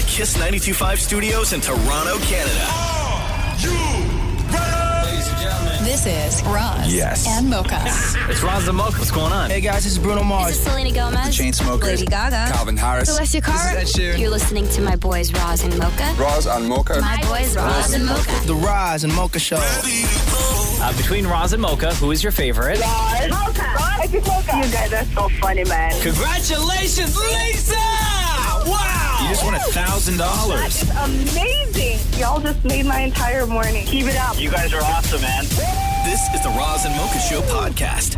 the Kiss 92.5 studios in Toronto, Canada. Are you ready? Ladies and gentlemen, this is Roz Yes. and Mocha. it's Roz and Mocha. What's going on? Hey guys, this is Bruno Mars. This is Selena Gomez. The Chainsmokers. Lady Gaga. Calvin Harris. Celestia Cara. This is Ed Sheeran. You're listening to my boys Roz and Mocha. Roz and Mocha. My boys Roz and Mocha. The Roz and Mocha Show. Between Roz and Mocha, who is your favorite? Mocha. Mocha. You guys are so funny, man. Congratulations, Lisa! Wow! You just won $1,000. That is amazing. Y'all just made my entire morning. Keep it up. You guys are awesome, man. This is the Roz and Mocha Show podcast.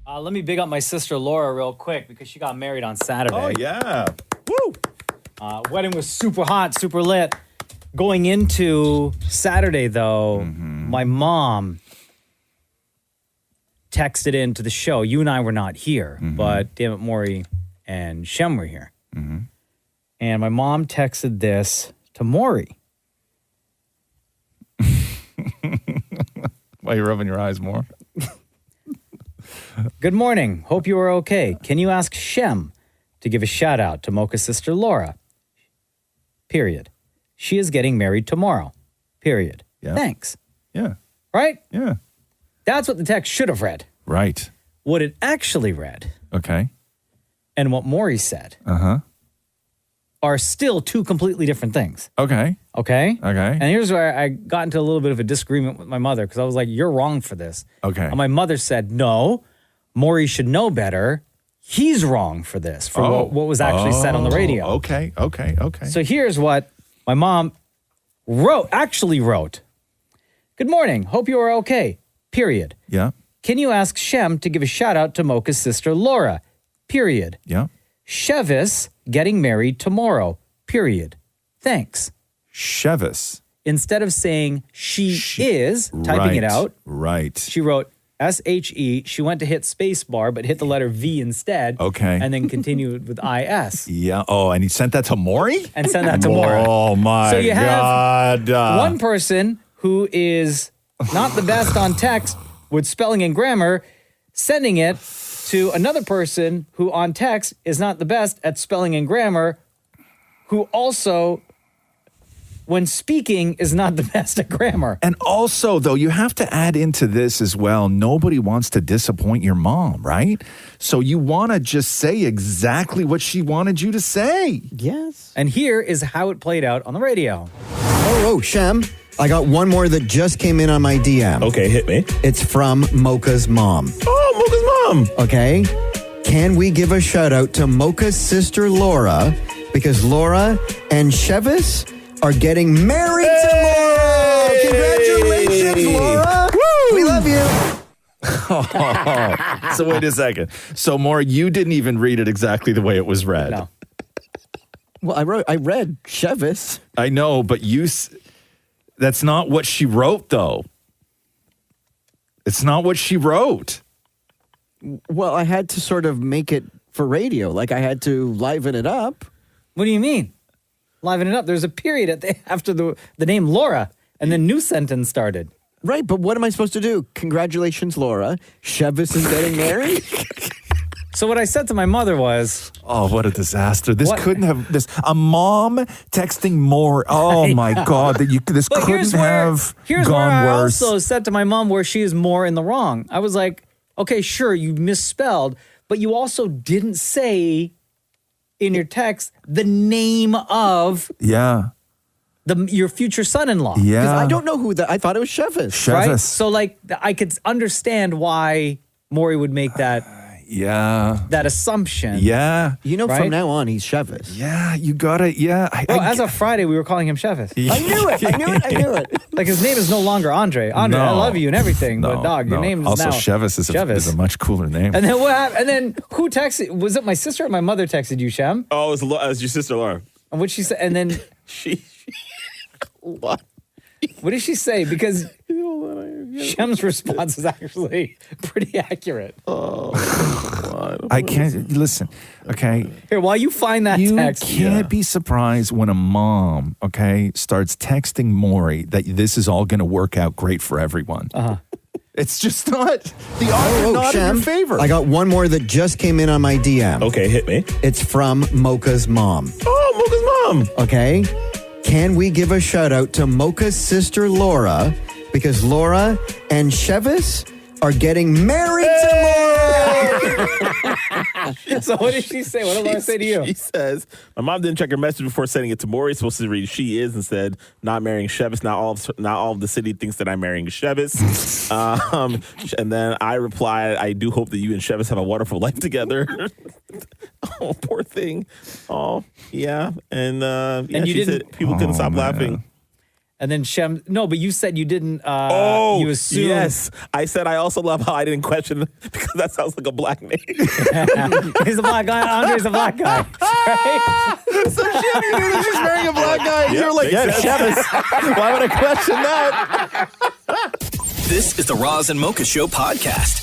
Let me big up my sister Laura real quick because she got married on Saturday. Oh, yeah. Woo! Wedding was super hot, super lit. Going into Saturday, though, my mom texted into the show. You and I were not here, but damn it, Maurie and Shem were here. And my mom texted this to Maurie. Why are you rubbing your eyes more? Good morning. Hope you are okay. Can you ask Shem to give a shout out to Mocha's sister Laura? Period. She is getting married tomorrow. Period. Yeah. Thanks. Yeah. Right? Yeah. That's what the text should have read. Right. What it actually read Okay. and what Maurie said are still two completely different things. Okay. Okay? Okay. And here's where I got into a little bit of a disagreement with my mother because I was like, you're wrong for this. Okay. And my mother said, no, Maurie should know better. He's wrong for this, for what was actually said on the radio. Okay. So here's what my mom actually wrote. Good morning. Hope you are okay. Period. Yeah. Can you ask Shem to give a shout out to Mocha's sister Laura? Period. Yeah. Chevis getting married tomorrow. Period. Thanks. Chevis. Instead of saying she is, typing it out, Right. she wrote SHE. She went to hit space bar, but hit the letter V instead. Okay. And then continued with IS. Yeah. Oh, and he sent that to Maurie? And sent that to Maurie. Oh, my So you have God. one person who is not the best on text with spelling and grammar, sending it to another person who on text is not the best at spelling and grammar, who also, when speaking, is not the best at grammar. And also, though, you have to add into this as well, nobody wants to disappoint your mom, right? So you want to just say exactly what she wanted you to say. Yes. And here is how it played out on the radio. Oh, Shem, I got one more that just came in on my DM. Okay, hit me. It's from Mocha's mom. Oh, Mocha's mom. Okay. Can we give a shout out to Mocha's sister Laura? Because Laura and Chevis are getting married tomorrow. Congratulations, Laura. Woo! We love you. So wait a second. So, Maury, you didn't even read it exactly the way it was read. No. Well, I read Chevis. I know, but that's not what she wrote, though. It's not what she wrote. Well, I had to sort of make it for radio. Like I had to liven it up. What do you mean? Liven it up. There's a period after the name Laura, and then new sentence started. Right, but what am I supposed to do? Congratulations, Laura. Chevis is getting married? So what I said to my mother was... Oh, what a disaster. This couldn't have... A mom texting more. Oh, my God. This couldn't have Here's gone where I worse. also said to my mom where she is more in the wrong. I was like, okay, sure, you misspelled, but you also didn't say in your text the name of... Yeah. Your future son-in-law. Yeah. Because I don't know who that... I thought it was Chevis. Right? So, like, I could understand why Maurie would make that... that assumption. Yeah. You know, right? from now on, he's Chevis. Yeah, you got it. Yeah. As of Friday, we were calling him Chevis. I knew it. Like, his name is no longer Andre. Andre, I love you and everything, but dog, your name is also now... Chevis is a much cooler name. And then what happened? And then who texted? Was it my sister or my mother texted you, Shem? Oh, it was your sister, Laura. And what she said? And then What? What did she say? Because Shem's response is actually pretty accurate. I can't listen. Okay. Here, while you find that text, you can't be surprised when a mom, starts texting Maurie that this is all going to work out great for everyone. It's just not. The odds are not in your favor. I got one more that just came in on my DM. Okay, hit me. It's from Mocha's mom. Oh, Mocha's mom. Okay. Can we give a shout out to Mocha's sister Laura? Because Laura and Chevis are getting married to Laura. So what did she say? What did Laura say to you? She says, my mom didn't check her message before sending it to Maurie. Supposed to read she is instead, not marrying Chevis. Not all of the city thinks that I'm marrying Chevis. And then I replied, I do hope that you and Chevis have a wonderful life together. Oh, poor thing. Oh, yeah. And you she didn't- said people couldn't stop laughing. And then Shem, no, but you said you didn't. You assumed. Yes. I said I also love how I didn't question because that sounds like a black name. He's a black guy. Andre's a black guy. Right? So Shem, you knew that she's marrying a black guy. And you're like, yeah, makes Chevis. Why would I question that? This is the Roz and Mocha Show podcast.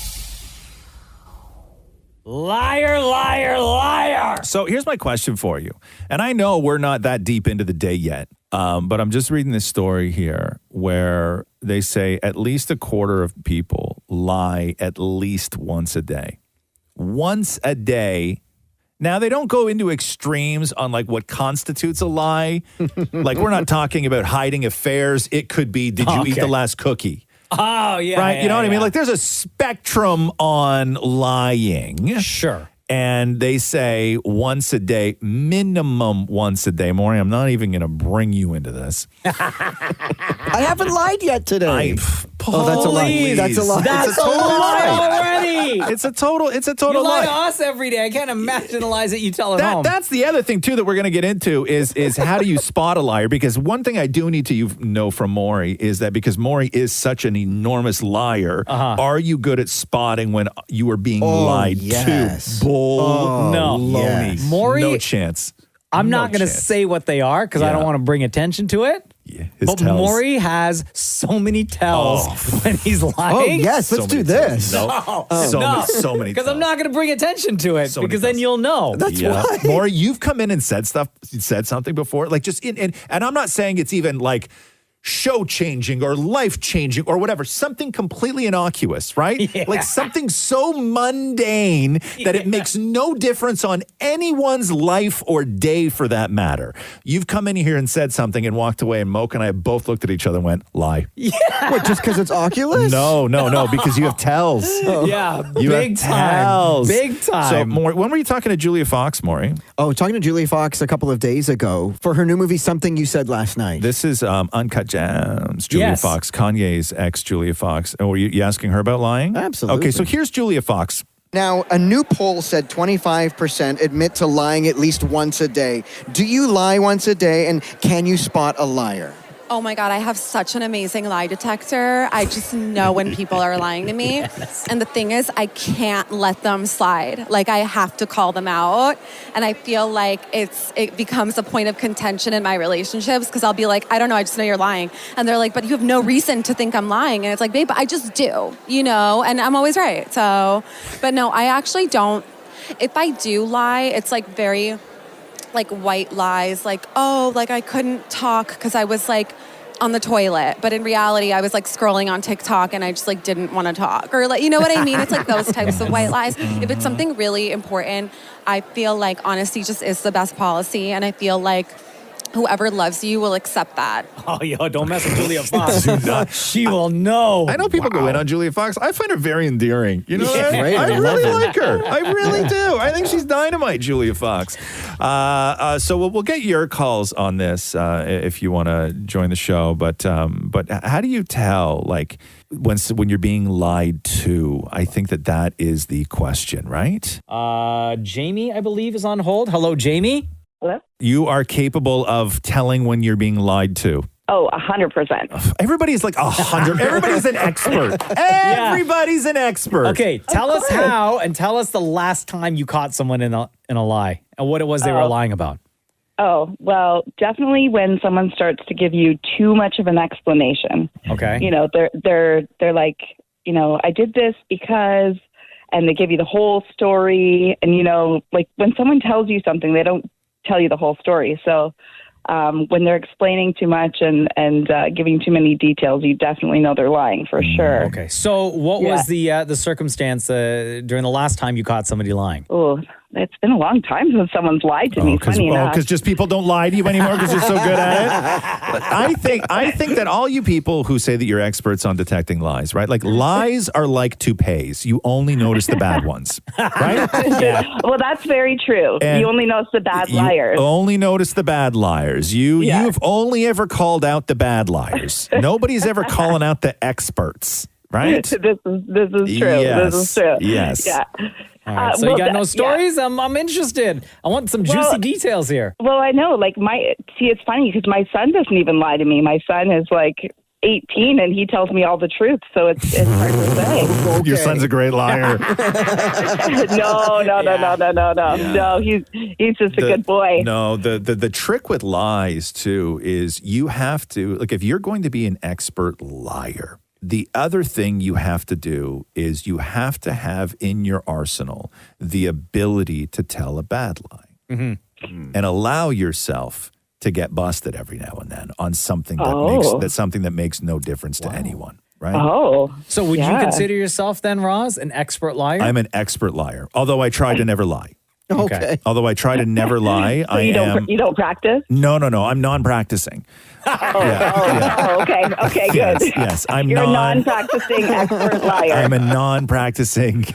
Liar, liar, liar. So here's my question for you. And I know we're not that deep into the day yet, but I'm just reading this story here where they say at least a quarter of people lie at least once a day. Once a day. Now, they don't go into extremes on like what constitutes a lie. Like we're not talking about hiding affairs. It could be, did you eat the last cookie? Oh, yeah. Right? Yeah, You know what I yeah. mean? Like there's a spectrum on lying. Sure. And they say once a day, minimum once a day. Maury, I'm not even going to bring you into this. I haven't lied yet today. Oh, that's a lie. Please. That's a lie. That's It's a total lie already. It's a total You lie lie. to us every day. I can't imagine the lies that you tell at home. That's the other thing too that we're going to get into is how do you spot a liar? Because one thing I do need to know from Maury is that because Maury is such an enormous liar, are you good at spotting when you are being lied yes. to? Bull, no. Yes. Maury, no chance. I'm No not going to chance. say what they are because I Yeah. don't want to bring attention to it. Yeah, his But tells. Maury has so many tells when he's lying. Oh, yes. Let's So do many this. tells. No. So many Because I'm tells. not going to bring attention to it So many because then tells. you'll know. That's Yeah. why. Maury, you've come in and said something before, like just and I'm not saying it's even like show changing or life changing or whatever, something completely innocuous, right? Yeah. Like something so mundane that it makes no difference on anyone's life or day for that matter. You've come in here and said something and walked away, and Mocha and I both looked at each other and went, lie. What, just because it's Oculus? No, because you have tells. Yeah, You big have time. tells. Big So, time. Maury, when were you talking to Julia Fox, Maury? Oh, talking to Julia Fox a couple of days ago for her new movie, Something You Said Last Night. This is Uncut Gems, Julia Yes. Fox, Kanye's ex, Julia Fox. Oh, were you asking her about lying? Absolutely. Okay, so here's Julia Fox. Now, a new poll said 25% admit to lying at least once a day. Do you lie once a day, and can you spot a liar? Oh my God, I have such an amazing lie detector. I just know when people are lying to me. And the thing is, I can't let them slide. Like, I have to call them out. And I feel like it becomes a point of contention in my relationships because I'll be like, I don't know, I just know you're lying. And they're like, but you have no reason to think I'm lying. And it's like, babe, but I just do, you know? And I'm always right. So, but no, I actually don't. If I do lie, it's like very like white lies, like, oh, like I couldn't talk because I was like on the toilet, but in reality I was like scrolling on TikTok and I just like didn't want to talk, or like, you know what I mean? It's like those types of white lies. If it's something really important, I feel like honesty just is the best policy, and I feel like whoever loves you will accept that. Oh, yo, don't mess with Julia Fox. She will know. I know people go in on Julia Fox. I find her very endearing. You know that? Right, I I really love it. like her. I really do. I think she's dynamite, Julia Fox. So we'll get your calls on this if you want to join the show. But how do you tell, like, when you're being lied to? I think that is the question, right? Jamie, I believe, is on hold. Hello, Jamie. Hello? You are capable of telling when you're being lied to. Oh, 100%. Everybody's like 100. Everybody's an expert. Everybody's an expert. Okay, tell us how, and tell us the last time you caught someone in a lie and what it was they were lying about. Oh, well, definitely when someone starts to give you too much of an explanation. Okay. You know, they're like, you know, I did this because, and they give you the whole story. And, you know, like when someone tells you something, they don't tell you the whole story. So when they're explaining too much and giving too many details, you definitely know they're lying for sure. Okay. So what was the circumstance during the last time you caught somebody lying? Oh, it's been a long time since someone's lied to me. Funny enough. Because just people don't lie to you anymore because you're so good at it. But I think that all you people who say that you're experts on detecting lies, right? Like lies are like toupees. You only notice the bad ones, right? Yeah. Well, that's very true. And you only notice the bad liars. You only notice the bad liars. You've only ever called out the bad liars. Nobody's ever calling out the experts, right? This is true. Yes. This is true. Yes. Yeah. All right, so you got no stories? Yeah. I'm interested. I want some juicy details here. Well, I know. Like it's funny because my son doesn't even lie to me. My son is like 18 and he tells me all the truth. So it's hard to say. Okay. Your son's a great liar. No. No, he's just a good boy. No, the trick with lies too is you have to, like, if you're going to be an expert liar, the other thing you have to do is you have to have in your arsenal the ability to tell a bad lie and allow yourself to get busted every now and then on something that makes no difference to anyone. Right? Oh. So would you consider yourself then, Roz, an expert liar? I'm an expert liar, although I try to never lie. Okay. Although I try to never lie, So you don't practice? No. I'm non-practicing. Okay. Okay, good. Yes. You're a non-practicing expert liar. I'm a non-practicing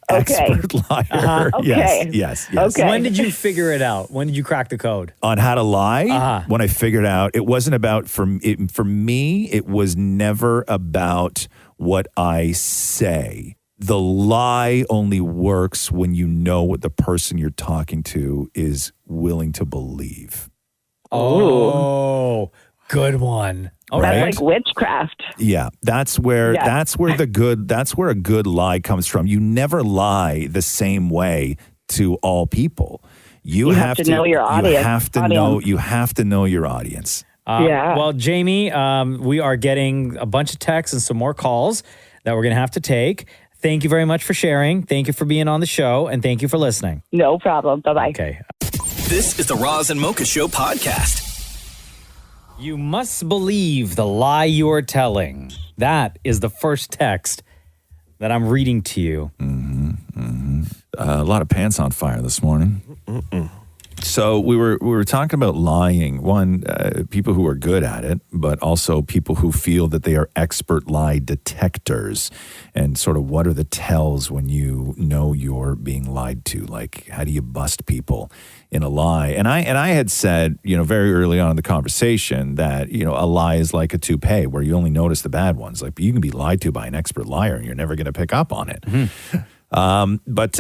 expert liar. Okay. Yes. Okay. When did you figure it out? When did you crack the code? On how to lie? When I figured out, it wasn't about, for me, it was never about what I say. The lie only works when you know what the person you're talking to is willing to believe. Oh, good one. That's like witchcraft. Yeah, that's where a good lie comes from. You never lie the same way to all people. You have to know your audience. You have to know your audience. Well, Jamie, we are getting a bunch of texts and some more calls that we're going to have to take. Thank you very much for sharing. Thank you for being on the show, and thank you for listening. No problem. Bye-bye. Okay. This is the Roz and Mocha Show podcast. You must believe the lie you are telling. That is the first text that I'm reading to you. A lot of pants on fire this morning. So we were talking about lying. One, people who are good at it, but also people who feel that they are expert lie detectors, and sort of what are the tells when you know you're being lied to? Like, how do you bust people in a lie? And I had said, very early on in the conversation that, a lie is like a toupee where you only notice the bad ones. Like, you can be lied to by an expert liar and you're never going to pick up on it. But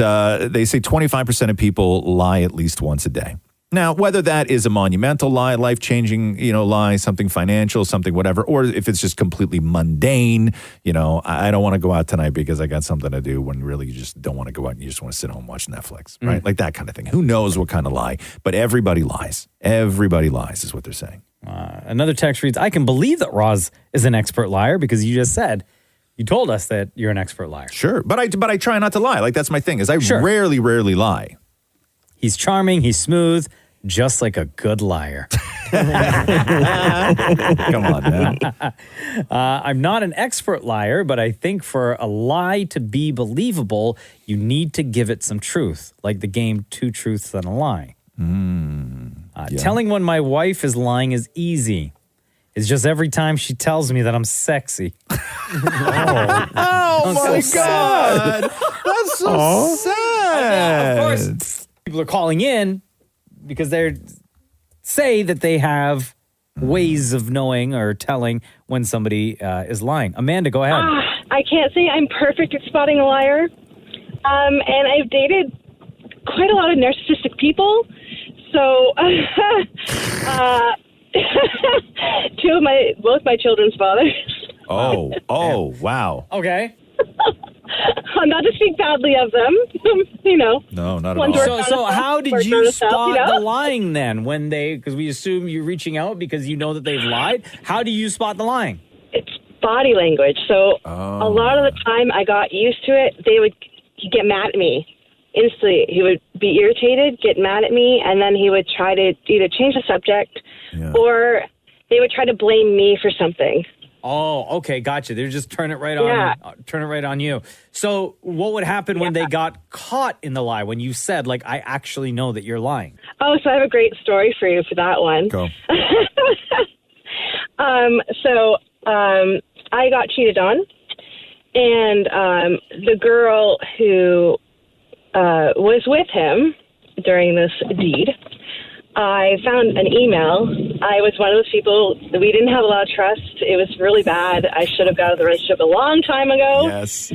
they say 25% of people lie at least once a day. Now, whether that is a monumental lie, life-changing, lie, something financial, something whatever, or if it's just completely mundane, I don't want to go out tonight because I got something to do, when really you just don't want to go out and you just want to sit home and watch Netflix, right? Like that kind of thing. Who knows what kind of lie? But everybody lies. Everybody lies is what they're saying. Another text reads, I can believe that Roz is an expert liar because you just said, you told us that you're an expert liar. Sure, but I try not to lie. Like, that's my thing, is I rarely lie. He's charming, he's smooth, just like a good liar. Come on, man. I'm not an expert liar, but I think for a lie to be believable, you need to give it some truth, like the game Two Truths and a Lie. Telling when my wife is lying is easy. It's just every time she tells me that I'm sexy. Oh my God. That's so sad. Of course, people are calling in because they say that they have ways of knowing or telling when somebody is lying. Amanda, go ahead. I can't say I'm perfect at spotting a liar. And I've dated quite a lot of narcissistic people. So both my children's fathers. Oh, wow. Okay. Not to speak badly of them, No, not at all. So how did you spot the lying then? Because we assume you're reaching out because you know that they've lied. How do you spot the lying? It's body language. So a lot of the time I got used to it. He'd get mad at me instantly. He would be irritated, get mad at me, and then he would try to either change the subject or they would try to blame me for something. Oh, okay, gotcha. They're just turn it right on you. So what would happen when they got caught in the lie, when you said, like, I actually know that you're lying? Oh, so I have a great story for you for that one. Go. I got cheated on, and the girl who was with him during this deed, I found an email. I was one of those people that we didn't have a lot of trust. It was really bad. I should have got out of the relationship a long time ago. Yes.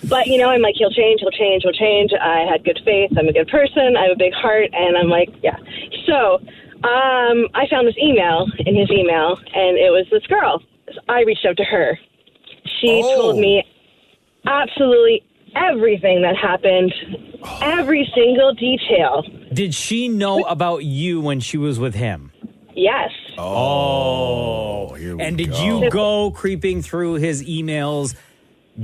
But, you know, I'm like, he'll change. I had good faith. I'm a good person. I have a big heart. And I'm like, yeah. So I found this email in his email, and it was this girl. I reached out to her. She told me absolutely everything that happened, every single detail. Did she know about you when she was with him? Yes. Oh. And did you go creeping through his emails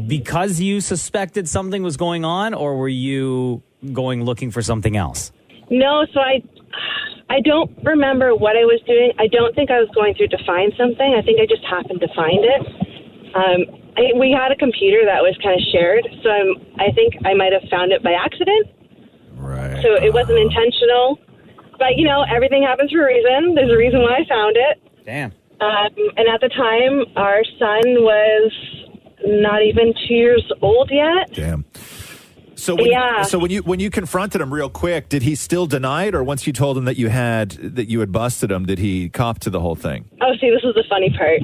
because you suspected something was going on, or were you going looking for something else? No, so I don't remember what I was doing. I don't think I was going through to find something. I think I just happened to find it. We had a computer that was kind of shared, so I think I might have found it by accident. Right. So it wasn't intentional. But, you know, everything happens for a reason. There's a reason why I found it. Damn. And at the time, our son was not even 2 years old yet. Damn. So when you confronted him real quick, did he still deny it, or once you told him that you had busted him, did he cop to the whole thing? Oh, see, this was the funny part.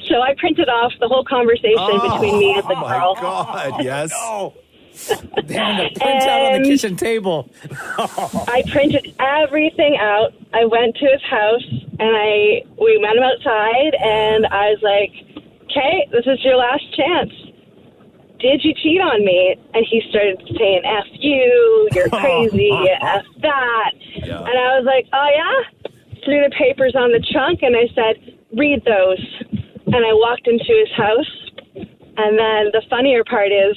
So I printed off the whole conversation between me and the girl. Oh, my God, yes. No. Damn, the printout on the kitchen table. I printed everything out. I went to his house, and we met him outside, and I was like, okay, this is your last chance. Did you cheat on me? And he started saying, F you, you're crazy, F that. Yeah. And I was like, oh, yeah? Threw the papers on the trunk, and I said, read those. And I walked into his house, and then the funnier part is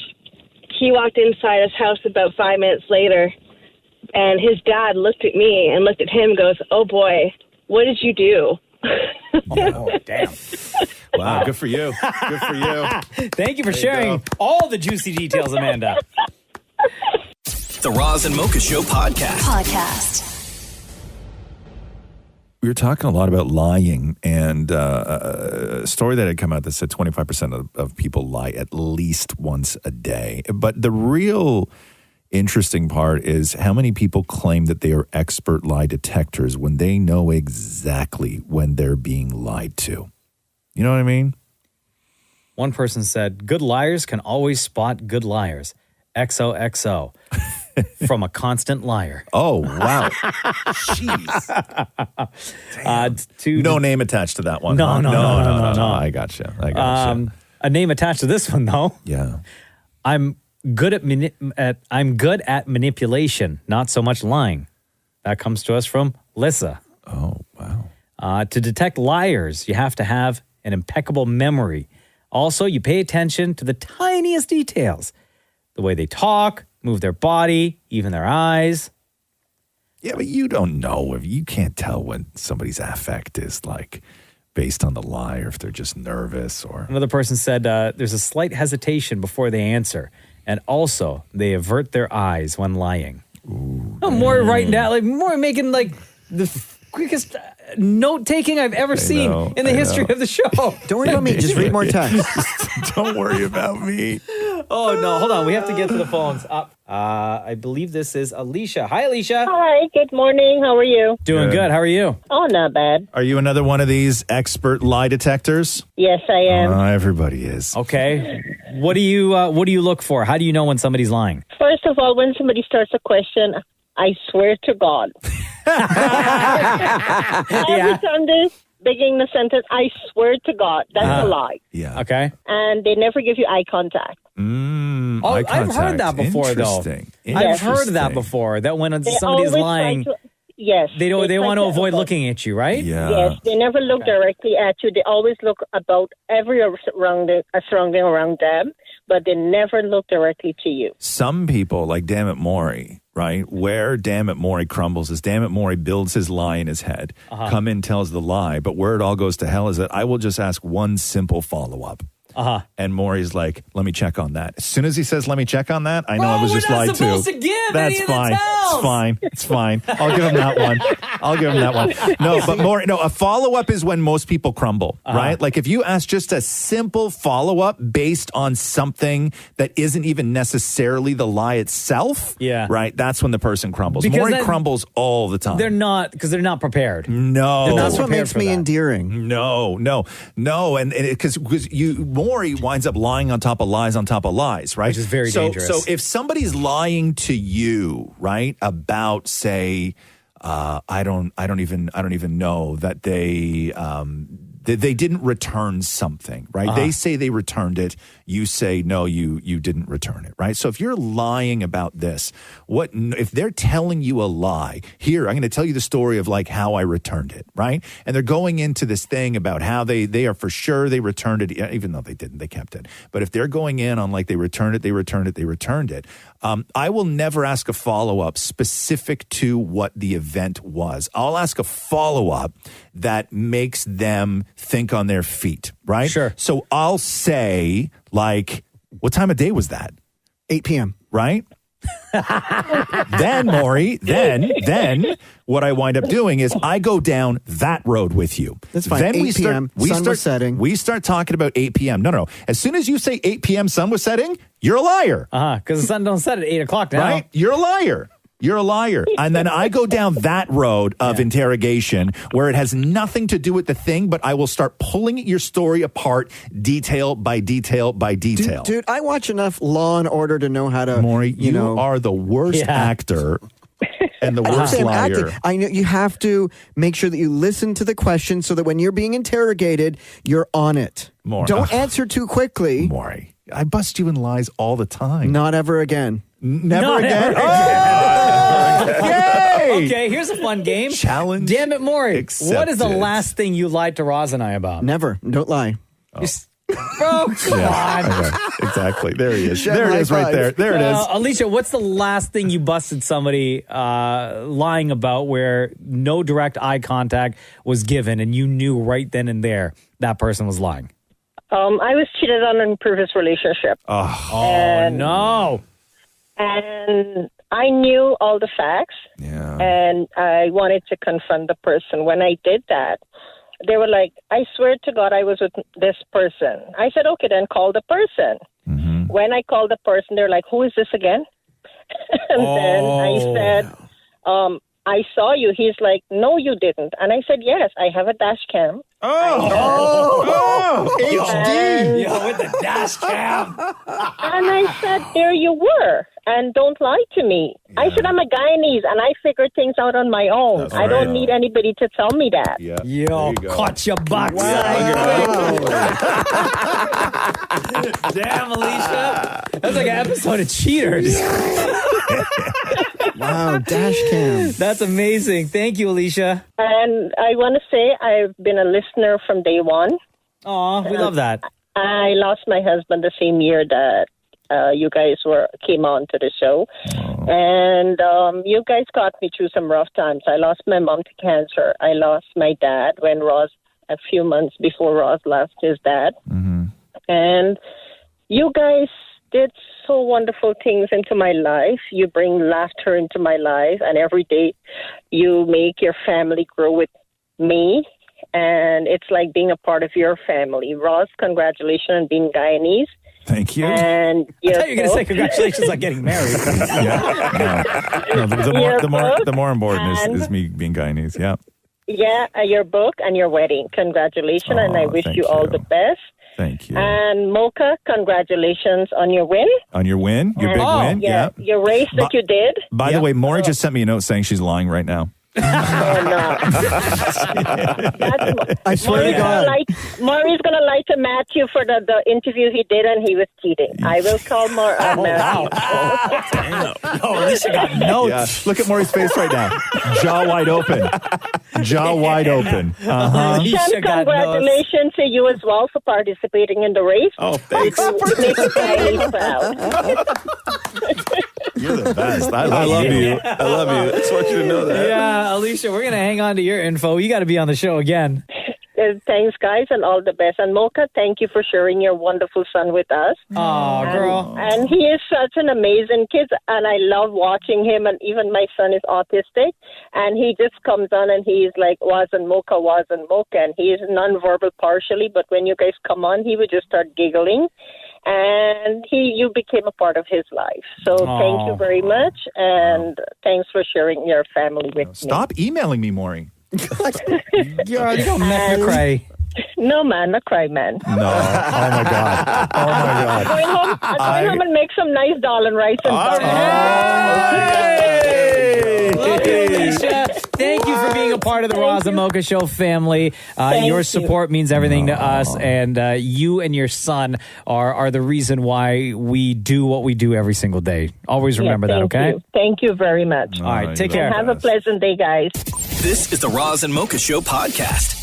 he walked inside his house about 5 minutes later, and his dad looked at me and looked at him and goes, oh, boy, what did you do? Oh, damn. Wow, good for you. Good for you. Thank you for sharing all the juicy details, Amanda. The Roz and Mocha Show podcast. We were talking a lot about lying, and a story that had come out that said 25% of people lie at least once a day. But the real interesting part is how many people claim that they are expert lie detectors when they know exactly when they're being lied to. You know what I mean? One person said, good liars can always spot good liars. XOXO. From a constant liar. Oh, wow. Jeez. No name attached to that one. No. I gotcha. A name attached to this one, though. Yeah. I'm good at manipulation, not so much lying. That comes to us from Lissa. Oh, wow. To detect liars, you have to have an impeccable memory. Also, you pay attention to the tiniest details. The way they talk, move their body, even their eyes. Yeah, but you don't know. You can't tell when somebody's affect is like based on the lie, or if they're just nervous. Or another person said there's a slight hesitation before they answer. And also, they avert their eyes when lying. Ooh, Maurie writing down, like Maurie making like the quickest note-taking I've ever seen in the history of the show. Don't worry about me. Just read more text. Don't worry about me. Oh, no. Hold on. We have to get to the phones. I believe this is Alicia. Hi, Alicia. Hi. Good morning. How are you? Doing good. How are you? Oh, not bad. Are you another one of these expert lie detectors? Yes, I am. Everybody is. Okay. What do you look for? How do you know when somebody's lying? First of all, when somebody starts a question, I swear to God. Every time they begin the sentence, I swear to God, that's a lie. Yeah. Okay. And they never give you eye contact. Eye contact. I've heard that before, though. I've heard that before. That when somebody's lying, they want to avoid looking at you, right? Yeah. Yes, they never look directly at you. They always look about every surrounding around them, but they never look directly to you. Some people, like Damn It Maury, right, where Damn It Maury crumbles is Damn It Maury builds his lie in his head, come in, tells the lie, but where it all goes to hell is that I will just ask one simple follow-up. And Maury's like, let me check on that. As soon as he says, let me check on that, I know I was just lied to. That's fine. It's fine. It's fine. I'll give him that one. No, but Maury, a follow-up is when most people crumble, right? Like if you ask just a simple follow-up based on something that isn't even necessarily the lie itself, right? That's when the person crumbles. Because Maury crumbles all the time. They're not, because they're not prepared. No. That's what makes me endearing. No. And because Maury winds up lying on top of lies, right? Which is very dangerous. So if somebody's lying to you, right, about say, I don't even know that they didn't return something, right? They say they returned it. You say, no, you didn't return it, right? So if you're lying about this, if they're telling you a lie, here, I'm going to tell you the story of like how I returned it, right? And they're going into this thing about how they are for sure they returned it, even though they didn't, they kept it. But if they're going in on like they returned it, I will never ask a follow-up specific to what the event was. I'll ask a follow-up that makes them think on their feet, right? Sure. So I'll say, like, what time of day was that? 8 p.m. Right? Then, Maury, then what I wind up doing is I go down that road with you. That's fine. Then 8 p.m., sun was setting. We start talking about 8 p.m. No. As soon as you say 8 p.m. sun was setting, you're a liar. Because the sun don't set at 8 o'clock now. Right? You're a liar. And then I go down that road of interrogation where it has nothing to do with the thing, but I will start pulling your story apart detail by detail by detail. Dude, I watch enough Law and Order to know how to, Maury, you are the worst actor and the worst liar. I know you have to make sure that you listen to the question so that when you're being interrogated, you're on it. Maury. Don't answer too quickly. Maury, I bust you in lies all the time. Not ever again. Never again? Yay! Okay, here's a fun game. Challenge. Damn it, Maury. Accepted. What is the last thing you lied to Roz and I about? Never. Don't lie. Bro, come on. Okay. Exactly. There he is. Shed There it is right five. there. There it is. Alicia, what's the last thing you busted somebody lying about where no direct eye contact was given and you knew right then and there that person was lying? I was cheated on in a previous relationship. Oh, no. And I knew all the facts. Yeah. And I wanted to confront the person. When I did that, they were like, I swear to God I was with this person. I said, okay, then call the person. Mm-hmm. When I called the person, they're like, who is this again? And then I said, I saw you. He's like, no, you didn't. And I said, yes, I have a dash cam. HD. Yo, with the dash cam. And I said, there you were. And don't lie to me. I said, I'm a Guyanese, and I figure things out on my own. That's I don't need anybody to tell me that. Yeah. Yo, caught your box. Damn, Alicia. That's like an episode of Cheaters. Wow, dash cam. That's amazing. Thank you, Alicia. And I want to say I've been a listener from day one. Aw, we love that. I lost my husband the same year that you guys came on to the show. And you guys got me through some rough times. I lost my mom to cancer. I lost my dad when Roz, a few months before Roz lost his dad. Mm-hmm. And you guys did so wonderful things into my life. You bring laughter into my life, and every day you make your family grow with me. And it's like being a part of your family. Roz, congratulations on being Guyanese. Thank you. And I thought you were going to say congratulations on getting married. No, the more important is me being Guyanese. Yeah. Yeah, your book and your wedding. Congratulations, and I wish you all the best. Thank you. And Mocha, congratulations on your win. On your win? Your big win? Yeah. Your race that you did. By the way, Maury just sent me a note saying she's lying right now. Oh, no. I swear to God. Maury's going to lie to Matthew for the interview he did, and he was cheating. I will call Matthew. Wow. Oh, Alicia got notes. Yeah. Look at Maury's face right now. Jaw wide open. Jaw wide open. Uh-huh. And congratulations to you as well for participating in the race. Oh, thanks. Make the Guyanese proud. You're the best. I I love you. you. I love you. I just want you to know that. Yeah, Alicia, we're going to hang on to your info. You got to be on the show again. Thanks, guys, and all the best. And Mocha, thank you for sharing your wonderful son with us. Oh, girl. And he is such an amazing kid, and I love watching him. And even my son is autistic, and he just comes on and he's like, was and Mocha. And he is nonverbal partially, but when you guys come on, he would just start giggling. And you became a part of his life. So thank you very much, and thanks for sharing your family with me. Stop emailing me, Maurie. You're going to make me cry. No, man, not cry, man. No. Oh, my God. Oh, my God. I'm going home and make some nice dal and rice and Love you, Alicia. Thank you for being a part of the Roz and Mocha Show family. Your support means everything to us, and you and your son are the reason why we do what we do every single day. Always remember that, okay? Thank you very much. All right, take care. Have a pleasant day, guys. This is the Roz and Mocha Show podcast.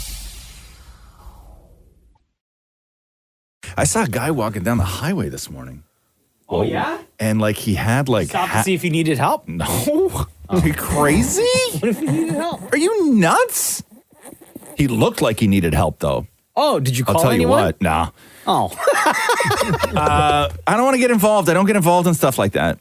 I saw a guy walking down the highway this morning. Oh, yeah? And like he had like Stop to see if he needed help. No. Are you crazy? What if he needed help? Are you nuts? He looked like he needed help though. Oh, did you call I'll tell anyone? you what. Nah. Oh. I don't want to get involved. I don't get involved in stuff like that.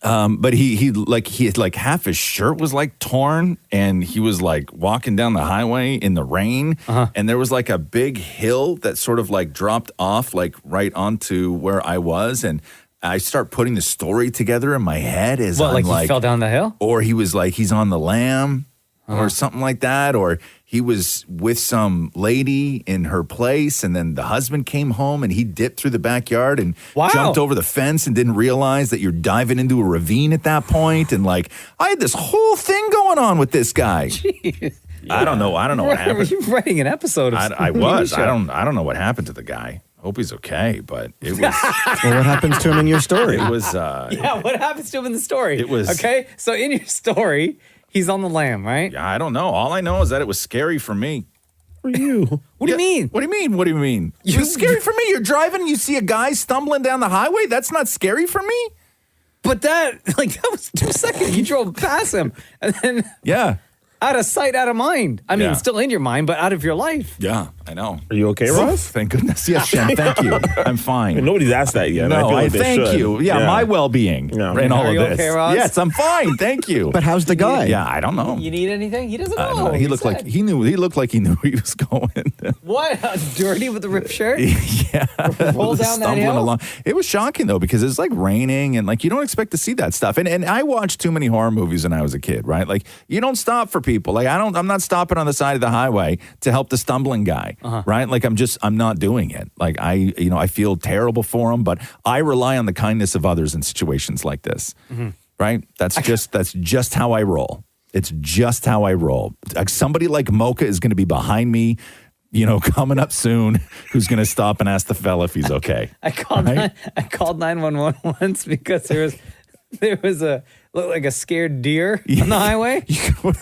But he had half his shirt was like torn, and he was like walking down the highway in the rain, and there was like a big hill that sort of like dropped off like right onto where I was, and I start putting the story together in my head as What, I'm like he fell down the hill? or he was like he's on the lam or something like that, or he was with some lady in her place, and then the husband came home and he dipped through the backyard and jumped over the fence and didn't realize that you're diving into a ravine at that point. And like, I had this whole thing going on with this guy. Jeez. I don't know what happened. You're writing an episode of I was. I don't know what happened to the guy. Hope he's okay, but it was. Well, what happens to him in your story? It was. Yeah, what happens to him in the story? It was. Okay, so in your story, he's on the lam, right? Yeah, I don't know. All I know is that it was scary for me. For you. What do you mean? What do you mean? What do you mean? It was scary for me. You're driving and you see a guy stumbling down the highway. That's not scary for me. But that was 2 seconds. You drove past him, and then out of sight, out of mind. I mean, still in your mind, but out of your life. Yeah, I know. Are you okay, Ross? Thank goodness. Yes, Shem. Thank you. I'm fine. And nobody's asked that yet. No, I feel like they thank should. you. Yeah, my well-being in all Are of you this. okay, Ross? Yes, I'm fine. Thank you. But how's the guy? Yeah, I don't know. You need anything? He doesn't know. He looked like he knew. He looked like he knew where he was going. What? Dirty with the ripped shirt? Yeah, Roll down that stumbling hill? along. It was shocking though because it's like raining and like you don't expect to see that stuff. And I watched too many horror movies when I was a kid, right? Like you don't stop for people. Like I'm not stopping on the side of the highway to help the stumbling guy, right? Like I'm not doing it. Like I feel terrible for him, but I rely on the kindness of others in situations like this, right? That's just how I roll. It's just how I roll. Like somebody like Mocha is going to be behind me, coming up soon, who's going to stop and ask the fella if he's okay. I called 911 once because there was looked like a scared deer on the highway.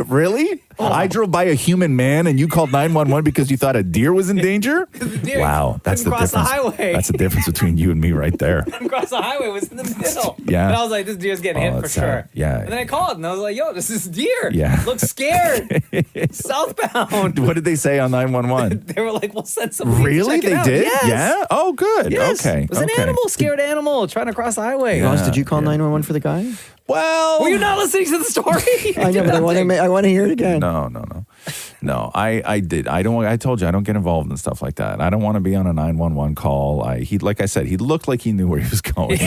Really? I drove by a human man and you called 911 because you thought a deer was in danger? Wow, that's the difference. The highway. That's the difference between you and me right there. Across the highway was in the middle. Yeah. And I was like, this deer's getting hit for sure. Yeah. And then I called and I was like, yo, this is deer. Yeah. Looks scared. Southbound. What did they say on 911? They were like, we'll send somebody Really? to check it They out. did? Yes. Yeah? Oh, good. Yes. Okay. It was an animal, scared animal trying to cross the highway. Ross, did you call 911 for the guy? Well, were you not listening to the story? I know, but I want to hear it again. No, I did. I told you I don't get involved in stuff like that. I don't want to be on a 911 call. Like I said, he looked like he knew where he was going.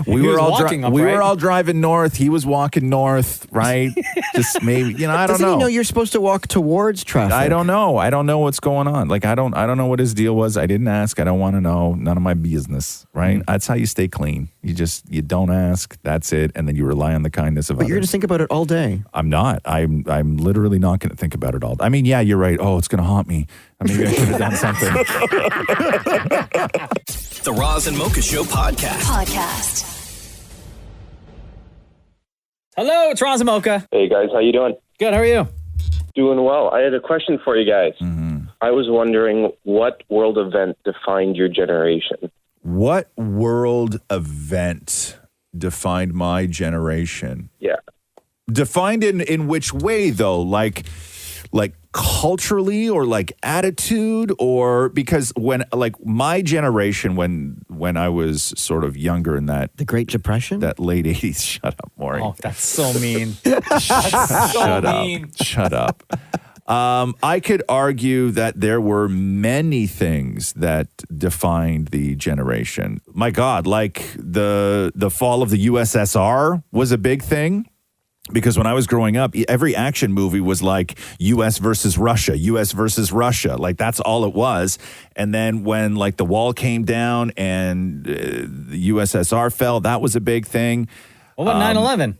We were all driving north. He was walking north, right? Just maybe, I don't Doesn't know. he know you're supposed to walk towards traffic? I don't know. I don't know what's going on. Like I don't know what his deal was. I didn't ask. I don't want to know. None of my business, right? That's how you stay clean. You don't ask. That's it. And then you rely on the kindness of But others. you're going to think about it all day. I'm not. I'm literally not going to think about it all. I mean, yeah, you're right. Oh, it's going to haunt me. Maybe I should have done something. The Roz and Mocha Show podcast. Hello, it's Roz and Mocha. Hey guys, how you doing? Good, how are you? Doing well. I had a question for you guys. I was wondering what world event defined your generation? What world event defined my generation? Yeah. Defined in which way though? Like culturally or like attitude, or because when like my generation when I was sort of younger in that the Great Depression, that late 80s. Shut up, Maurie. Oh, that's so mean. Shut up. I could argue that there were many things that defined the generation. My God, like the fall of the USSR was a big thing. Because when I was growing up, every action movie was like U.S. versus Russia, U.S. versus Russia. Like that's all it was. And then when like the wall came down and the USSR fell, that was a big thing. What about 9/11?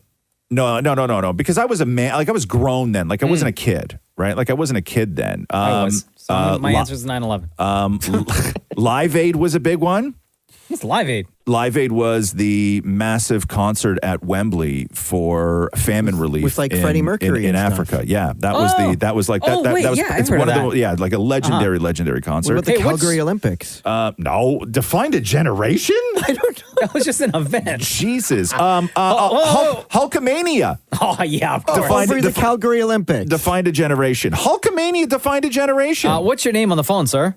No. Because I was a man, like I was grown then. Like I wasn't a kid, right? Like I wasn't a kid then. I was. So my answer is 9/11. Live Aid was a big one. What's Live Aid? Live Aid was the massive concert at Wembley for famine relief with like Freddie Mercury in Africa. Yeah, that was it's one of the like a legendary concert. What about the Calgary Olympics? No, defined a generation. I don't know. That was just an event. Jesus. Hulkamania. Oh yeah, of course. Over the Calgary Olympics. Defined a generation. Hulkamania defined a generation. What's your name on the phone, sir?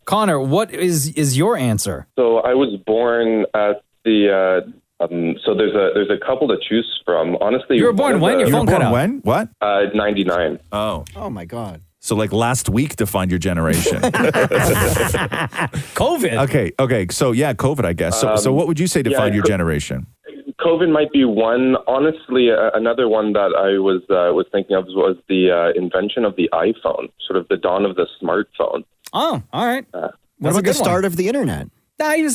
Connor, what is your answer? So I was born at the. So there's a couple to choose from. Honestly, you were born when? Your phone cut out. When? What? 99. Oh my God. So like last week defined your generation. COVID. Okay. So yeah, COVID, I guess. So what would you say defined your generation? COVID might be one. Honestly, another one that I was thinking of was the invention of the iPhone, sort of the dawn of the smartphone. Oh, all right. What about the start of the internet? What are you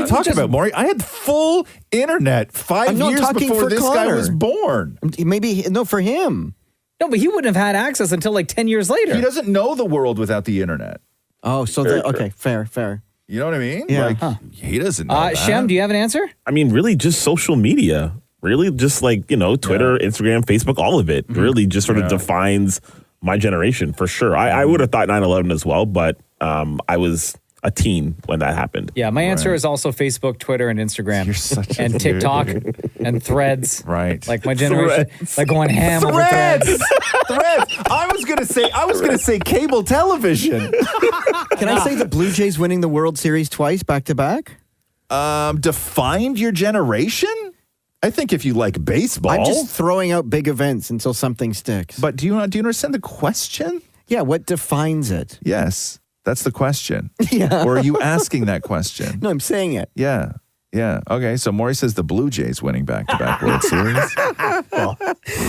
talking about, Maurie? I had full internet 5 years before this guy was born. Maybe, no, for him. No, but he wouldn't have had access until like 10 years later. He doesn't know the world without the internet. Oh, so okay, fair. You know what I mean? Yeah. Like, he doesn't know that. Shem, do you have an answer? I mean, really just social media. Really just like, Twitter, Instagram, Facebook, all of it really just sort of defines my generation for sure. I would have thought 9/11 as well, but I was a teen when that happened. Yeah, my answer is also Facebook, Twitter, and Instagram. You're such and TikTok and Threads. Right. Like my generation, like going ham over Threads. Threads. I was gonna say cable television. Can I say the Blue Jays winning the World Series twice back to back? Defined your generation? I think if you like baseball. I'm just throwing out big events until something sticks. But do you understand the question? Yeah, what defines it? Yes, that's the question. Yeah. Or are you asking that question? No, I'm saying it. Yeah. Okay, so Maurie says the Blue Jays winning back-to-back World Series.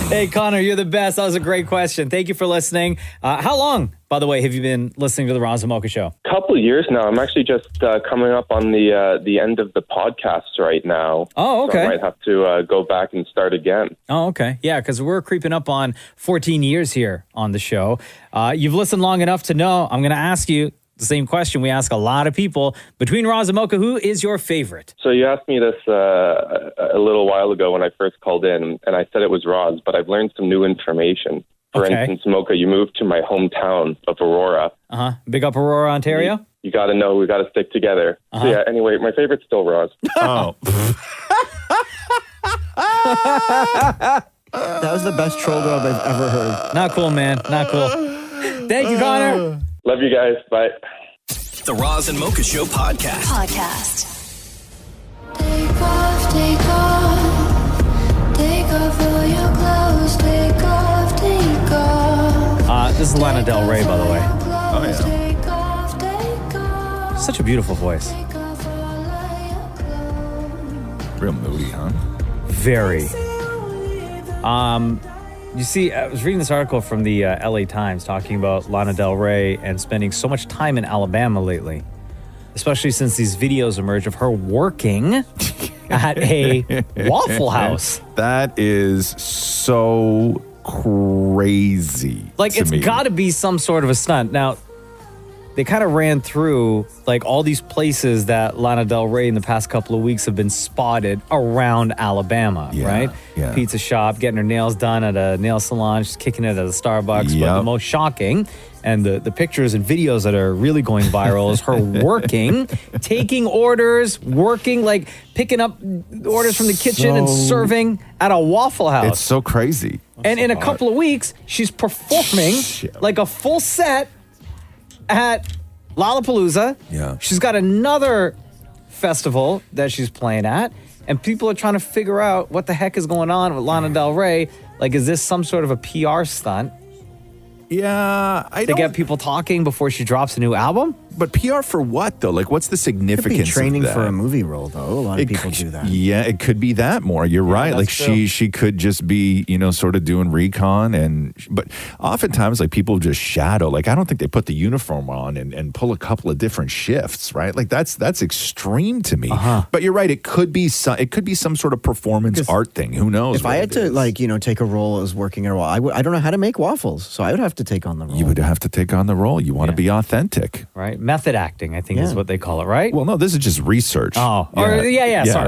Hey, Connor, you're the best. That was a great question. Thank you for listening. How long, by the way, have you been listening to the Roz and Mocha Show? Couple of years now. I'm actually just coming up on the end of the podcast right now. Oh, okay. So I might have to go back and start again. Oh, okay. Yeah, because we're creeping up on 14 years here on the show. You've listened long enough to know I'm going to ask you the same question we ask a lot of people. Between Roz and Mocha, who is your favorite? So you asked me this a little while ago when I first called in, and I said it was Roz, but I've learned some new information. For instance, Mocha, you moved to my hometown of Aurora. Big up Aurora, Ontario? You got to know, we got to stick together. So yeah, anyway, my favorite's still Roz. Oh. That was the best troll job I've ever heard. Not cool, man. Not cool. Thank you, Connor. Love you guys. Bye. The Roz and Mocha Show podcast. Take off, take off. Take off all your clothes. Take off, take off. This is Lana Del Rey, by the way. Oh, yeah. Take off, take off. Such a beautiful voice. Take off all of your clothes. Real moody, huh? Very. You see, I was reading this article from the LA Times talking about Lana Del Rey and spending so much time in Alabama lately, especially since these videos emerge of her working at a Waffle House. That is so crazy. Like, it's got to be some sort of a stunt. Now, they kind of ran through like all these places that Lana Del Rey in the past couple of weeks have been spotted around Alabama, right? Yeah. Pizza shop, getting her nails done at a nail salon, she's kicking it at a Starbucks. But the most shocking, and the pictures and videos that are really going viral, is her working, taking orders, working, like picking up orders from the kitchen and serving at a Waffle House. It's so crazy. And in a couple of weeks, she's performing like a full set at Lollapalooza. Yeah. She's got another festival that she's playing at, and people are trying to figure out what the heck is going on with Lana Del Rey. Like, is this some sort of a PR stunt? Yeah, to get people talking before she drops a new album? But PR for what, though? Like, what's the significance training of that? for a movie role, though. A lot of people do that. Yeah, it could be that more. You're right. Like, she could just be, sort of doing recon. But oftentimes, like, people just shadow. Like, I don't think they put the uniform on and pull a couple of different shifts, right? Like, that's extreme to me. But you're right. It could be some sort of performance art thing. Who knows? If I had to, take a role as working at a wall, I don't know how to make waffles, so I would have to take on the role. You would have to take on the role. You want to be authentic. Right? Method acting, I think is what they call it, right? Well, no, this is just research. Oh, sorry,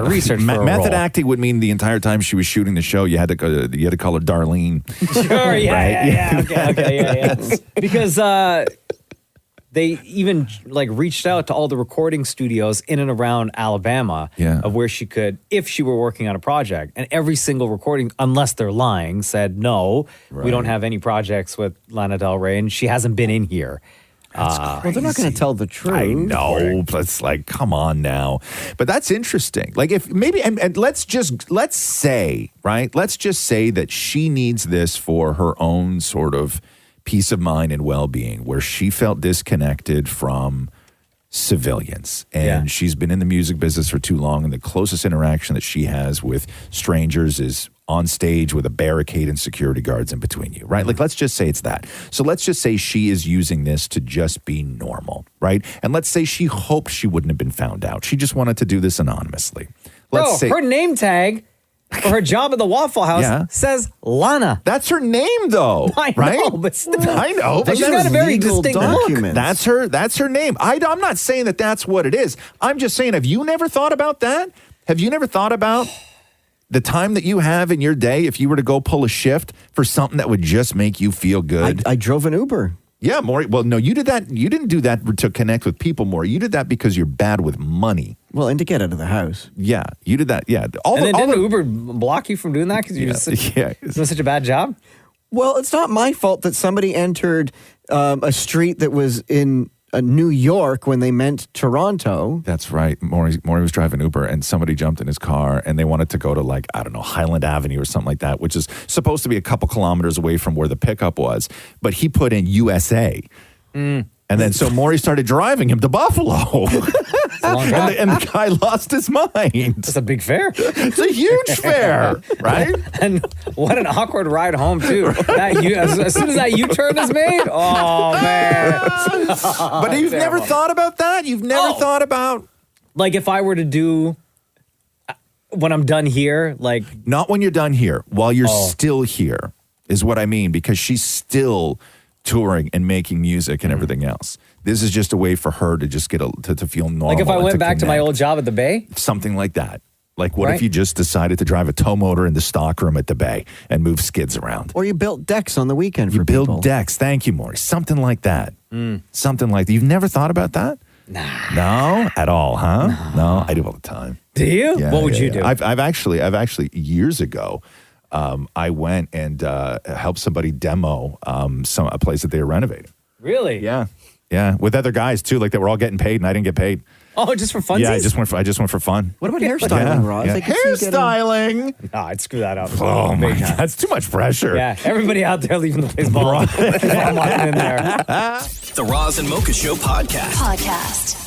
research for a Method role. acting would mean the entire time she was shooting the show, you had to call her Darlene. Sure, yeah. Because they even reached out to all the recording studios in and around Alabama of where she could, if she were working on a project. And every single recording, unless they're lying, said, no, we don't have any projects with Lana Del Rey, and she hasn't been in here. Well, they're not going to tell the truth. I know, but it's like, come on now. But that's interesting. Like, if maybe, and let's say that she needs this for her own sort of peace of mind and well-being, where she felt disconnected from civilians, and she's been in the music business for too long, and the closest interaction that she has with strangers is on stage with a barricade and security guards in between you, right? Like, let's just say it's that. So let's just say she is using this to just be normal, right? And let's say she hoped she wouldn't have been found out. She just wanted to do this anonymously. Let's say her name tag for her job at the Waffle House says Lana. That's her name, though. I know, but still. I know. But She's got a very distinct look. That's her name. I'm not saying that that's what it is. I'm just saying, have you never thought about that? Have you never thought about the time that you have in your day if you were to go pull a shift for something that would just make you feel good? I drove an Uber. Yeah, Maurie. Well, no, you did that. You didn't do that to connect with people, Maurie. You did that because you're bad with money. Well, and to get out of the house. Yeah, you did that. Yeah. Didn't Uber block you from doing that because you're doing such a bad job? Well, it's not my fault that somebody entered a street that was in New York when they meant Toronto. That's right. Maurie was driving Uber and somebody jumped in his car and they wanted to go to Highland Avenue or something like that, which is supposed to be a couple kilometers away from where the pickup was. But he put in USA. And then so Maurie started driving him to Buffalo. and the guy lost his mind. It's a big fare. It's a huge fare, right? And what an awkward ride home, too. As soon as that U-turn is made, oh, man. But you've never thought about that? You've never thought about... Like, if I were to do... When I'm done here, like... Not when you're done here. While you're still here, is what I mean. Because she's still... touring and making music and everything else. This is just a way for her to just get to feel normal. Like if I went back to my old job at the Bay? Something like that. Like what if you just decided to drive a tow motor in the stockroom at the Bay and move skids around? Or you built decks on the weekend for people. You build decks. Thank you, Maurie. Something like that. Something like that. You've never thought about that? Nah. No? At all, huh? No, I do all the time. Do you? Yeah, what would you do? I've actually years ago, I went and helped somebody demo a place that they were renovating. Really? Yeah, with other guys too. Like they were all getting paid, and I didn't get paid. Oh, just for funsies? Yeah, I just went for fun. What about hairstyling, Ross? Yeah. Hairstyling? No, I'd screw that up. Oh my God, that's too much pressure. Yeah, everybody out there leaving the place bald. I'm walking in there. The Roz and Mocha Show podcast. Podcast.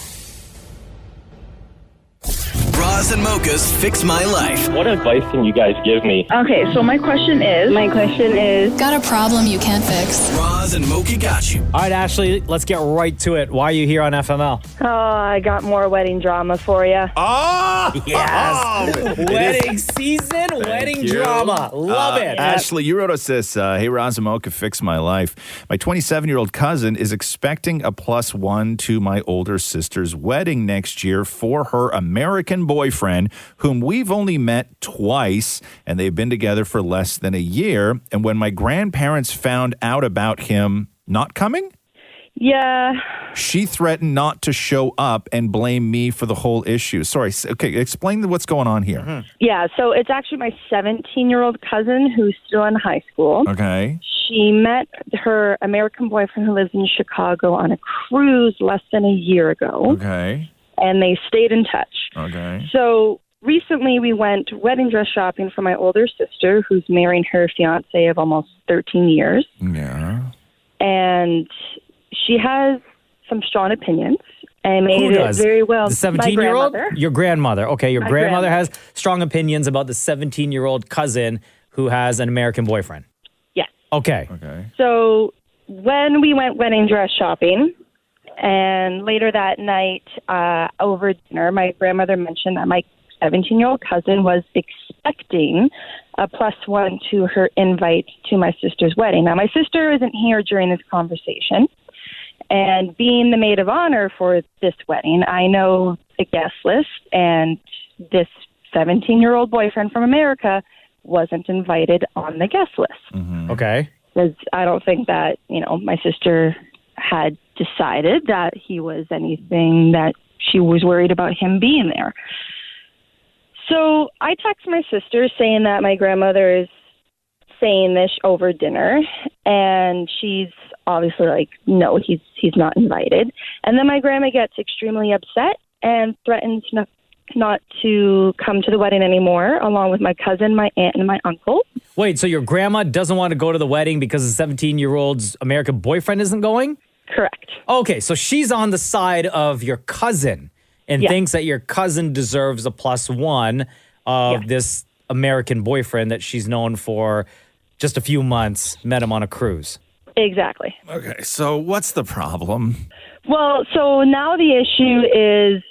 Roz Roz and Mocha's Fix My Life. What advice can you guys give me? Okay, so my question is, Got a problem you can't fix? Roz and Mocha got you. All right, Ashley, let's get right to it. Why are you here on FML? oh, I got more wedding drama for you. Oh, Yes. Wedding season, wedding you. drama. Love it. Ashley, you wrote us this. Hey, Roz and Mocha, fix my life. My 27-year-old cousin is expecting a +1 to my older sister's wedding next year for her American boyfriend, whom we've only met twice, and they've been together for less than a year. And when my grandparents found out about him not coming, Yeah. she threatened not to show up and blame me for the whole issue. Sorry. Okay, explain what's going on here. Yeah, so it's actually my 17-year-old cousin who's still in high school. Okay. She met her American boyfriend who lives in Chicago on a cruise less than a year ago. Okay. And they stayed in touch. Okay. So recently we went wedding dress shopping for my older sister who's marrying her fiance of almost 13 years. Yeah. And she has some strong opinions and made Who it does? very well. The My 17-year-old? grandmother. Your grandmother. Okay, your My grandmother grandmother. has strong opinions about the 17-year-old cousin who has an American boyfriend. Yes. Okay. Okay. So when we went wedding dress shopping, and later that night over dinner, my grandmother mentioned that my 17-year-old cousin was expecting a +1 to her invite to my sister's wedding. Now, my sister isn't here during this conversation, and being the maid of honor for this wedding, I know the guest list, and this 17-year-old boyfriend from America wasn't invited on the guest list. Okay. Because I don't think that, my sister had decided that he was anything that she was worried about him being there. So I text my sister saying that my grandmother is saying this over dinner, and she's obviously like, no, he's not invited. And then my grandma gets extremely upset and threatens not to come to the wedding anymore, along with my cousin, my aunt, and my uncle. Wait, so your grandma doesn't want to go to the wedding because the 17-year-old's American boyfriend isn't going? Correct. Okay, so she's on the side of your cousin and Yeah. thinks that your cousin deserves a +1 of this American boyfriend that she's known for just a few months, met him on a cruise. Exactly. Okay, so what's the problem? Well, so now the issue is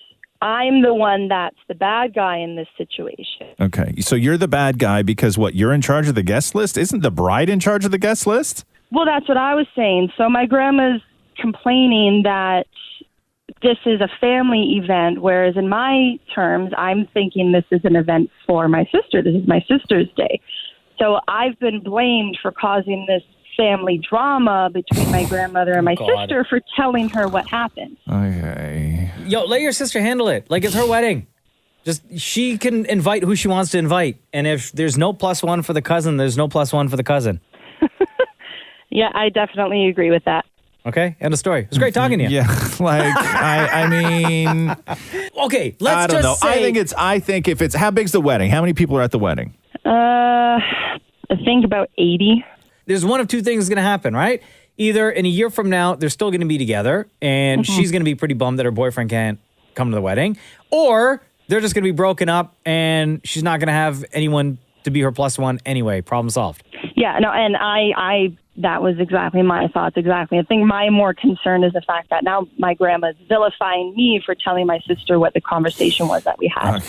I'm the one that's the bad guy in this situation. Okay, so you're the bad guy because what? You're in charge of the guest list? Isn't the bride in charge of the guest list? Well, that's what I was saying. So my grandma's complaining that this is a family event, whereas in my terms, I'm thinking this is an event for my sister. This is my sister's day. So I've been blamed for causing this family drama between my grandmother and my sister for telling her what happened. Okay. Yo, let your sister handle it. Like, it's her wedding. Just, she can invite who she wants to invite. And if there's no +1 for the cousin, there's no +1 for the cousin. Yeah, I definitely agree with that. Okay, end of story. It was great talking to you. Yeah, like, I mean... Okay, let's I don't know. just say... I think if it's... How big's the wedding? How many people are at the wedding? I think about 80. There's one of two things going to happen, right? Either in a year from now, they're still going to be together, and she's going to be pretty bummed that her boyfriend can't come to the wedding, or they're just going to be broken up, and she's not going to have anyone to be her +1 anyway. Problem solved. Yeah, no, and I that was exactly my thoughts, exactly. I think my more concern is the fact that now my grandma's vilifying me for telling my sister what the conversation was that we had.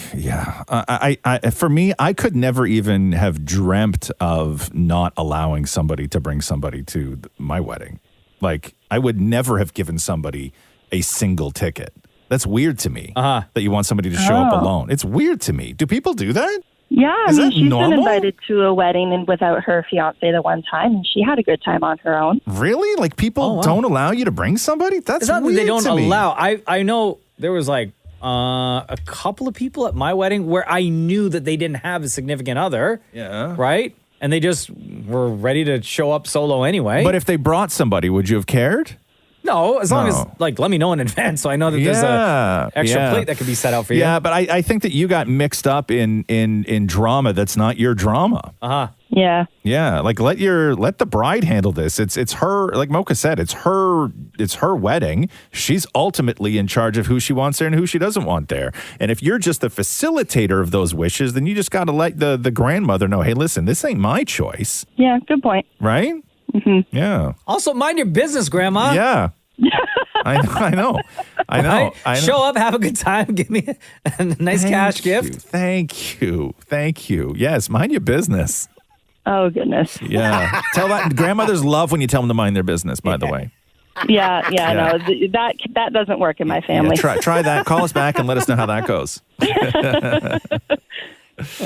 For me, I could never even have dreamt of not allowing somebody to bring somebody to my wedding. Like, I would never have given somebody a single ticket. That's weird to me, that you want somebody to show up alone. It's weird to me. Do people do that? Yeah, I Is mean, that she's normal? been invited to a wedding and without her fiance the one time, and she had a good time on her own. Really? Like, people don't allow you to bring somebody? That's It's not that weird they don't to me. allow. I know there was like a couple of people at my wedding where I knew that they didn't have a significant other. Yeah. Right? And they just were ready to show up solo anyway. But if they brought somebody, would you have cared? No, as long as, No. like, let me know in advance so I know that there's a extra plate that could be set out for you. Yeah, but I think that you got mixed up in drama that's not your drama. Uh-huh. Yeah. Yeah, like let the bride handle this. It's her, like Mocha said, it's her wedding. She's ultimately in charge of who she wants there and who she doesn't want there. And if you're just the facilitator of those wishes, then you just got to let the grandmother know, hey, listen, this ain't my choice. Yeah, good point. Right? Mm-hmm. Yeah. Also, mind your business, Grandma. Yeah. I know. Right? Show up, have a good time, give me a nice cash gift. Thank you. Yes, mind your business. Oh, goodness. Yeah. Tell that grandmothers love when you tell them to mind their business, by the way. Yeah. No, that doesn't work in my family. Yeah, try that. Call us back and let us know how that goes. All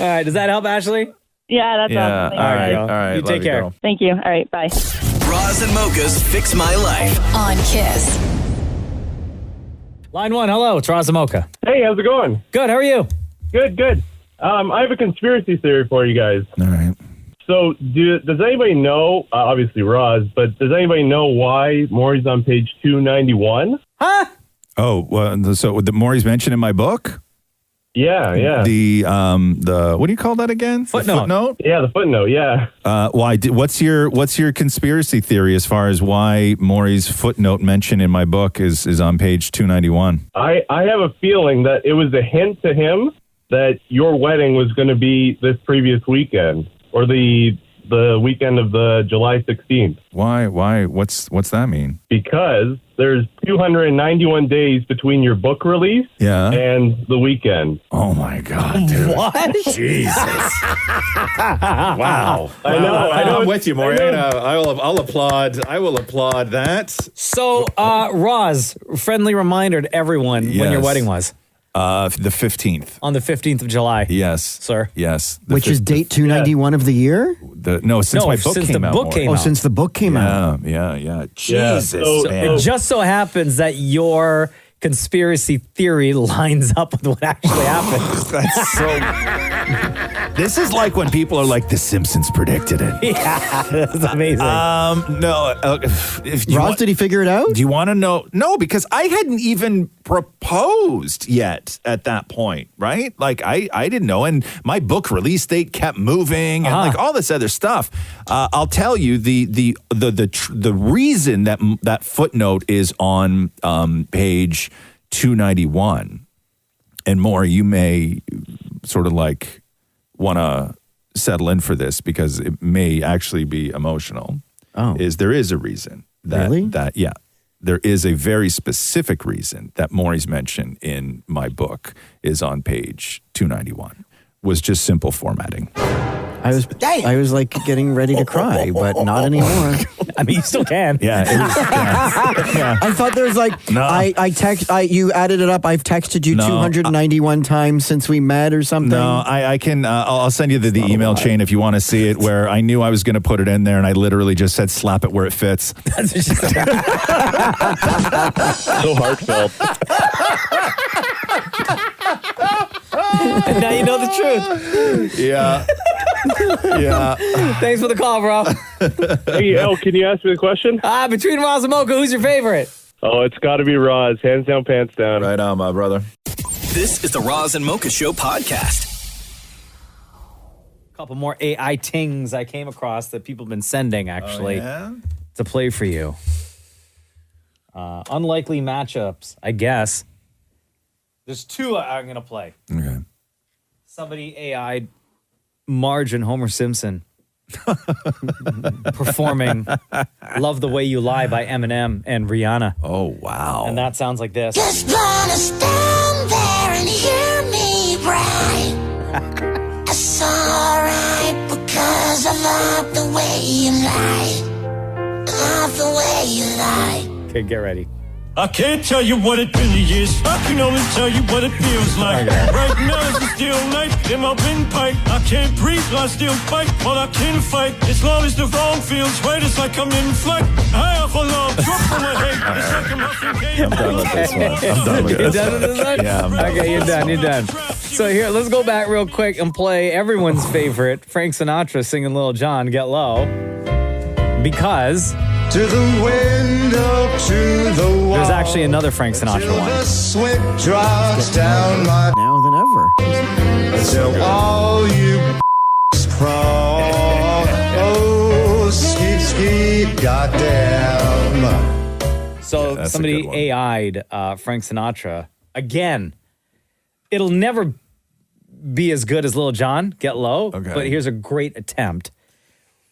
right. Does that help, Ashley? Yeah, that's awesome. All right. You take care. Thank you. All right. Bye. Roz and Mocha's Fix My Life. On Kiss. Line 1, hello. It's Roz and Mocha. Hey, how's it going? Good. How are you? Good. I have a conspiracy theory for you guys. All right. So, does anybody know, obviously Roz, but does anybody know why Maurie's on page 291? Huh? Oh, well, so the Maurie's mentioned in my book? Yeah. The what do you call that again? Footnote. Yeah, the footnote. Yeah. Why? What's your conspiracy theory as far as why Maurie's footnote mentioned in my book is on page 291? I have a feeling that it was a hint to him that your wedding was going to be this previous weekend or the weekend of the July 16th. Why? What's that mean? Because there's 291 days between your book release and the weekend. Oh my God, dude. What? Jesus. Wow. I know. I'm with you, Maury. I'll applaud. I will applaud that. So, Roz, friendly reminder to everyone when your wedding was. The 15th. On the 15th of July. Yes. Sir. Yes. Which is date 291 of the year? Since my book came out. Oh, since the book came out. Yeah. Jesus. Man. It just so happens that your conspiracy theory lines up with what actually happened. That's so... This is like when people are like, The Simpsons predicted it. Yeah, that's amazing. No. Roz, did he figure it out? Do you want to know? No, because I hadn't even proposed yet at that point, right? Like, I didn't know. And my book release date kept moving and like all this other stuff. I'll tell you the reason that footnote is on page 291. And more, you may sort of like want to settle in for this because it may actually be emotional. There is a reason that there is a very specific reason that Maurie's mention in my book is on page 291 was just simple formatting. I was like getting ready to cry, but not anymore. I mean, you still can. Yeah. I thought there was like, you added it up. I've texted you 291 times since we met or something. No, I can, I'll send you the email chain if you want to see it, where I knew I was going to put it in there and I literally just said, slap it where it fits. So heartfelt. And now you know the truth. Yeah. Thanks for the call, bro. Hey, El, can you ask me a question? Between Roz and Mocha, who's your favorite? Oh, it's got to be Roz. Hands down, pants down. Right on, my brother. This is the Roz and Mocha Show podcast. A couple more AI tings I came across that people have been sending, actually, to play for you. Unlikely matchups, I guess. There's two I'm going to play. Okay. Somebody AI'd Marge and Homer Simpson performing Love the Way You Lie by Eminem and Rihanna. Oh, wow. And that sounds like this. Just wanna stand there and hear me cry. It's alright because I love the way you lie. Love the way you lie. Okay, get ready. I can't tell you what it really is. I can only tell you what it feels like. Right now it's a steel knife in my windpipe. I can't breathe, I still fight. All I can fight, as long as the wrong feels right, it's like I'm in flight. High off a long drop from my head. It's like I'm I'm done with this one. I'm done with You're this done with this one? Yeah, I'm done. Okay, you're done. So here, let's go back real quick and play everyone's favorite, Frank Sinatra singing Lil Jon, Get Low. Because... To the window, to the wall. There's actually another Frank Sinatra one. The sweat drops down my... Now than ever. Till all you crawl goddamn. So that's a somebody good one. AI'd Frank Sinatra. Again, it'll never be as good as Lil Jon, Get Low, Okay. but here's a great attempt.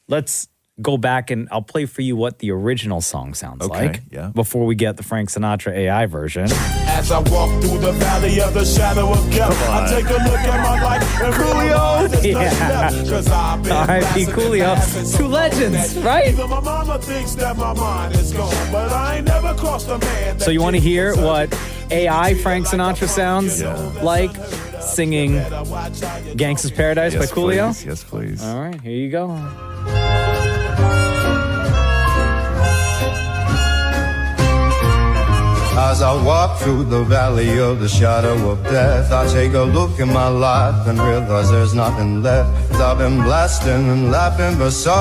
Let's go back and I'll play for you what the original song sounds Okay, like yeah. before we get the Frank Sinatra AI version. As I walk through the valley of the shadow of death, I take a look at my life and Coolio. realize there's nothing left, 'cause I've been R.I.P. blasting Coolio. and blasting so Two legends, bad. right? Even my mama thinks that my mind is gone, but I ain't never crossed a man. So you want to hear what AI Frank Sinatra sounds like singing Gangsta's Paradise by Coolio? Please. Yes, please. All right, here you go. As I walk through the valley of the shadow of death, I take a look at my life and realize there's nothing left. 'Cause I've been blasting and laughing for so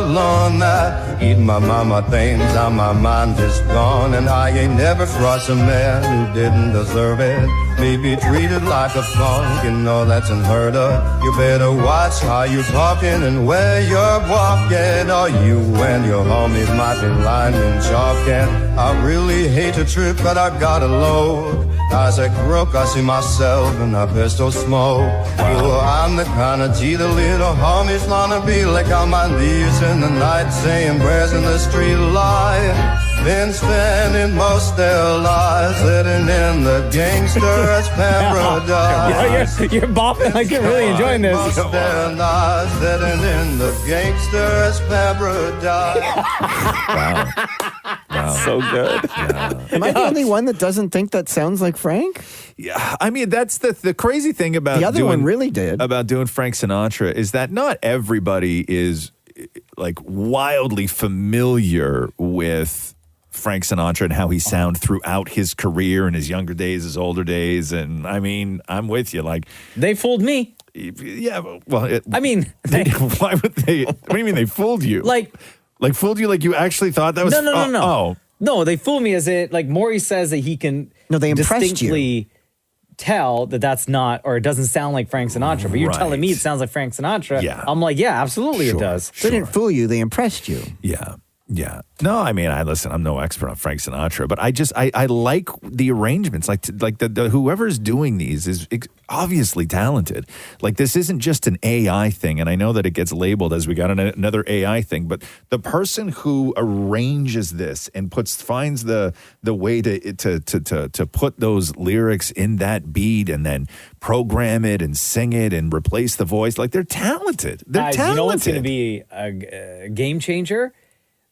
long that even my mama thinks that my mind is gone. And I ain't never crossed a man who didn't deserve it. Me be treated like a punk, you know that's unheard of. You better watch how you talking and where you're walking, or you and your homies might be lying and chalking. I really hate to trip, but I gotta load. As I croak, I see myself in a pistol smoke. Oh, I'm the kind of G the little homies wanna be, like on my knees in the night, saying prayers in the street light. Been spending most their lives living in the gangster's paradise. You're bopping like you're really enjoying this. Most their lives living in the gangster's paradise. Wow. So good. Am I the only one that doesn't think that sounds like Frank? Yeah, I mean that's the crazy thing about The other one really did. about doing Frank Sinatra is that not everybody is like wildly familiar with Frank Sinatra and how he sounded throughout his career and his younger days, his older days, and I mean I'm with you. Like they fooled me. Yeah, well, I mean, why would they? What do you mean they fooled you? Like fooled you? Like you actually thought that was no. Oh, No, they fool me as it like Maurie says that he can they impressed distinctly tell that that's not or it doesn't sound like Frank Sinatra. But you're Right. telling me it sounds like Frank Sinatra. Yeah. I'm like, yeah, absolutely it does. They didn't fool you. They impressed you. Yeah. Yeah. No, I mean, I'm no expert on Frank Sinatra, but I like the arrangements. Like the whoever's doing these is obviously talented. Like this isn't just an AI thing, and I know that it gets labeled as we got another AI thing, but the person who arranges this and finds the way to put those lyrics in that beat and then program it and sing it and replace the voice, like they're talented. They're talented. You know what's going to be a game changer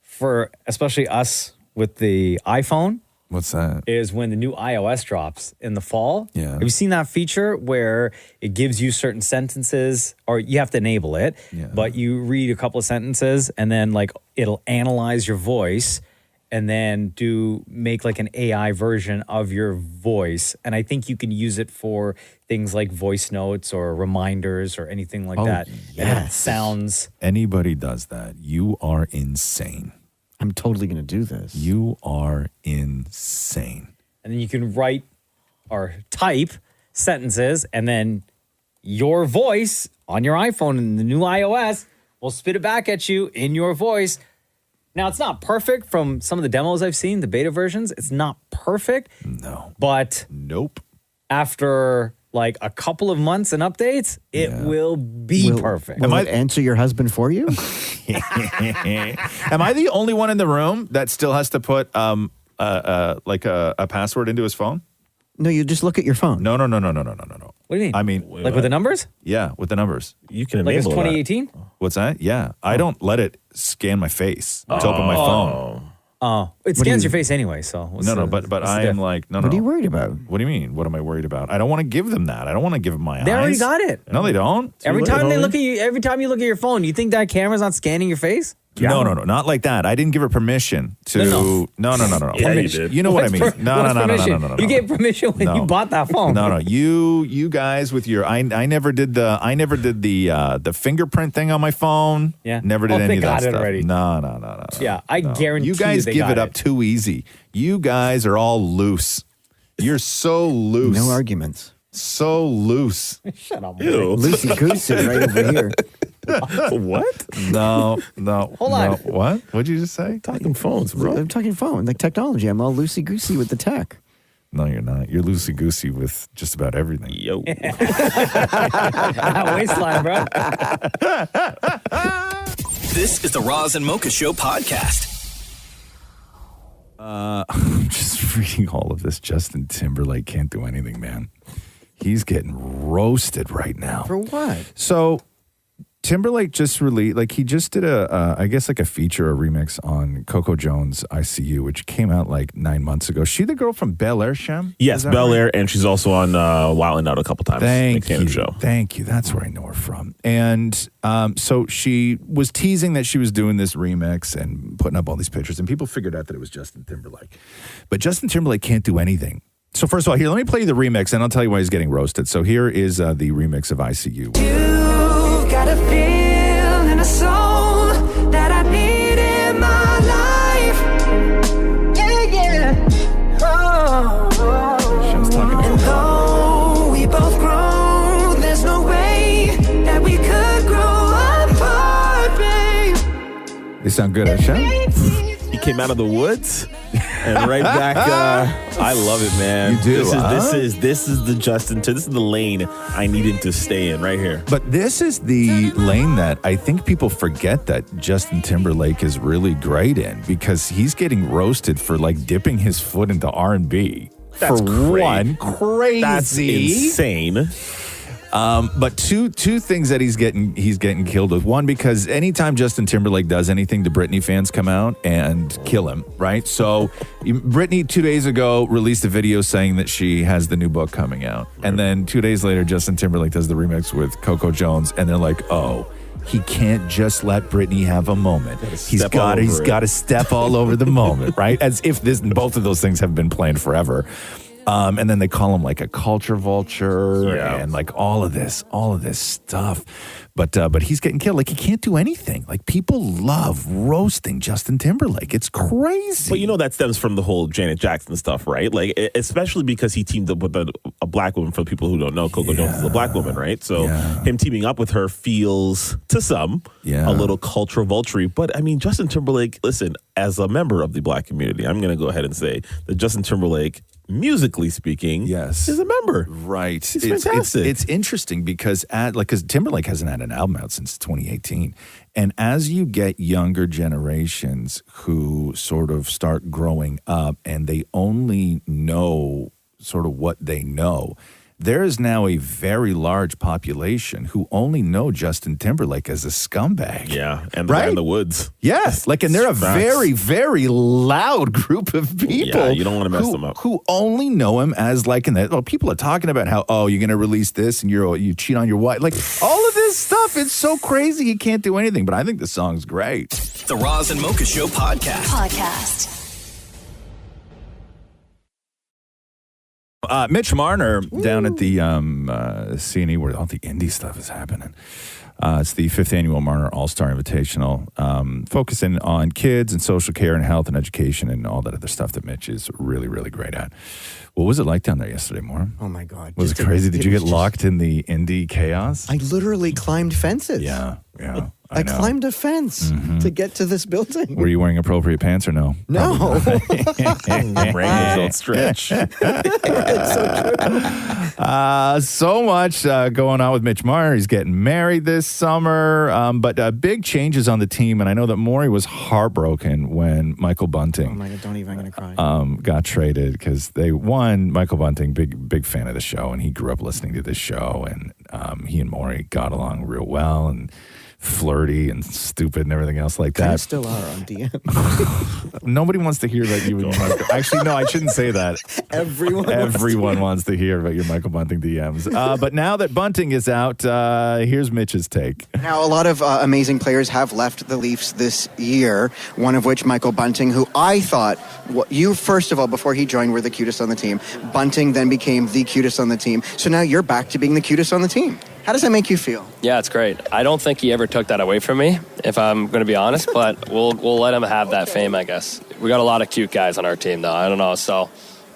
for especially us with the iPhone? What's that? Is when the new iOS drops in the fall. Yeah. Have you seen that feature where it gives you certain sentences, or you have to enable it, but you read a couple of sentences and then like it'll analyze your voice and then make like an AI version of your voice. And I think you can use it for things like voice notes or reminders or anything like that. And it sounds. Anybody does that, you are insane. I'm totally going to do this. You are insane. And then you can write or type sentences, and then your voice on your iPhone in the new iOS will spit it back at you in your voice. Now, it's not perfect from some of the demos I've seen, the beta versions. It's not perfect. No. But nope. After like a couple of months and updates, it will be perfect. Will it answer your husband for you? Am I the only one in the room that still has to put like a password into his phone? No, you just look at your phone. No. What do you mean? I mean, like with the numbers? Yeah, with the numbers. You can Like it's enable that. 2018? What's that? Yeah, I don't let it scan my face to open my phone. Oh, it What do scans you- your face anyway, so. But I am like, no. What are you worried about? What do you mean? What am I worried about? I don't want to give them that. I don't want to give them my eyes. They already got it. No, they don't. Every time they look at you, every time you look at your phone, you think that camera's not scanning your face? No, not like that. I didn't give her permission to. No. Yeah, you did. You know what I mean? No. You gave permission when you bought that phone. No. You guys with your. I never did the fingerprint thing on my phone. Yeah. Never did Oh, any they of that got it stuff. already. No. Yeah, I guarantee you guys they give got it up too easy. You guys are all loose. You're so loose. No arguments. So loose. Shut up. Loosey goosey right over here. What? No. Hold on. no. What? What'd you just say? Talking phones, bro. I'm talking phone, like technology. I'm all loosey-goosey with the tech. No, you're not. You're loosey-goosey with just about everything. Yo. Waistline, bro. This is the Roz and Mocha Show podcast. I'm just reading all of this. Justin Timberlake can't do anything, man. He's getting roasted right now. For what? So Timberlake just released, like he just did I guess like a feature, a remix on Coco Jones' ICU, which came out like 9 months ago. She the girl from Bel Air, Shem? Yes, Bel Air, and she's also on Wild 'N Out a couple times. Thank you. Show. Thank you. That's where I know her from. And so she was teasing that she was doing this remix and putting up all these pictures, and people figured out that it was Justin Timberlake. But Justin Timberlake can't do anything. So first of all, here, let me play you the remix, and I'll tell you why he's getting roasted. So here is the remix of ICU. You've got a feel and a soul that I need in my life. Yeah. Oh. And though we both grow, there's no way that we could grow apart, babe. They sound good, Shem? He came out of the woods and right back. I love it, man. You do, This is the Justin. This is the lane I needed to stay in right here. But this is the lane that I think people forget that Justin Timberlake is really great in, because he's getting roasted for like dipping his foot into R&B. That's one, crazy. That's insane. But two things that he's getting killed with. One, because anytime Justin Timberlake does anything, the Britney fans come out and kill him, right? So Britney 2 days ago released a video saying that she has the new book coming out. Right. And then 2 days later, Justin Timberlake does the remix with Coco Jones, and they're like, oh, he can't just let Britney have a moment. He's got to step all over the moment, right? As if both of those things have been planned forever. And then they call him like a culture vulture and like all of this stuff. But he's getting killed. Like, he can't do anything. Like, people love roasting Justin Timberlake. It's crazy. But you know that stems from the whole Janet Jackson stuff, right? Like, especially because he teamed up with a black woman. For the people who don't know, Coco Jones is a black woman, right? So him teaming up with her feels, to some, a little cultural vulture. But I mean, Justin Timberlake, listen, as a member of the black community, I'm going to go ahead and say that Justin Timberlake, musically speaking, is a member. Right. He's fantastic. It's interesting because because Timberlake hasn't had an album out since 2018. And as you get younger generations who sort of start growing up and they only know sort of what they know, there is now a very large population who only know Justin Timberlake as a scumbag. Yeah, and the guy in the woods. Yes, and they're a very, very loud group of people. Yeah, you don't want to mess them up. Who only know him as like, people are talking about how, you're going to release this and you cheat on your wife. Like, all of this stuff, it's so crazy he can't do anything. But I think the song's great. The Roz and Mocha Show podcast. Mitch Marner down at the CNE where all the indie stuff is happening. It's the 5th annual Marner All-Star Invitational, focusing on kids and social care and health and education and all that other stuff that Mitch is really, really great at. What was it like down there yesterday, Maura? Oh, my God. Was it crazy? Did you get locked in the indie chaos? I literally climbed fences. Yeah. I climbed a fence to get to this building. Were you wearing appropriate pants or no? No. Rainbows don't stretch. So much going on with Mitch Marner. He's getting married this summer. But big changes on the team. And I know that Maurie was heartbroken when Michael Bunting oh my God, don't even, I'm going to cry. Got traded because they won. Michael Bunting, big fan of the show. And he grew up listening to this show. And he and Maurie got along real well. And flirty and stupid and everything else like that. You still are on DM. Nobody wants to hear about you and your Michael. Actually, no, I shouldn't say that. Everyone wants to hear about your Michael Bunting DMs. But now that Bunting is out, here's Mitch's take. Now, a lot of amazing players have left the Leafs this year, one of which Michael Bunting, who I thought, you first of all, before he joined, were the cutest on the team. Bunting then became the cutest on the team. So now you're back to being the cutest on the team. How does that make you feel? Yeah, it's great. I don't think he ever took that away from me, if I'm going to be honest, but we'll let him have that fame, I guess. We got a lot of cute guys on our team, though. I don't know, so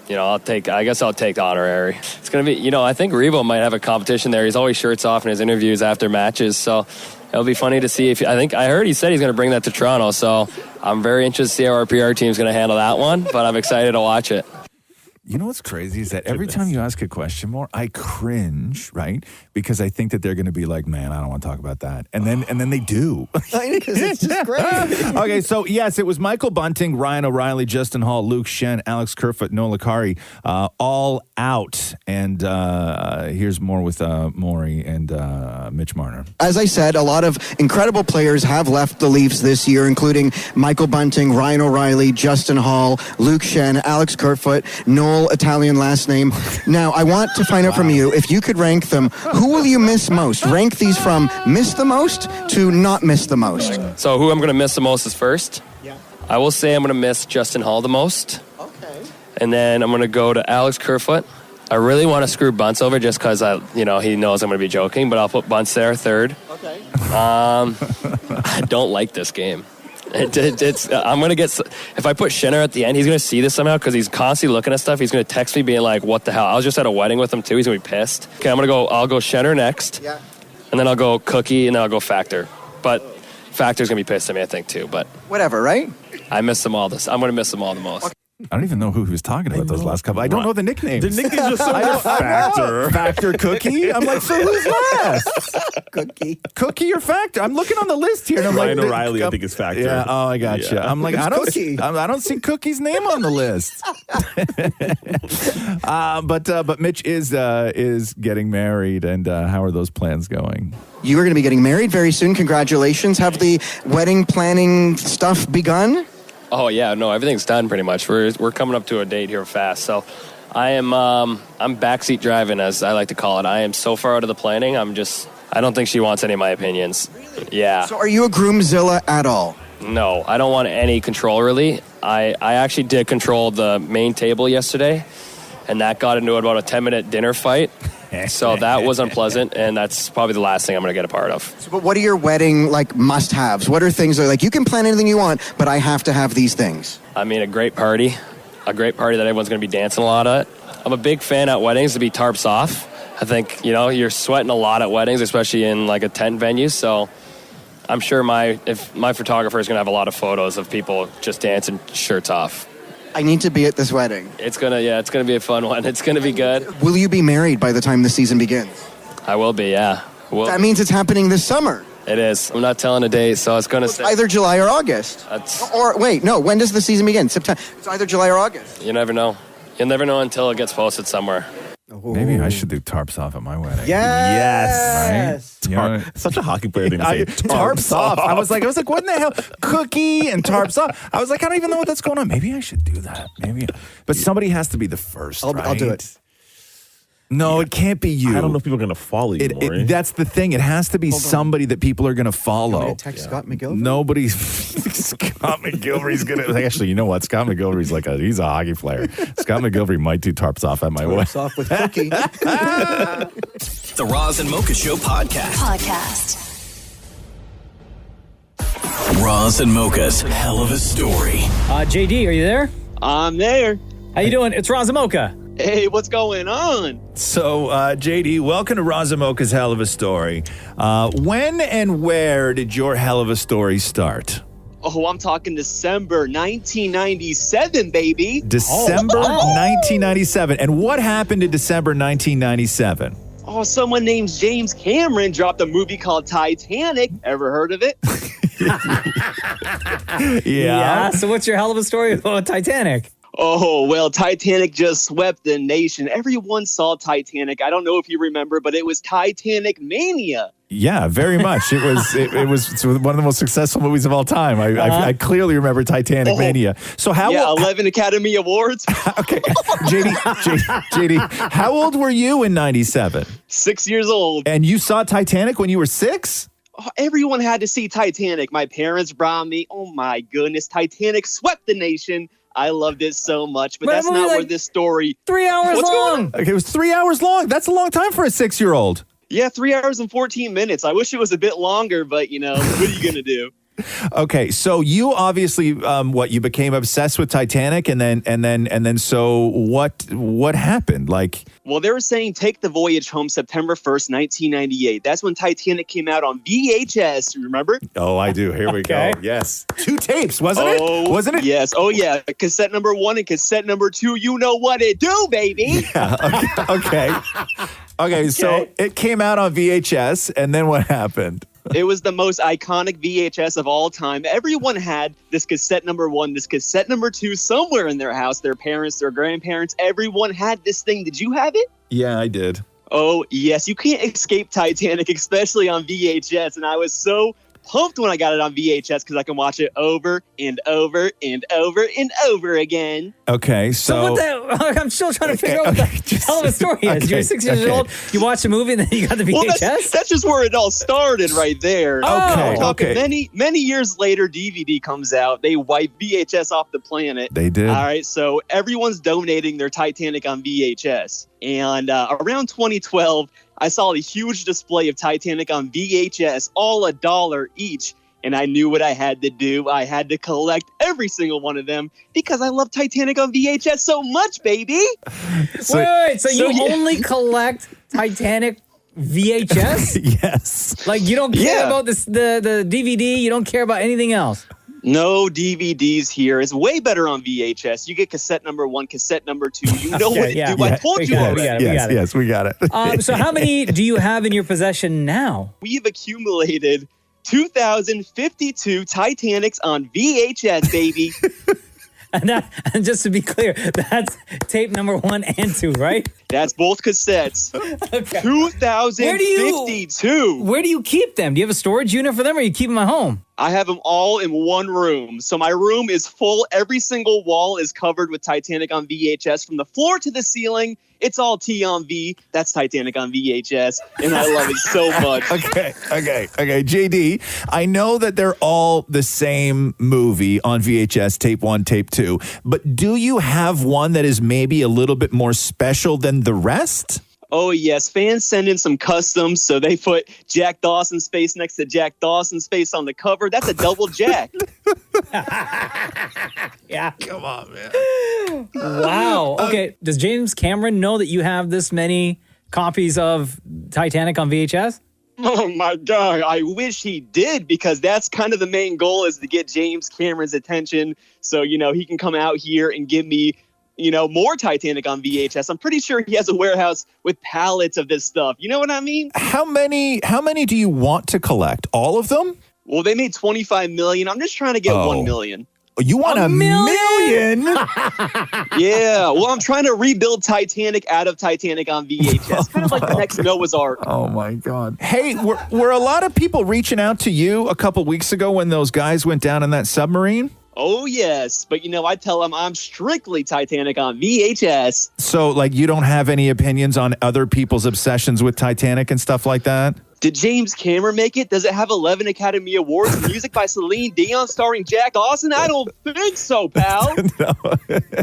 I guess I'll take the honorary. It's going to be, I think Revo might have a competition there. He's always shirts off in his interviews after matches. So it'll be funny to see I heard he said he's going to bring that to Toronto. So I'm very interested to see how our PR team's going to handle that one, but I'm excited to watch it. You know what's crazy is that every time you ask a question more, I cringe, right? Because I think that they're going to be like, man, I don't want to talk about that. And then they do. Because it's just great. Okay, so yes, it was Michael Bunting, Ryan O'Reilly, Justin Hall, Luke Shen, Alex Kerfoot, Noah Licari, all out. And here's more with Maurie and Mitch Marner. As I said, a lot of incredible players have left the Leafs this year, including Michael Bunting, Ryan O'Reilly, Justin Hall, Luke Shen, Alex Kerfoot, Noel, Italian last name. Now, I want to find out from you, if you could rank them, who will you miss most? Rank these from miss the most to not miss the most. So who I'm going to miss the most is first. Yeah. I will say I'm going to miss Justin Hall the most. Okay. And then I'm going to go to Alex Kerfoot. I really want to screw Bunce over just because he knows I'm going to be joking, but I'll put Bunce there third. Okay. I don't like this game. I'm going to get, if I put Schenner at the end, he's going to see this somehow because he's constantly looking at stuff. He's going to text me being like, what the hell? I was just at a wedding with him too. He's going to be pissed. Okay, I'll go Schenner next. Yeah. And then I'll go Cookie and then I'll go Factor. But Factor's going to be pissed at me, I think, too. But whatever, right? I miss them all. I'm going to miss them all the most. I don't even know who he was talking about those last couple. I don't know the nicknames. The nicknames are so Factor. Factor, Cookie. I'm like, so who's last? Cookie or Factor? I'm looking on the list here, and I'm Ryan like, O'Reilly, I think is Factor. Yeah. Oh, I got you. I'm like, I don't see Cookie's name on the list. But Mitch is getting married, and how are those plans going? You are going to be getting married very soon. Congratulations. Have the wedding planning stuff begun? Oh yeah, no, everything's done pretty much. We're coming up to a date here fast. So I'm backseat driving, as I like to call it. I am so far out of the planning. I don't think she wants any of my opinions. Really? Yeah. So are you a groomzilla at all? No, I don't want any control really. I actually did control the main table yesterday, and that got into about a 10-minute dinner fight. So that was unpleasant, and that's probably the last thing I'm going to get a part of. So, but what are your wedding must-haves? What are things that you can plan anything you want, but I have to have these things? I mean, a great party that everyone's going to be dancing a lot at. I'm a big fan at weddings to be tarps off. I think you're sweating a lot at weddings, especially in a tent venue. So I'm sure if my photographer is going to have a lot of photos of people just dancing shirts off. I need to be at this wedding. It's gonna be a fun one. It's gonna be good. Will you be married by the time the season begins? I will be, yeah. That means it's happening this summer. It is. I'm not telling a date, so it's gonna it's either July or August. Or wait, no. When does the season begin? September. It's either July or August. You never know. You'll never know until it gets posted somewhere. Maybe I should do tarps off at my wedding. Yes. Right? Such a hockey player thing to say. Tarps off. I was like, what in the hell? Cookie and tarps off. I was like, I don't even know what that's going on. Maybe I should do that. But somebody has to be the first, right? I'll do it. No, it can't be you. I don't know if people are going to follow you, Maury. That's the thing. It has to be somebody that people are going to follow. Text Scott McGilvery? Nobody's... Scott McGilvery's going to... Actually, you know what? Scott McGilvery's he's a hockey player. Scott McGilvery might do tarps off at my wedding. Tarps off with Cookie. The Roz and Mocha Show podcast. Roz and Mocha's Hell of a Story. JD, are you there? I'm there. How you doing? It's Roz and Mocha. Hey, what's going on? So, JD, welcome to Razamoka's Hell of a Story. When and where did your Hell of a Story start? Oh, I'm talking December 1997, baby. December 1997. And what happened in December 1997? Oh, someone named James Cameron dropped a movie called Titanic. Ever heard of it? Yeah. So what's your Hell of a Story about Titanic? Oh, well, Titanic just swept the nation. Everyone saw Titanic. I don't know if you remember, but it was Titanic mania. Yeah, very much. It was one of the most successful movies of all time. I clearly remember Titanic Mania. So 11 Academy Awards. Okay, JD, how old were you in 97? 6 years old. And you saw Titanic when you were 6? Oh, everyone had to see Titanic. My parents brought me. Oh my goodness, Titanic swept the nation. I loved it so much, but that's not where this story... 3 hours long. Okay, it was 3 hours long. That's a long time for a 6-year-old. Yeah, 3 hours and 14 minutes. I wish it was a bit longer, but, what are you going to do? Okay, so you obviously, you became obsessed with Titanic, and then, so what happened? Like, Well, they were saying take the voyage home September 1st, 1998. That's when Titanic came out on VHS. Remember? oh, I do. Here we go. Yes, 2 tapes, wasn't it? Wasn't it? Yes. Oh, yeah. Cassette number 1 and cassette number 2. You know what it do, baby. Yeah. Okay. So it came out on VHS, and then what happened? It was the most iconic VHS of all time. Everyone had this cassette number 1, this cassette number 2 somewhere in their house. Their parents, their grandparents, everyone had this thing. Did you have it? Yeah, I did. Oh, yes. You can't escape Titanic, especially on VHS. And I was so pumped when I got it on VHS because I can watch it over and over and over and over again. Okay, So what the? I'm still trying to figure out what the hell of a story is. You're 6 years old. You watch a movie and then you got the VHS. Well, that's just where it all started, right there. Okay. Many years later, DVD comes out. They wipe VHS off the planet. They did. All right, so everyone's donating their Titanic on VHS, and around 2012. I saw a huge display of Titanic on VHS, all $1 each, and I knew what I had to do. I had to collect every single one of them because I love Titanic on VHS so much, baby. Wait, so you only collect Titanic VHS? Yes. Like you don't care about this, the DVD, you don't care about anything else? No DVDs here. It's way better on VHS. You get cassette number 1, cassette number 2. You know what it do. I told you already. Yes, we got it. So how many do you have in your possession now? We've accumulated 2,052 Titanics on VHS, baby. And just to be clear, that's tape number 1 and 2, right? That's both cassettes. Okay. 2,052. Where do you keep them? Do you have a storage unit for them or you keep them at home? I have them all in one room. So my room is full. Every single wall is covered with Titanic on VHS from the floor to the ceiling. It's all T on V. That's Titanic on VHS. And I love it so much. Okay. JD, I know that they're all the same movie on VHS, tape 1, tape 2. But do you have one that is maybe a little bit more special than the rest? Oh, yes. Fans send in some customs. So they put Jack Dawson's face next to Jack Dawson's face on the cover. That's a double Jack. Yeah. Come on, man. Wow. Okay. Does James Cameron know that you have this many copies of Titanic on VHS? Oh, my God. I wish he did, because that's kind of the main goal, is to get James Cameron's attention. So, he can come out here and give me more Titanic on VHS. I'm pretty sure he has a warehouse with pallets of this stuff. You know what I mean? How many do you want to collect? All of them? Well, they made 25 million. I'm just trying to get 1 million. You want a million? Yeah. Well, I'm trying to rebuild Titanic out of Titanic on VHS. Kind of like the next Noah's Ark. Oh, my God. Hey, were a lot of people reaching out to you a couple weeks ago when those guys went down in that submarine? Oh, yes. But, I tell them I'm strictly Titanic on VHS. So, you don't have any opinions on other people's obsessions with Titanic and stuff like that? Did James Cameron make it? Does it have 11 Academy Awards? Music by Celine Dion starring Jack Dawson? I don't think so, pal.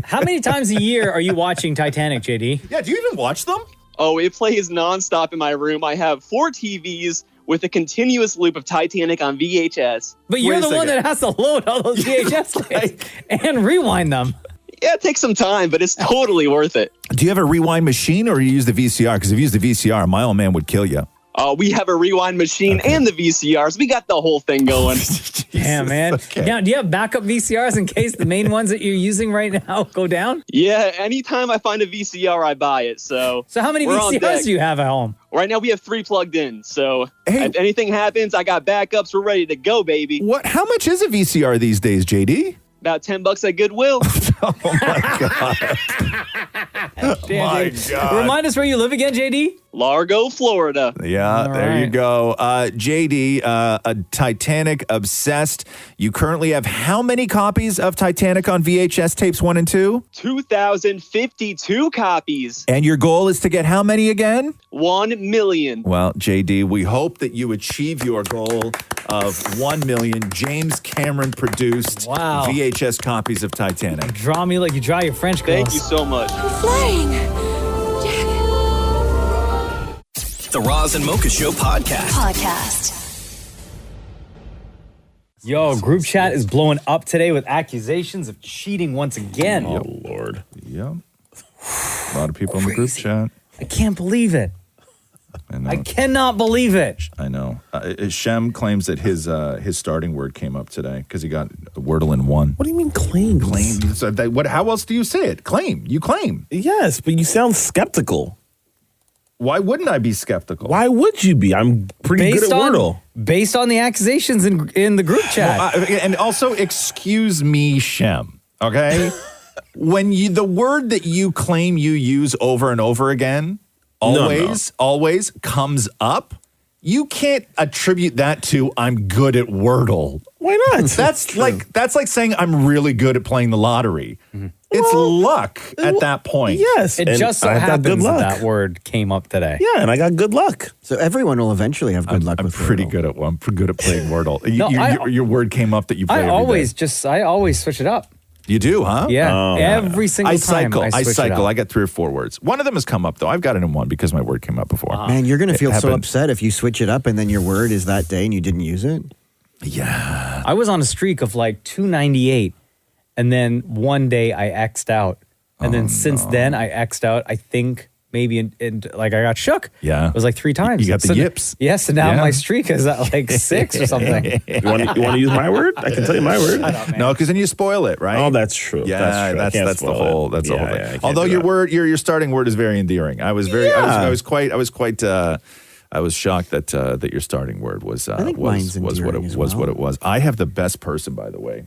How many times a year are you watching Titanic, JD? Yeah, do you even watch them? Oh, it plays nonstop in my room. I have 4 TVs with a continuous loop of Titanic on VHS. But you're the one that has to load all those VHS tapes and rewind them. Yeah, it takes some time, but it's totally worth it. Do you have a rewind machine or you use the VCR? Because if you use the VCR, my old man would kill you. We have a rewind machine and the VCRs. We got the whole thing going. Yeah, man. Okay. Now, do you have backup VCRs in case the main ones that you're using right now go down? Yeah, anytime I find a VCR, I buy it. So how many VCRs do you have at home? Right now, we have 3 plugged in. So if anything happens, I got backups. We're ready to go, baby. How much is a VCR these days, JD? About $10 at Goodwill. Oh, my God. My God. Remind us where you live again, JD? Largo, Florida. Yeah, there you go. JD, a Titanic obsessed. You currently have how many copies of Titanic on VHS tapes 1 and 2? 2,052 copies. And your goal is to get how many again? 1 million. Well, JD, we hope that you achieve your goal of 1 million James Cameron produced VHS copies of Titanic. Draw me like you draw your French girls. Thank you so much. Flying. The Roz and Mocha Show podcast. Yo, group chat is blowing up today with accusations of cheating once again. Oh, Lord. Yep. A lot of people in the group chat. I can't believe it. I cannot believe it. I know. Shem claims that his starting word came up today because he got Wordle in one. What do you mean claim? Claim. So how else do you say it? Claim. You claim. Yes, but you sound skeptical. Why wouldn't I be skeptical? Why would you be? I'm pretty good at Wordle. Based on the accusations in the group chat. And also, excuse me, Shem, okay? When the word that you claim you use over and over again always comes up, you can't attribute that to I'm good at Wordle. Why not? That's like saying I'm really good at playing the lottery. Mm-hmm. It's luck at that point. Yes. It just so happens that word came up today. Yeah, and I got good luck. So everyone will eventually have good luck with pretty Wordle. good at I'm pretty good at playing Wordle. No, your word came up that you play I always switch it up. You do, huh? Yeah. Every single time I switch it up. I get 3 or 4 words. One of them has come up, though. I've got it in one because my word came up before. Man, you're going to feel so happened. upset if you switch it up and then your word is that day and you didn't use it. Yeah. I was on a streak of like 298, and then one day I X'd out. And then since then, I X'd out, I think maybe like I got shook. Yeah. It was like 3 times. You got the yips. Yes, and now my streak is at like 6 or something. You want to use my word? I can tell you my word. No, because then you spoil it, right? Oh, that's true. Yeah, that's the whole. That's the whole thing. Yeah, although your starting word is very endearing. I was shocked that your starting word was I think mine's what endearing as what well. it was. I have the best person, by the way,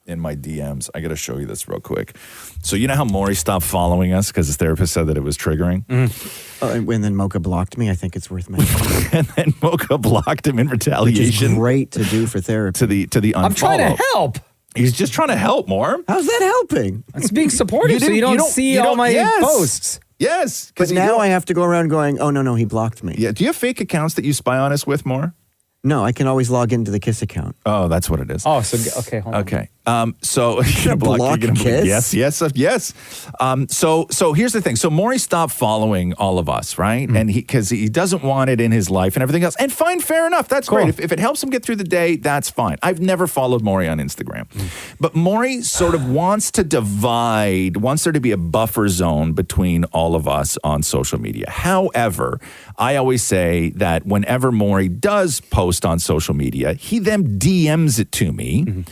in my DMs. I got to show you this real quick. So you know how Maurie stopped following us because his therapist said that it was triggering? Oh, and then Mocha blocked me. I think it's worth mentioning. And then Mocha blocked him in retaliation. Which is great to do for therapy. To the unfollow. I'm trying to help. He's just trying to help, More. How's that helping? It's being supportive so you don't see all my posts. Yes. But now I have to go around going, oh, no, he blocked me. Yeah. Do you have fake accounts that you spy on us with, More? No, I can always log into the Kiss account. Oh, that's what it is. Oh, so okay, hold on. Okay. So you're gonna block Kiss? Yes. So here's the thing. So Maurie stopped following all of us, right? And because he doesn't want it in his life and everything else. And fine, fair enough. That's great. If it helps him get through the day, that's fine. I've never followed Maurie on Instagram, but Maurie sort of wants there to be a buffer zone between all of us on social media. However, I always say that whenever Maurie does post on social media, he then DMs it to me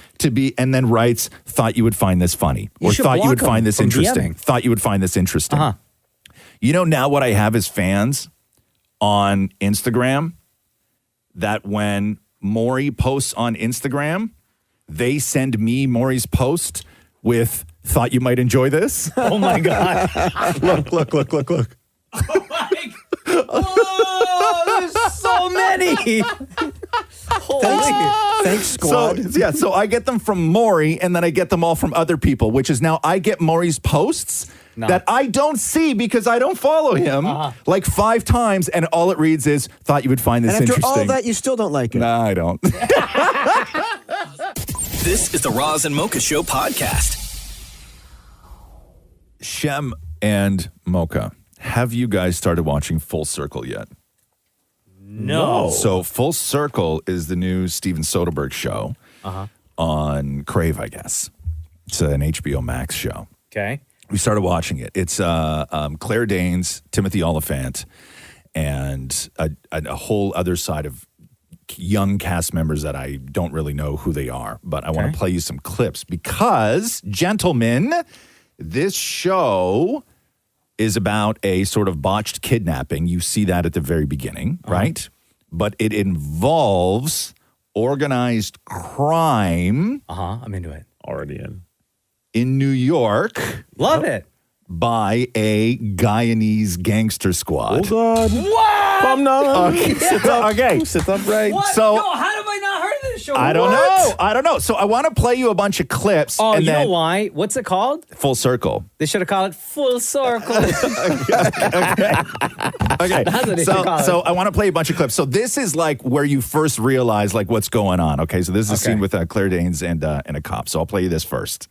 and then writes, thought you would find this funny, or thought you would find this interesting. Thought you would find this interesting. You know, now what I have is fans on Instagram that when Maurie posts on Instagram, they send me Maurie's post with, thought you might enjoy this. Oh my God. Look. Oh my God. Oh, there's so many. Thanks, squad. So I get them from Maurie, and then I get them all from other people, which is now I get Maurie's posts that I don't see because I don't follow him like 5 times, and all it reads is, thought you would find this interesting. After all that, you still don't like it. No, I don't. This is the Roz and Mocha Show podcast. Shem and Mocha, have you guys started watching Full Circle yet? No. So Full Circle is the new Steven Soderbergh show on Crave, I guess. It's an HBO Max show. Okay. We started watching it. It's Claire Danes, Timothy Oliphant, and a whole other side of young cast members that I don't really know who they are. But I want to play you some clips because, gentlemen, this show is about a sort of botched kidnapping. You see that at the very beginning, right? But it involves organized crime. I'm into it. Already in New York. Love it. By a Guyanese gangster squad. Oh, God. What? Calm down. Okay. Sit up right. What? So, no, how have I not heard of this show? I don't know. So I want to play you a bunch of clips. Oh, and you then know why? What's it called? Full Circle. They should have called it Full Circle. Okay. That's what they should call it. So I want to play a bunch of clips. So this is like where you first realize like what's going on. Okay. So this is a scene with Claire Danes and a cop. So I'll play you this first.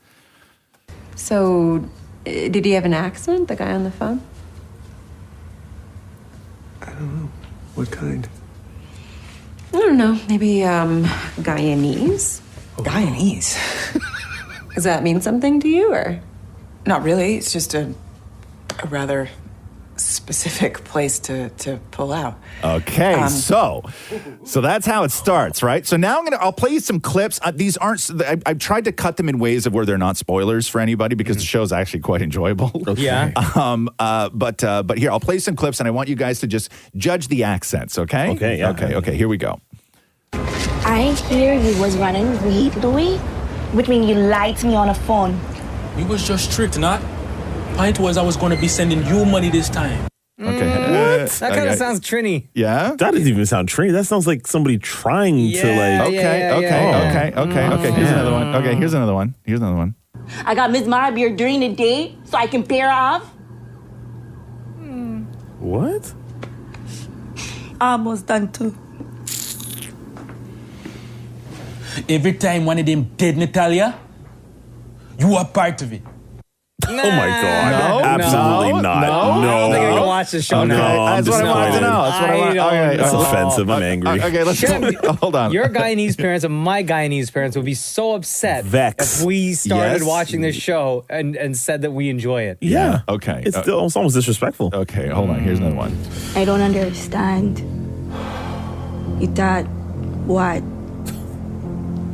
So, did he have an accent, the guy on the phone? I don't know. What kind? don't know. Maybe Guyanese. Guyanese. Does that mean something to you, or? Not really. It's just a rather specific place to pull out. Okay, so that's how it starts, right? So now I'll play you some clips. These aren't. I've tried to cut them in ways of where they're not spoilers for anybody because the show's actually quite enjoyable. Yeah. But here I'll play some clips and I want you guys to just judge the accents. Okay. Okay. Yeah. Okay. Here we go. I hear you was running weed, Louis, which means you lied to me on the phone. You was just tricked, not? Point was I was going to be sending you money this time. Okay. What? That kind of sounds Trini. Yeah? That doesn't even sound Trini. That sounds like somebody trying to like. Okay. Here's another one. Okay, here's another one. I got Miss Mara beer during the day so I can pair off. What? Almost done too. Every time one of them dead Natalia, you are part of it. Oh my God! Absolutely not. No. I don't think I can watch this show now. That's what I want to know. That's what I want. Okay, that's offensive. I'm angry. Okay, let's hold on. Your Guyanese parents and my Guyanese parents would be so upset if we started watching this show and said that we enjoy it. Yeah. Okay. It's still it's almost disrespectful. Okay, hold on. Here's another one. I don't understand. You thought what?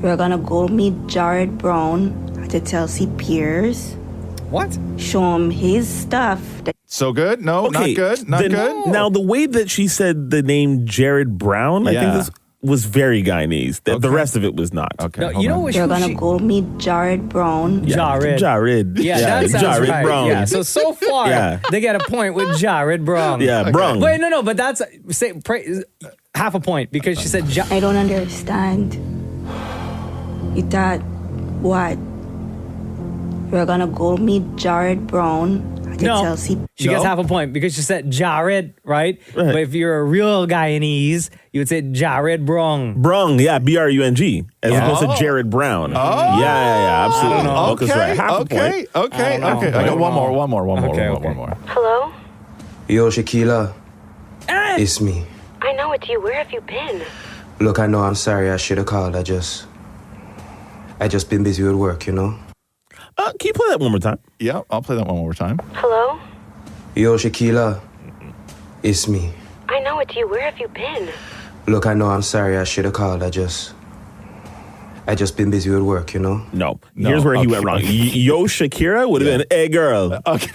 We're gonna go meet Jared Brown at Chelsea Piers. What? Show him his stuff. So good? No, Okay, not good. Not then- good. Now, the way that she said the name Jared Brown, I think this was very Guyanese. The rest of it was not. Okay. No, you know what? We're gonna go meet Jared Brown. Jared. Yeah, that sounds Jared right. Brown. Yeah, so far, Yeah. they get a point with Jared Brown. Yeah, Brown. Wait, no, but that's half a point because she said I don't understand. You thought what? We're gonna go meet Jared Brown at Chelsea. She gets half a point because she said Jared, right? But if you're a real Guyanese, you would say Jared Brown. Brung, yeah, Brung, as opposed to Jared Brown. Oh. Yeah, absolutely. Mocha's Okay, right. Half a okay, point. okay. I got one more. Hello? Yo, Shaquila. It's me. I know it's you. Where have you been? Look, I know I'm sorry. I should have called. I just been busy with work, you know? Can you play that one more time? Yeah, I'll play that one more time. Hello? Yo, Shaquila. It's me. I know it's you. Where have you been? Look, I know I'm sorry. I should have called. I just been busy with work, you know? No. Here's where he went wrong. Yo, Shakira would have been, hey, girl. Okay.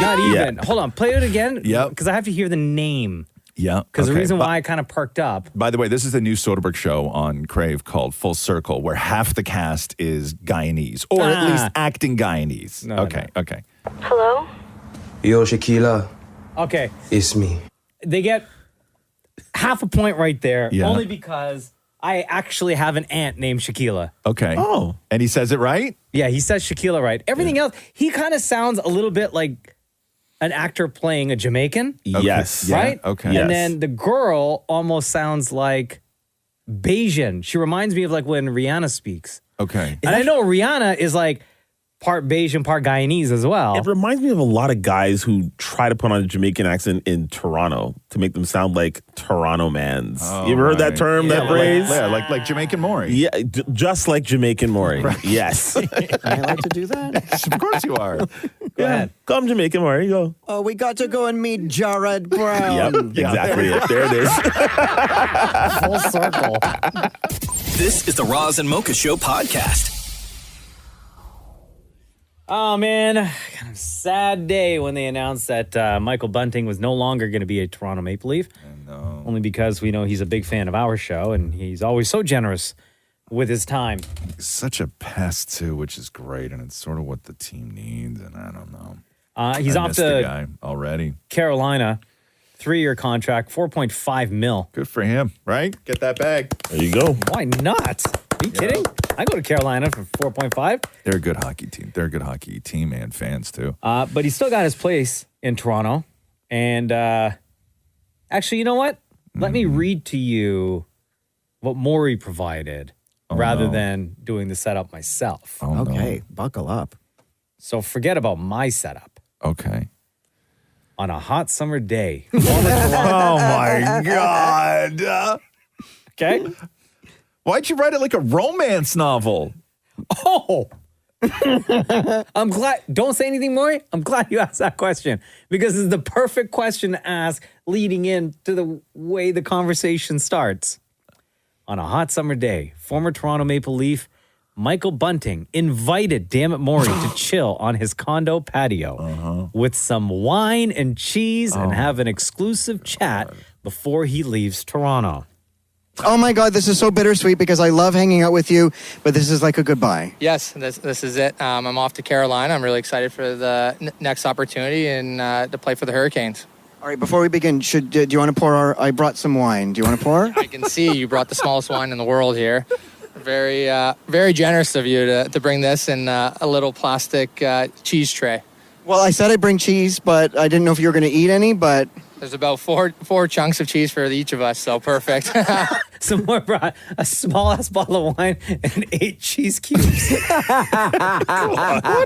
Not even. Hold on, play it again. Yeah. Because I have to hear the name. Yeah. Because the okay. reason why I kind of perked up. By the way, this is a new Soderbergh show on Crave called Full Circle, where half the cast is Guyanese, or at least acting Guyanese. No. Okay. Hello? Yo, Shaquila. Okay. It's me. They get half a point right there, Yeah. only because I actually have an aunt named Shaquila. Okay. Oh. And he says it right? Yeah, he says Shaquila right. Everything else, he kind of sounds a little bit like an actor playing a Jamaican. Yes. Right? Okay. And Yes. then the girl almost sounds like Bayesian. She reminds me of like when Rihanna speaks. Okay. And I know Rihanna is like part Bayesian, part Guyanese as well. It reminds me of a lot of guys who try to put on a Jamaican accent in Toronto to make them sound like Toronto mans. You ever heard that term, that phrase? Like Jamaican Maurie. Yeah, just like Jamaican Maurie. Yes. I like to do that. Of course you are. Go ahead. Come Jamaican Maurie, go. Oh, we got to go and meet Jared Brown. Yep, exactly it. There it is. Full circle. This is the Roz and Mocha Show podcast. Oh, man. Kind of sad day when they announced that Michael Bunting was no longer going to be a Toronto Maple Leaf. No. Only because we know he's a big fan of our show, and he's always so generous with his time. He's such a pest, too, which is great, and it's sort of what the team needs, and I don't know. He's I off miss the to guy already. Carolina, 3-year contract, $4.5 million. Good for him, right? Get that bag. There you go. Why not? Are you kidding? I go to Carolina for 4.5. They're a good hockey team. They're a good hockey team and fans, too. But he's still got his place in Toronto. And actually, you know what? Let me read to you what Maurie provided rather than doing the setup myself. Okay, buckle up. So forget about my setup. Okay. On a hot summer day. Oh, my God. Okay. Why'd you write it like a romance novel? Oh. I'm glad. Don't say anything, Maury. I'm glad you asked that question because it's the perfect question to ask leading into the way the conversation starts. On a hot summer day, former Toronto Maple Leaf Michael Bunting invited Dammit Maury to chill on his condo patio with some wine and cheese and have an exclusive chat before he leaves Toronto. Oh my God, this is so bittersweet because I love hanging out with you, but this is like a goodbye. Yes, this is it. I'm off to Carolina. I'm really excited for the next opportunity and to play for the Hurricanes. All right, before we begin, do you want to pour I brought some wine. Do you want to pour? I can see you brought the smallest wine in the world here. Very, very generous of you to bring this in a little plastic cheese tray. Well, I said I'd bring cheese, but I didn't know if you were going to eat any, but... There's about four chunks of cheese for each of us, so perfect. Someone brought a small-ass bottle of wine and 8 cheese cubes. What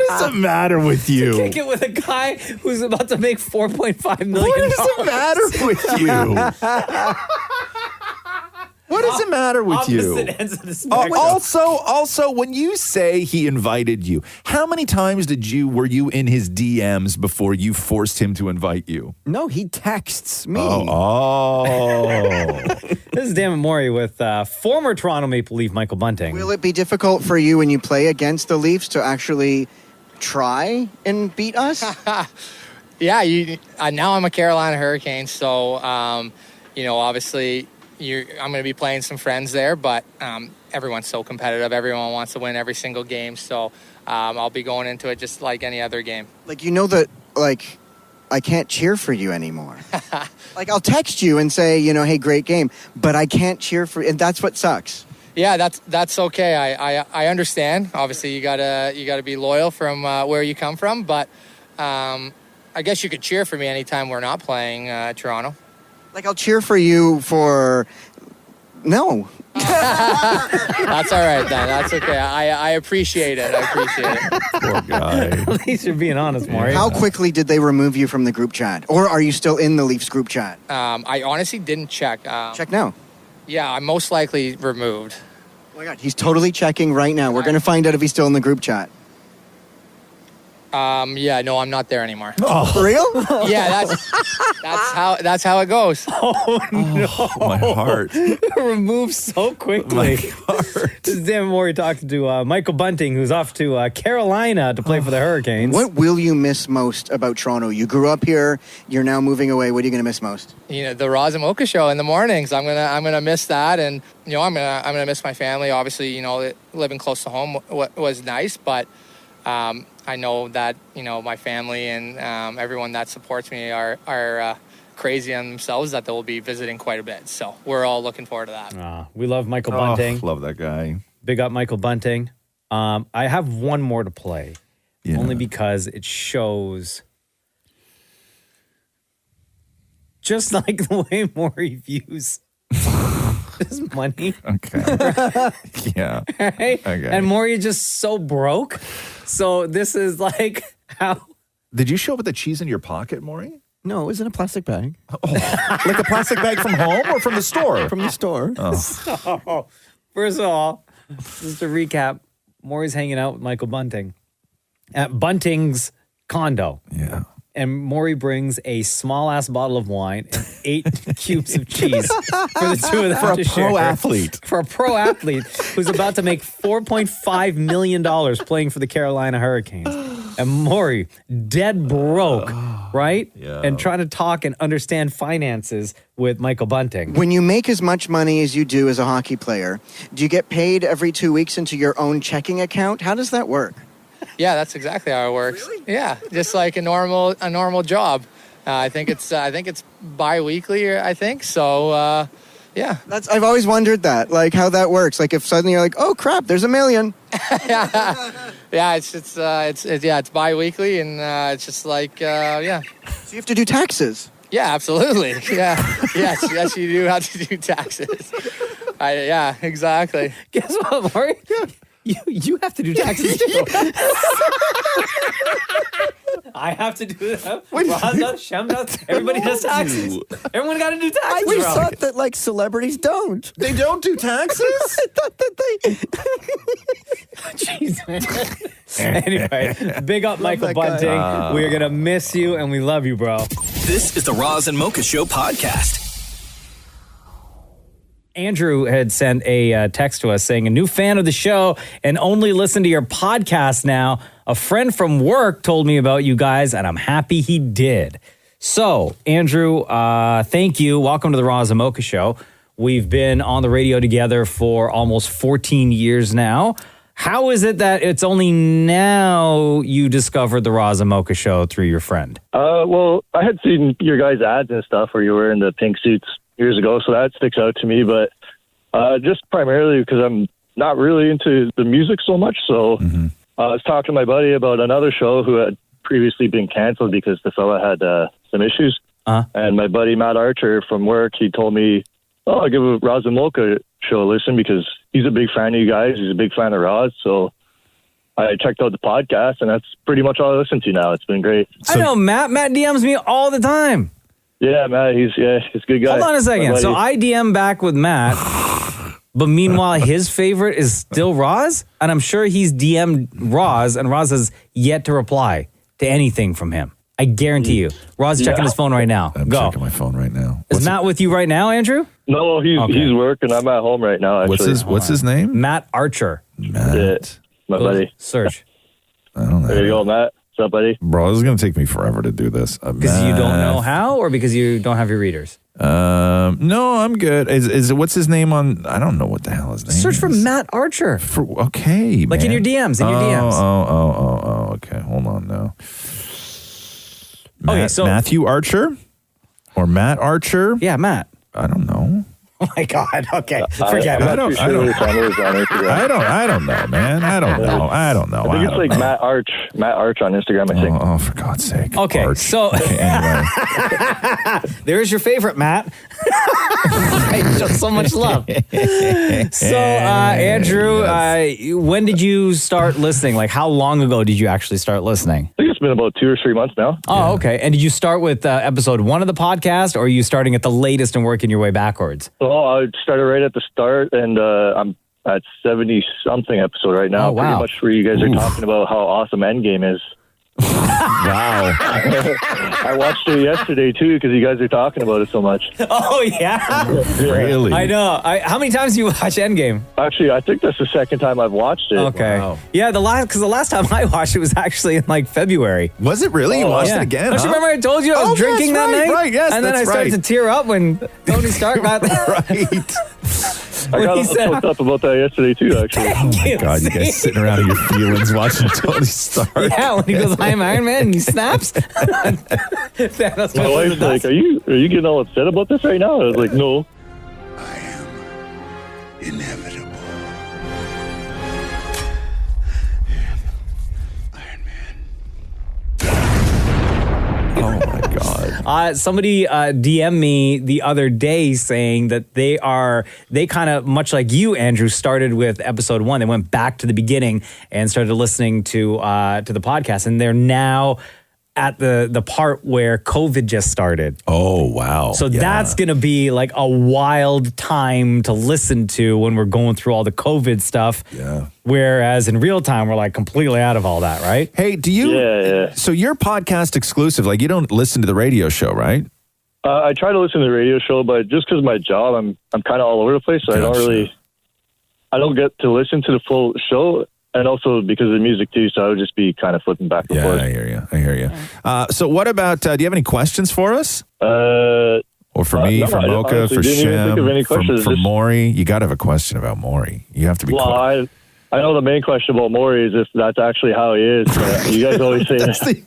is the matter with you? Kick it with a guy who's about to make $4.5 million. What does it matter with you? What does it matter with you? Opposite ends of the spectrum. Also, when you say he invited you, how many times were you in his DMs before you forced him to invite you? No, he texts me. Oh. This is Dammit Maury with former Toronto Maple Leaf Michael Bunting. Will it be difficult for you when you play against the Leafs to actually try and beat us? Yeah, now I'm a Carolina Hurricane, so, obviously... I'm going to be playing some friends there, but everyone's so competitive. Everyone wants to win every single game, so I'll be going into it just like any other game. Like, you know that, like, I can't cheer for you anymore. Like, I'll text you and say, hey, great game, but I can't cheer for you, and that's what sucks. Yeah, that's okay. I understand. Obviously, you gotta be loyal from where you come from, but I guess you could cheer for me anytime we're not playing Toronto. Like, I'll cheer for you for... No. That's all right, then. That's okay. I appreciate it. Poor guy. At least you're being honest, Maury. How quickly did they remove you from the group chat? Or are you still in the Leafs group chat? I honestly didn't check. Check now. Yeah, I'm most likely removed. Oh, my God. He's totally checking right now. We're going to find out if he's still in the group chat. Yeah, no, I'm not there anymore. Oh, for real? Yeah, that's how it goes. Oh, no. My heart. Removed so quickly. My heart. This is Dammit Maury talking to Michael Bunting, who's off to Carolina to play for the Hurricanes. What will you miss most about Toronto? You grew up here. You're now moving away. What are you going to miss most? The Roz and Mocha show in the mornings. I'm gonna miss that, and I'm gonna miss my family. Obviously, living close to home was nice, but. I know that, my family and everyone that supports me are crazy on themselves that they'll be visiting quite a bit. So we're all looking forward to that. We love Michael Bunting. Love that guy. Big up Michael Bunting. I have one more to play. Yeah. Only because it shows just like the way Maury views his money. Okay. Yeah. Right? Okay. And Maury is just so broke. So this is like how... Did you show up with the cheese in your pocket, Maury? No, it was in a plastic bag. Like a plastic bag from home or from the store? From the store. Oh. So, first of all, just to recap, Maury's hanging out with Michael Bunting at Bunting's condo. Yeah. And Maury brings a small-ass bottle of wine and 8 cubes of cheese for the two of them For a to share. pro athlete. For a pro athlete who's about to make $4.5 million playing for the Carolina Hurricanes. And Maury, dead broke, right? Yeah. And trying to talk and understand finances with Michael Bunting. When you make as much money as you do as a hockey player, do you get paid every 2 weeks into your own checking account? How does that work? Yeah, that's exactly how it works. Really? Yeah, just like a normal job. I think it's bi-weekly. I think so. Yeah, I've always wondered that, like how that works. Like if suddenly you're like, oh crap, there's $1 million. Yeah, it's bi-weekly, and it's just like yeah. So you have to do taxes. Yeah, absolutely. Yeah, yes, you do have to do taxes. Yeah, exactly. Guess what, Maury? You have to do taxes too. I have to do that. Roz does, Shem does. Everybody does taxes. Everyone got to do taxes. I just thought that like celebrities don't. They don't do taxes? I thought that they. Jeez, man. Anyway, big up Michael that guy. Bunting. We're going to miss you and we love you, bro. This is the Roz and Mocha Show podcast. Andrew had sent a text to us saying, a new fan of the show and only listen to your podcast now. A friend from work told me about you guys, and I'm happy he did. So, Andrew, thank you. Welcome to the Roz and Mocha Show. We've been on the radio together for almost 14 years now. How is it that it's only now you discovered the Roz and Mocha Show through your friend? Well, I had seen your guys' ads and stuff where you were in the pink suits years ago, so that sticks out to me. But just primarily because I'm not really into the music so much. So I was talking to my buddy about another show who had previously been canceled because the fella had some issues. And my buddy Matt Archer from work, he told me, I'll give a Roz and Mocha show a listen because he's a big fan of you guys. He's a big fan of Roz. So I checked out the podcast, and that's pretty much all I listen to now. It's been great. I know Matt. Matt DMs me all the time. Yeah, Matt, he's a good guy. Hold on a second. So I DM back with Matt, but meanwhile, his favorite is still Roz, and I'm sure he's DM'd Roz, and Roz has yet to reply to anything from him. I guarantee you. Roz is checking his phone right now. I'm checking my phone right now. Is Matt with you right now, Andrew? No, he's working. I'm at home right now, actually. What's his name? Matt Archer. Matt. My buddy. Search. I don't know. There you go, Matt. What's up, buddy? Bro, this is going to take me forever to do this. Because you don't know how, or because you don't have your readers? No, I'm good. Is what's his name on? I don't know what the hell his name is. Search for Matt Archer. Okay, like man. in your DMs. Oh. Okay, hold on now. Matthew Archer or Matt Archer? Yeah, Matt. I don't know. Oh my God. Okay, forget it. I don't know, man. I don't know. I think it's like Matt Arch on Instagram, I think. Oh, for God's sake. Okay, so anyway. there's your favorite, Matt. I show so much love. So, Andrew, when did you start listening? Like, how long ago did you actually start listening? I think it's been about 2 or 3 months now. Oh, okay. And did you start with episode 1 of the podcast, or are you starting at the latest and working your way backwards? So I started right at the start, and I'm at 70-something episode right now. Oh, wow. Pretty much where you guys are talking about how awesome Endgame is. Wow. I watched it yesterday, too, because you guys are talking about it so much. Oh, yeah? Really? I know. How many times do you watch Endgame? Actually, I think that's the second time I've watched it. Okay. Wow. Yeah, the last time I watched it was actually in like February. Was it really? You watched it again? Don't you remember I told you I was drinking that night? Right, yes, and then I started to tear up when Tony Stark got right. I got hooked up about that yesterday, too, actually. Oh, my God. You guys sitting around in your feelings watching Tony Stark. Yeah, when he goes, I'm Iron Man, and he snaps. My wife's like, are you getting all upset about this right now? I was like, no. Inevitable. Oh my God. Somebody DM'd me the other day saying that they kind of, much like you, Andrew, started with episode 1. They went back to the beginning and started listening to the podcast, and they're now at the part where COVID just started. Oh, wow. So that's going to be like a wild time to listen to when we're going through all the COVID stuff. Yeah. Whereas in real time, we're like completely out of all that, right? Hey, do you? Yeah. So you're podcast exclusive. Like you don't listen to the radio show, right? I try to listen to the radio show, but just because of my job, I'm kind of all over the place. So I don't get to listen to the full show. And also because of the music, too, so I would just be kind of flipping back and forth. I hear you. So what about, do you have any questions for us? Or for me, for Mocha, for Shem, for Maurie? You got to have a question about Maurie. You have to be quick. I know the main question about Maurie is if that's actually how he is. But you guys always say that.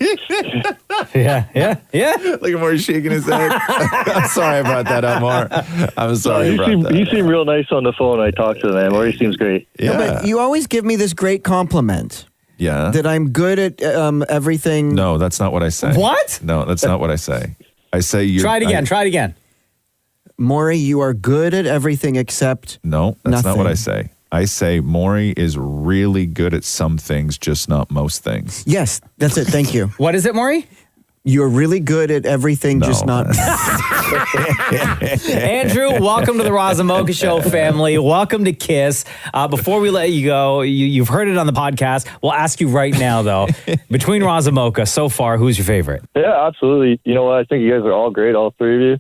Yeah. Look at Maury shaking his head. I'm sorry about that, Amar. I'm sorry about that. You seem real nice on the phone when I talk to him, man. Maury seems great. Yeah. No, but you always give me this great compliment. Yeah. That I'm good at everything. No, that's not what I say. What? No, that's not what I say. I say you. Try it again. Maury, you are good at everything except No, that's nothing. not what I say. I say Maury is really good at some things, just not most things. Yes, that's it. Thank you. What is it, Maury? You're really good at everything, just not. Andrew, welcome to the Roz and Mocha Show family. Welcome to KISS. Before we let you go, you've heard it on the podcast. We'll ask you right now, though, between Roz and Mocha, so far, who's your favorite? Yeah, absolutely. You know what? I think you guys are all great, all three of you.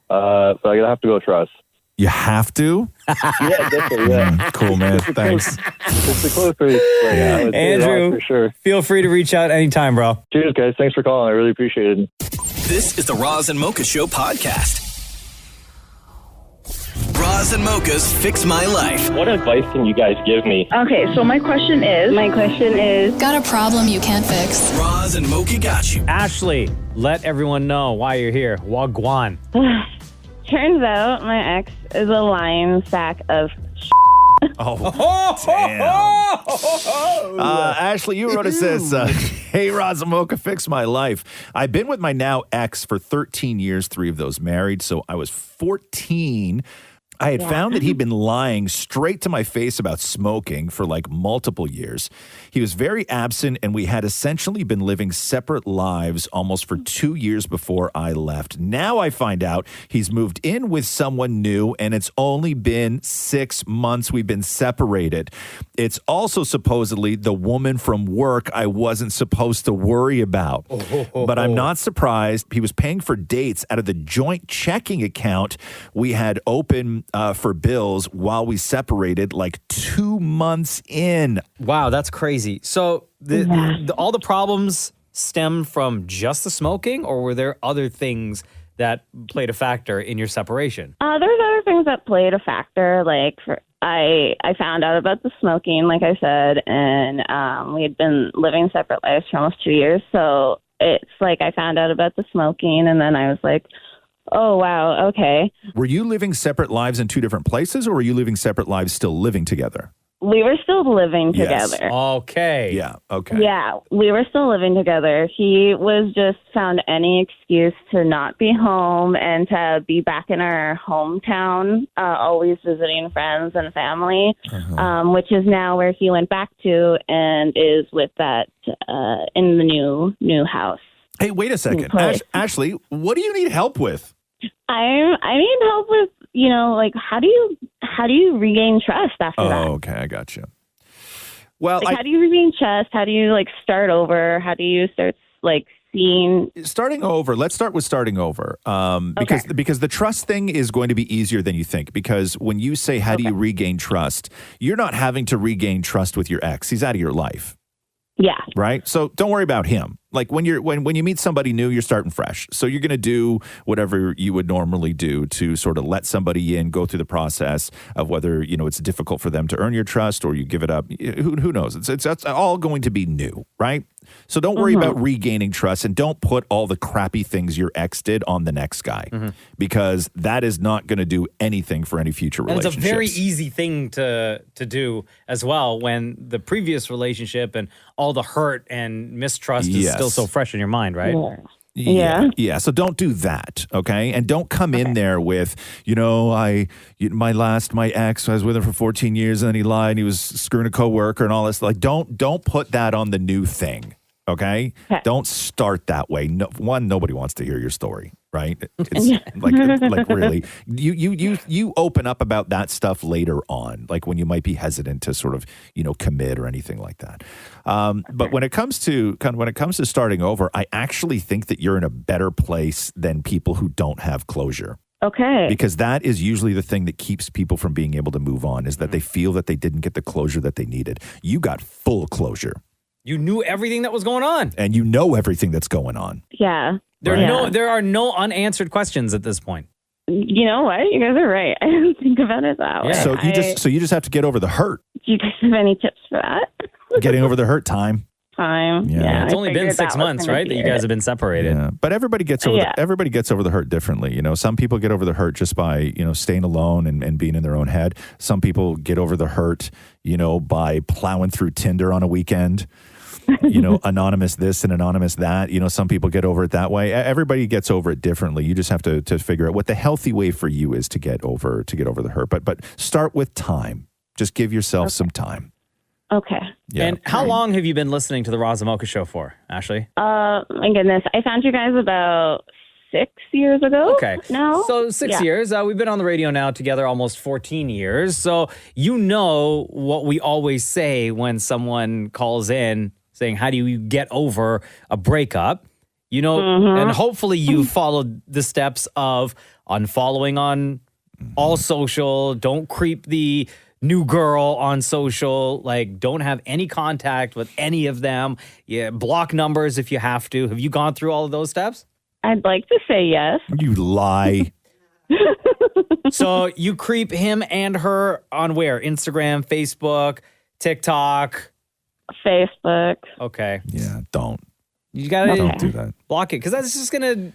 But I'm going to have to go trust. You have to? Yeah, definitely, yeah. Cool, man. Thanks. It's the close race. Yeah. Andrew, for sure. Feel free to reach out anytime, bro. Cheers, guys. Thanks for calling. I really appreciate it. This is the Roz and Mocha Show podcast. Roz and Mocha's Fix My Life. What advice can you guys give me? Okay, so my question is... Got a problem you can't fix. Roz and Mocha got you. Ashley, let everyone know why you're here. Wagwan. Turns out my ex is a lying sack of Ashley, you wrote it says, hey, Roz and Mocha, fix my life. I've been with my now ex for 13 years, 3 of those married. So I was 14. I had found that he'd been lying straight to my face about smoking for like multiple years. He was very absent, and we had essentially been living separate lives almost for 2 years before I left. Now I find out he's moved in with someone new, and it's only been 6 months we've been separated. It's also supposedly the woman from work I wasn't supposed to worry about. But I'm not surprised. He was paying for dates out of the joint checking account we had open for bills while we separated like 2 months in. Wow, that's crazy. So all the problems stemmed from just the smoking, or were there other things that played a factor in your separation? There's other things that played a factor. Like I found out about the smoking, like I said, and we had been living separate lives for almost 2 years. So it's like I found out about the smoking, and then I was like, oh, wow, okay. Were you living separate lives in 2 different places, or were you living separate lives still living together? We were still living Yes. together. Okay. Yeah, okay. Yeah, we were still living together. He was just found any excuse to not be home and to be back in our hometown, always visiting friends and family, which is now where he went back to and is with that in the new house. Hey, wait a second. Ashley, what do you need help with? I need help with, like how do you regain trust after that? Oh, okay, I got you. Well, like, how do you regain trust? How do you start over? How do you start seeing starting over? Let's start with starting over. Because the trust thing is going to be easier than you think. Because when you say how do you regain trust, you're not having to regain trust with your ex. He's out of your life. Yeah. Right. So don't worry about him. Like when you meet somebody new, you're starting fresh. So you're going to do whatever you would normally do to sort of let somebody in, go through the process of whether, it's difficult for them to earn your trust or you give it up. Who knows? It's all going to be new. Right. So don't worry about regaining trust, and don't put all the crappy things your ex did on the next guy, because that is not going to do anything for any future relationships. And it's a very easy thing to do as well when the previous relationship and all the hurt and mistrust is still so fresh in your mind, right? Yeah. So don't do that, okay? And don't come in there with, my ex, I was with him for 14 years and then he lied and he was screwing a coworker and all this. Like, don't put that on the new thing, okay? Don't start that way. No, nobody wants to hear your story, right? It's like really, you open up about that stuff later on, like when you might be hesitant to sort of, commit or anything like that. But when it comes to starting over, I actually think that you're in a better place than people who don't have closure. Okay. Because that is usually the thing that keeps people from being able to move on, is that they feel that they didn't get the closure that they needed. You got full closure. You knew everything that was going on. And you know everything that's going on. Yeah. There are no unanswered questions at this point. You know what? You guys are right. I didn't think about it that way. So you just have to get over the hurt. Do you guys have any tips for that? Getting over the hurt time. Yeah. It's only been 6 months, right? That you guys have been separated. Yeah. But everybody gets over everybody gets over the hurt differently. Some people get over the hurt just by, staying alone and being in their own head. Some people get over the hurt, by plowing through Tinder on a weekend. Anonymous this and anonymous that. Some people get over it that way. Everybody gets over it differently. You just have to figure out what the healthy way for you is to get over the hurt. But start with time. Just give yourself some time. Okay. Yeah. And how long have you been listening to the Roz and Mocha Show for, Ashley? My goodness. I found you guys about 6 years ago. Okay. No? So 6 Yeah. years. We've been on the radio now together almost 14 years. So you know what we always say when someone calls in saying, how do you get over a breakup? You know, and hopefully you followed the steps of unfollowing on all social. Don't creep the new girl on social. Like, don't have any contact with any of them. Yeah, block numbers if you have to. Have you gone through all of those steps? I'd like to say yes. You lie. So you creep him and her on where? Instagram, Facebook, TikTok? Facebook. Okay. Yeah, don't. You gotta Don't do that. block it because that's just gonna,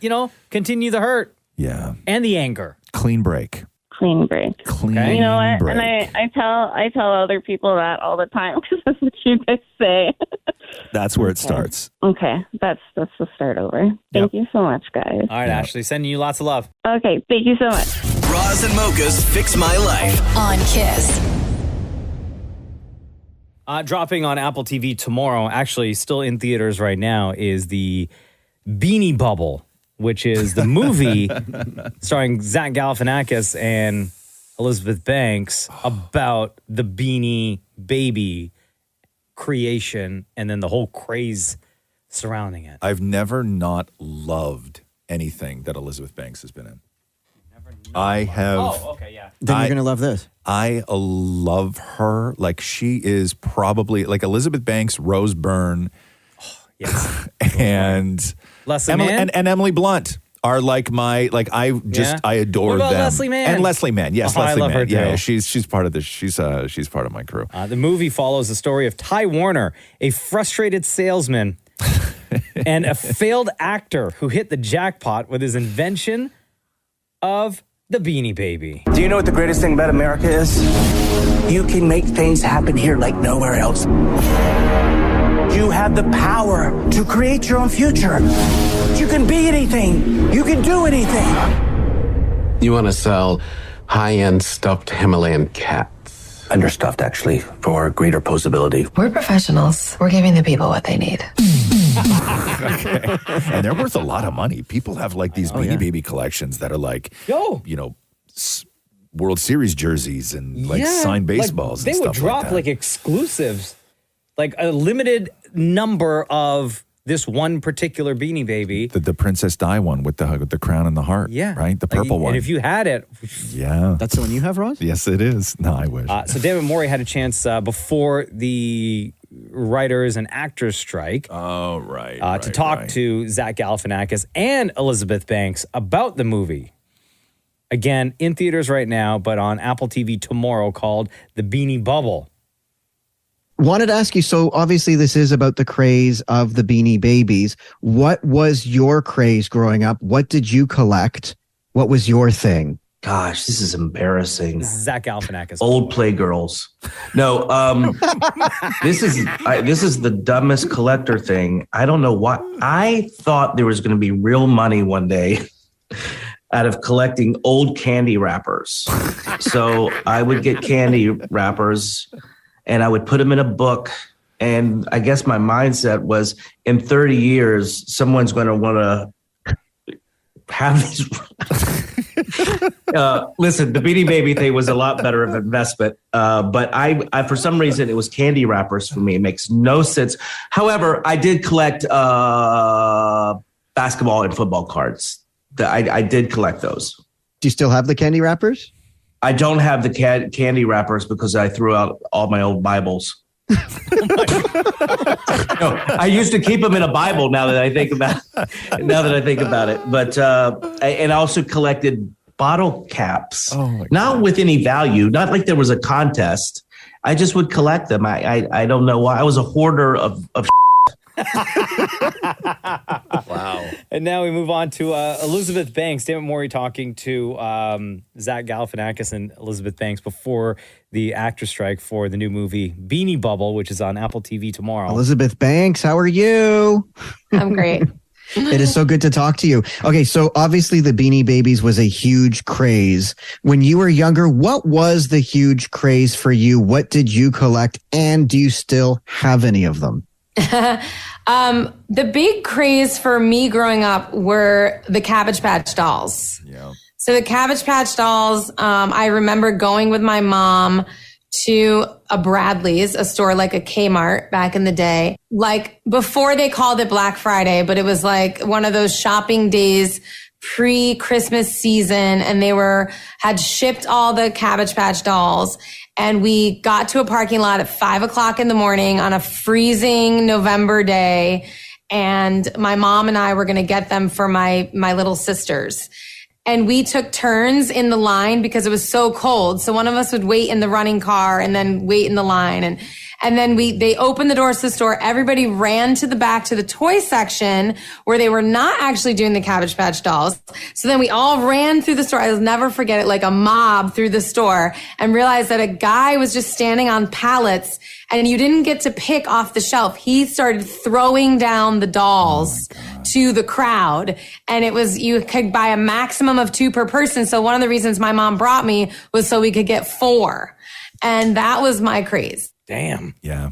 continue the hurt. Yeah. And the anger. Clean break. Clean break. Clean You know what? break. And I tell other people that all the time because that's what you guys say. That's where it starts. Okay, that's the start over. Thank you so much, guys. All right, Ashley, sending you lots of love. Okay, thank you so much. Roz and Mocha's Fix My Life. On Kiss. Dropping on Apple TV tomorrow, actually still in theaters right now, is the Beanie Bubble, which is the movie starring Zach Galifianakis and Elizabeth Banks about the Beanie Baby creation and then the whole craze surrounding it. I've never not loved anything that Elizabeth Banks has been in. I have. Oh, okay, yeah. Then you're going to love this. I love her. Like, she is probably like Elizabeth Banks, Rose Byrne, yes, and Leslie Emily, Mann? and Emily Blunt are like my I adore What about them. Leslie Mann? And Leslie Mann, yes, Oh, I Leslie love Mann. her too. Yeah, she's part of this. She's part of my crew. The movie follows the story of Ty Warner, a frustrated salesman and a failed actor who hit the jackpot with his invention of the Beanie Baby. Do you know what the greatest thing about America is? You can make things happen here like nowhere else. You have the power to create your own future. You can be anything. You can do anything. You want to sell high-end stuffed Himalayan cats? Understuffed, actually, for greater posability. We're professionals. We're giving the people what they need. Okay. And they're worth a lot of money. People have like these Beanie Baby collections that are like, World Series jerseys and like signed baseballs. They and would stuff drop like, like exclusives, like a limited number of this one particular Beanie Baby. the Princess Di one with the crown and the heart. Yeah. Right? The purple one. And if you had it. Yeah. That's the one you have, Roz? Yes, it is. No, I wish. So David Maurie had a chance before the writers and actors strike. Oh, right. To talk to Zach Galifianakis and Elizabeth Banks about the movie. Again, in theaters right now, but on Apple TV tomorrow, called The Beanie Bubble. Wanted to ask you, so obviously this is about the craze of the Beanie Babies. What was your craze growing up? What did you collect? What was your thing? Gosh, this is embarrassing. Zach Galifianakis. Old Playgirls. No, this is the dumbest collector thing. I don't know why. I thought there was going to be real money one day out of collecting old candy wrappers. So I would get candy wrappers and I would put them in a book. And I guess my mindset was in 30 years, someone's going to want to have these. Listen, the Beanie Baby thing was a lot better of an investment. But I, for some reason, it was candy wrappers for me. It makes no sense. However, I did collect basketball and football cards. I did collect those. Do you still have the candy wrappers? I don't have the candy wrappers because I threw out all my old Bibles. No, I used to keep them in a Bible. Now that I think about it, but I also collected bottle caps, not with any value, not like there was a contest. I just would collect them. I don't know why. I was a hoarder of Wow. And now we move on to Elizabeth Banks. David Maurie talking to Zach Galifianakis and Elizabeth Banks before the actor strike for the new movie Beanie Bubble, which is on Apple TV tomorrow. Elizabeth Banks, how are you? I'm great. It is so good to talk to you. Okay, so obviously the Beanie Babies was a huge craze. When you were younger, what was the huge craze for you? What did you collect? And do you still have any of them? The big craze for me growing up were the Cabbage Patch dolls. Yeah. So the Cabbage Patch dolls, I remember going with my mom to a Bradley's, a store like a Kmart back in the day. Like before they called it Black Friday, but it was like one of those shopping days pre-Christmas season, and they had shipped all the Cabbage Patch dolls. And we got to a parking lot at 5:00 in the morning on a freezing November day. And my mom and I were going to get them for my little sisters. And we took turns in the line because it was so cold. So one of us would wait in the running car and then wait in the line. And then they opened the doors to the store. Everybody ran to the back to the toy section where they were not actually doing the Cabbage Patch dolls. So then we all ran through the store. I'll never forget it, like a mob through the store, and realized that a guy was just standing on pallets and you didn't get to pick off the shelf. He started throwing down the dolls to the crowd. And you could buy a maximum of 2 per person. So one of the reasons my mom brought me was so we could get 4. And that was my craze. Damn. Yeah.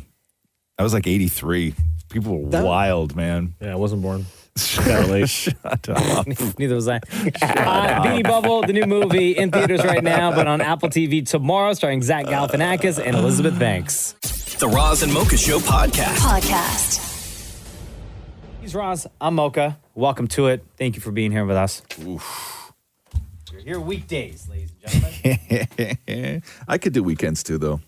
That was like 83. People were wild, man. Yeah, I wasn't born. Shut up. Neither was I. Beanie Bubble, the new movie in theaters right now, but on Apple TV tomorrow, starring Zach Galifianakis and Elizabeth Banks. The Roz and Mocha Show podcast. He's Roz. I'm Mocha. Welcome to it. Thank you for being here with us. Oof. You're here weekdays, ladies and gentlemen. I could do weekends too, though.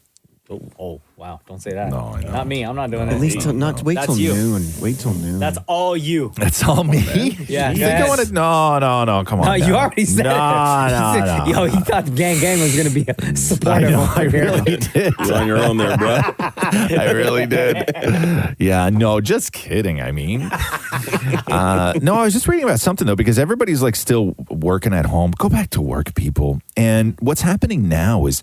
Oh, wow. Don't say that. No, I know. Not me. I'm not doing that. At least wait till noon. Wait till noon. That's all you. That's all me? Yeah. You think I want to? No, come on. No, you already said it. No. Yo, he thought the gang was going to be a supporter. I really did. You're on your own there, bro. I really did. Yeah, no, just kidding. I mean, no, I was just reading about something, though, because everybody's like still working at home. Go back to work, people. And what's happening now is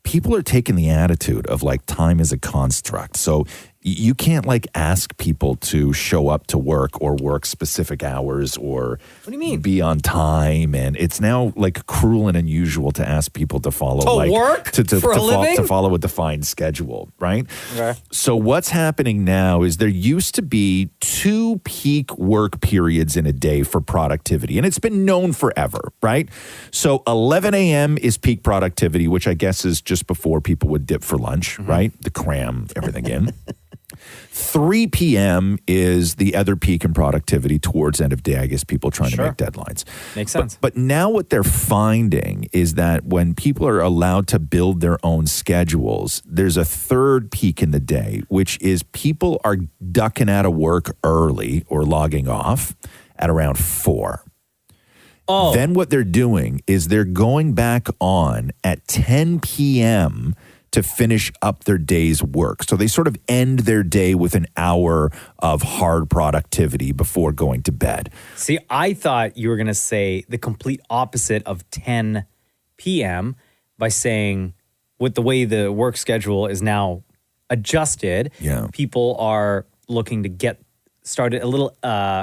people are taking the attitude of like time is a construct. So you can't like ask people to show up to work or work specific hours or what do you mean? Be on time. And it's now like cruel and unusual to ask people to follow work for a living? To follow a defined schedule, right? Okay. So what's happening now is there used to be 2 peak work periods in a day for productivity, and it's been known forever, right? So 11 a.m. is peak productivity, which I guess is just before people would dip for lunch, right? To cram everything in. 3 p.m. is the other peak in productivity towards end of day. I guess people trying to make deadlines. Makes sense. But now what they're finding is that when people are allowed to build their own schedules, there's a 3rd peak in the day, which is people are ducking out of work early or logging off at around 4. Oh. Then what they're doing is they're going back on at 10 p.m. to finish up their day's work. So they sort of end their day with an hour of hard productivity before going to bed. See, I thought you were going to say the complete opposite of 10 p.m. by saying with the way the work schedule is now adjusted, people are looking to get started a little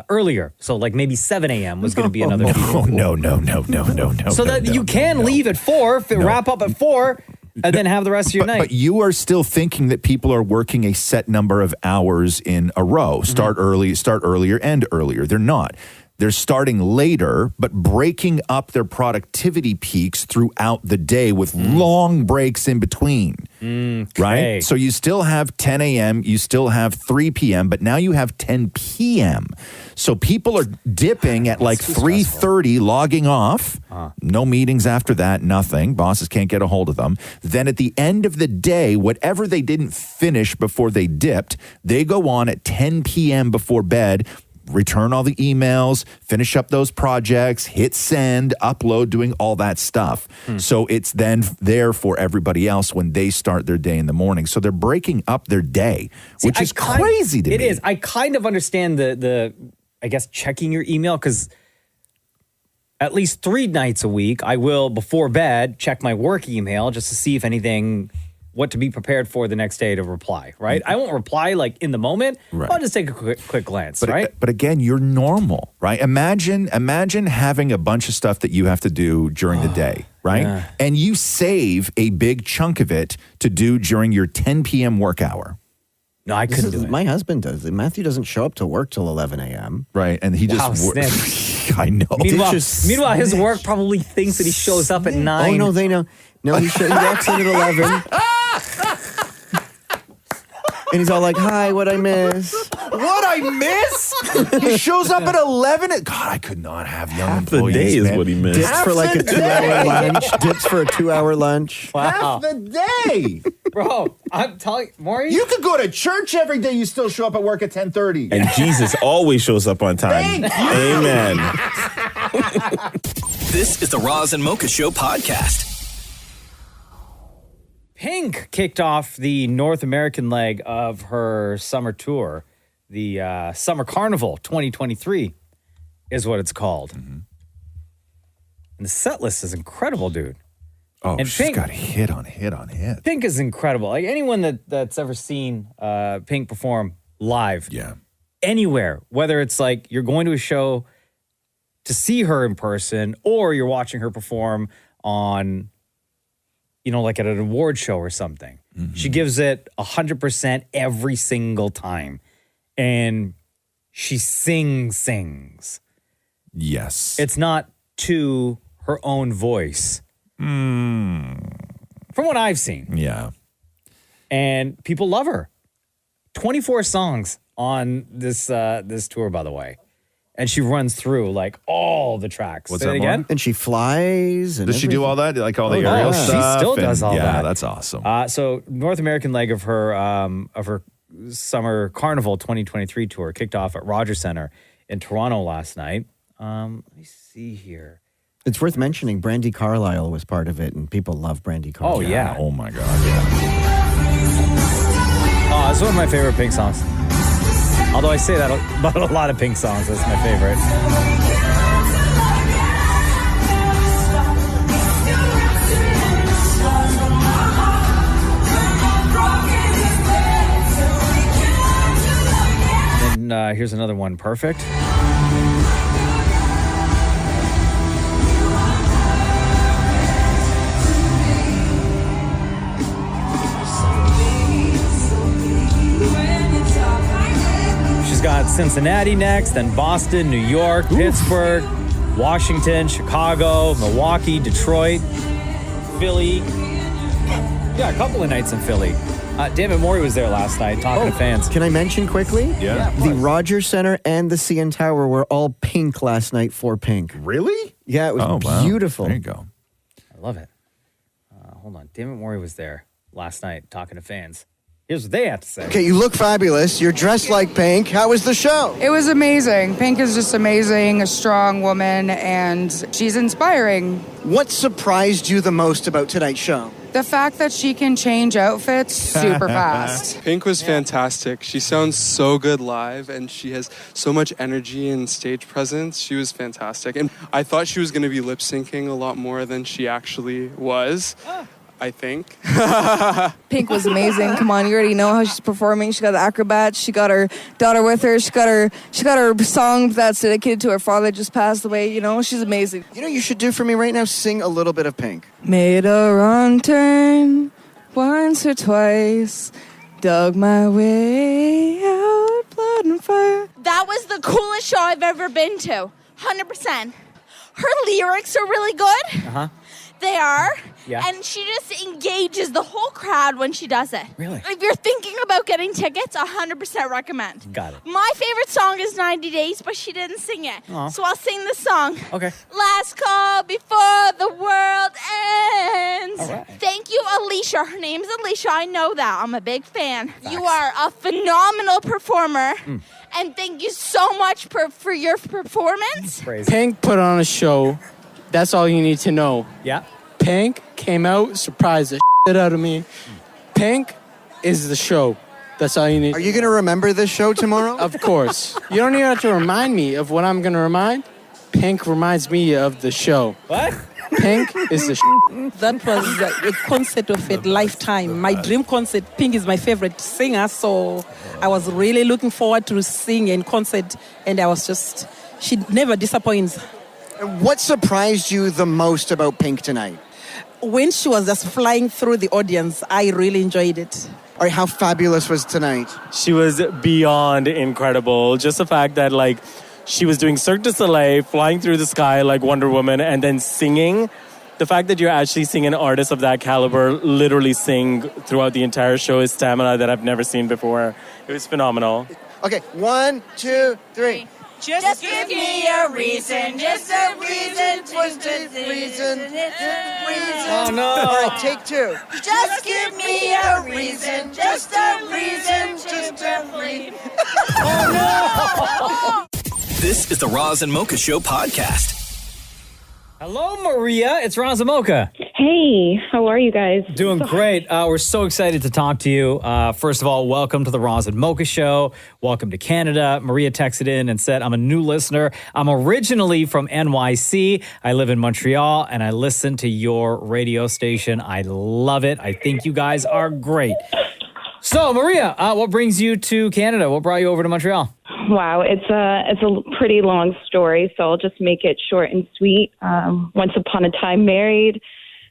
earlier. So like maybe 7 a.m. was going to be another peak. No. So that you can leave at 4, wrap up at 4, and then have the rest of your night. But you are still thinking that people are working a set number of hours in a row. Start earlier, end earlier. They're not. They're starting later, but breaking up their productivity peaks throughout the day with long breaks in between. Right? So you still have 10 a.m., you still have 3 p.m., but now you have 10 p.m. So people are dipping at like 3:30, logging off. No meetings after that, nothing. Bosses can't get a hold of them. Then at the end of the day, whatever they didn't finish before they dipped, they go on at 10 p.m. before bed, return all the emails, finish up those projects, hit send, upload, doing all that stuff. So it's then there for everybody else when they start their day in the morning. So they're breaking up their day, which is crazy to me. It is. I kind of understand the I guess, checking your email, because at least 3 nights a week, I will, before bed, check my work email just to see if anything what to be prepared for the next day to reply, right? I won't reply like in the moment. Right. I'll just take a quick glance, But, right? but again, you're normal, right? Imagine having a bunch of stuff that you have to do during the day, right? Yeah. And you save a big chunk of it to do during your 10 p.m. work hour. No, I couldn't do it. My husband does it. Matthew doesn't show up to work till 11 a.m. Right, and he Wow, just... I know. Meanwhile, his work probably thinks that he shows up at 9. Oh, no, they know. No, he walks in at 11. And he's all like, hi, what'd I miss? What I miss? He shows up at 11. God, I could not have young employees. The day is man. what he missed. Dips for like a 2-hour lunch. Dips for a 2-hour lunch. Wow. Half the day. Bro, I'm telling you, Maury. You could go to church every day. You still show up at work at 10:30. And Jesus always shows up on time. Amen. This is the Roz and Mocha Show podcast. Pink kicked off the North American leg of her summer tour. The Summer Carnival 2023 is what it's called. And the set list is incredible, dude. Oh, and she's got hit on hit on hit. Pink is incredible. Like anyone that's ever seen Pink perform live, anywhere, whether it's like you're going to a show to see her in person or you're watching her perform on, like at an award show or something. She gives it 100% every single time. And she sings. Yes. It's not to her own voice. From what I've seen. Yeah. And people love her. 24 songs on this tour, by the way. And she runs through like all the tracks. What's Say that it again? And she flies. And Does she do all that? Like all the yeah. aerial stuff? She still does all that. Yeah, that's awesome. So North American leg of her Summer Carnival 2023 tour kicked off at Rogers Centre in Toronto last night. Let me see here. It's worth mentioning Brandi Carlile was part of it, and people love Brandi Carlile. Oh, yeah. Oh, my God. Yeah. Oh, it's one of my favorite Pink songs. Although I say that about a lot of Pink songs. That's my favorite. And here's another one. Perfect. She's got Cincinnati next, then Boston, New York, Pittsburgh, Washington, Chicago, Milwaukee, Detroit, Philly. Yeah, a couple of nights in Philly. David Maurie was there last night talking to fans. Can I mention quickly? Yeah. The Rogers Centre and the CN Tower were all pink last night for Pink. Really? Yeah, it was beautiful. There you go. I love it. Hold on. David Maurie was there last night talking to fans. Here's what they have to say. Okay, you look fabulous. You're dressed like Pink. How was the show? It was amazing. Pink is just amazing, a strong woman, and she's inspiring. What surprised you the most about tonight's show? The fact that she can change outfits super fast. Pink was fantastic. She sounds so good live, and she has so much energy and stage presence. She was fantastic. And I thought she was going to be lip syncing a lot more than she actually was. I think. Pink was amazing. Come on, you already know how she's performing. She got the acrobats. She got her daughter with her. She got her song that's dedicated to her father just passed away. She's amazing. You know what you should do for me right now? Sing a little bit of Pink. Made a wrong turn once or twice. Dug my way out, blood and fire. That was the coolest show I've ever been to. 100%. Her lyrics are really good. Uh-huh. They are. Yeah. And she just engages the whole crowd when she does it. Really? If you're thinking about getting tickets, 100% recommend. Got it. My favorite song is 90 Days, but she didn't sing it. Aw. So I'll sing this song. Okay. Last call before the world ends. All right. Thank you, Alicia. Her name's Alicia. I know that. I'm a big fan. You are a phenomenal performer. And thank you so much for your performance. Pink put on a show. That's all you need to know. Yeah. Pink came out, surprised the shit out of me. Pink is the show. That's all you need. Are you going to remember this show tomorrow? Of course. You don't even have to remind me of what I'm going to remind. Pink reminds me of the show. What? Pink is the That was a concert of a lifetime. My dream concert. Pink is my favorite singer, so I was really looking forward to seeing in concert, and she never disappoints. What surprised you the most about Pink tonight? When she was just flying through the audience, I really enjoyed it. All right, how fabulous was tonight? She was beyond incredible. Just the fact that, like, she was doing Cirque du Soleil, flying through the sky like Wonder Woman, and then singing. The fact that you're actually seeing an artist of that caliber literally sing throughout the entire show is stamina that I've never seen before. It was phenomenal. Okay, 1, 2, 3. Just give me a reason, just a reason, just a reason. Oh, no. All right, take 2. Just give me a reason, just a reason, just a reason. Oh, no! This is the Roz and Mocha Show podcast. Hello, Maria. It's Roz and Mocha. Hey, how are you guys? Doing great. We're so excited to talk to you. First of all, welcome to the Roz and Mocha Show. Welcome to Canada. Maria texted in and said, I'm a new listener. I'm originally from NYC. I live in Montreal, and I listen to your radio station. I love it. I think you guys are great. So, Maria, what brings you to Canada? What brought you over to Montreal? Wow, it's a pretty long story, so I'll just make it short and sweet. Once upon a time married,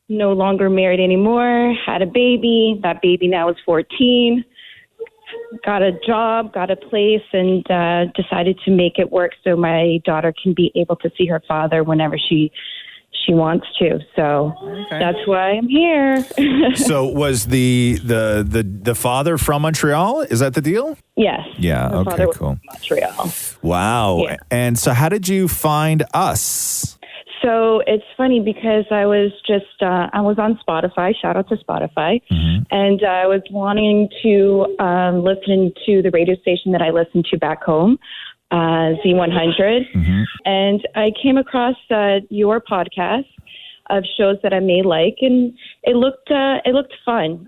no longer married anymore, had a baby. That baby now is 14. Got a job, got a place, and decided to make it work so my daughter can be able to see her father whenever she wants to. So That's why I'm here. So was the father from Montreal? Is that the deal? Yes. Yeah. The Okay. father was Cool. from Montreal. Wow. Yeah. And so, how did you find us? So it's funny because I was I was on Spotify, shout out to Spotify, and I was wanting to listen to the radio station that I listened to back home, Z100, and I came across your podcast of shows that I may like, and it looked fun.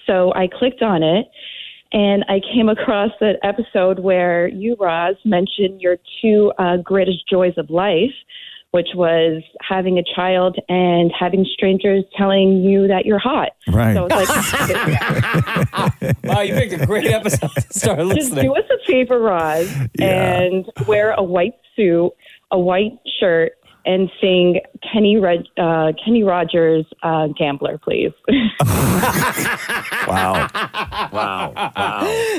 So I clicked on it, and I came across an episode where you, Roz, mentioned your 2 greatest joys of life, which was having a child and having strangers telling you that you're hot. Right. So it's like, wow, you picked a great episode to start just listening. do us a favor, Roz, and wear a white suit, a white shirt, and sing Kenny Rogers' Gambler, please. Wow.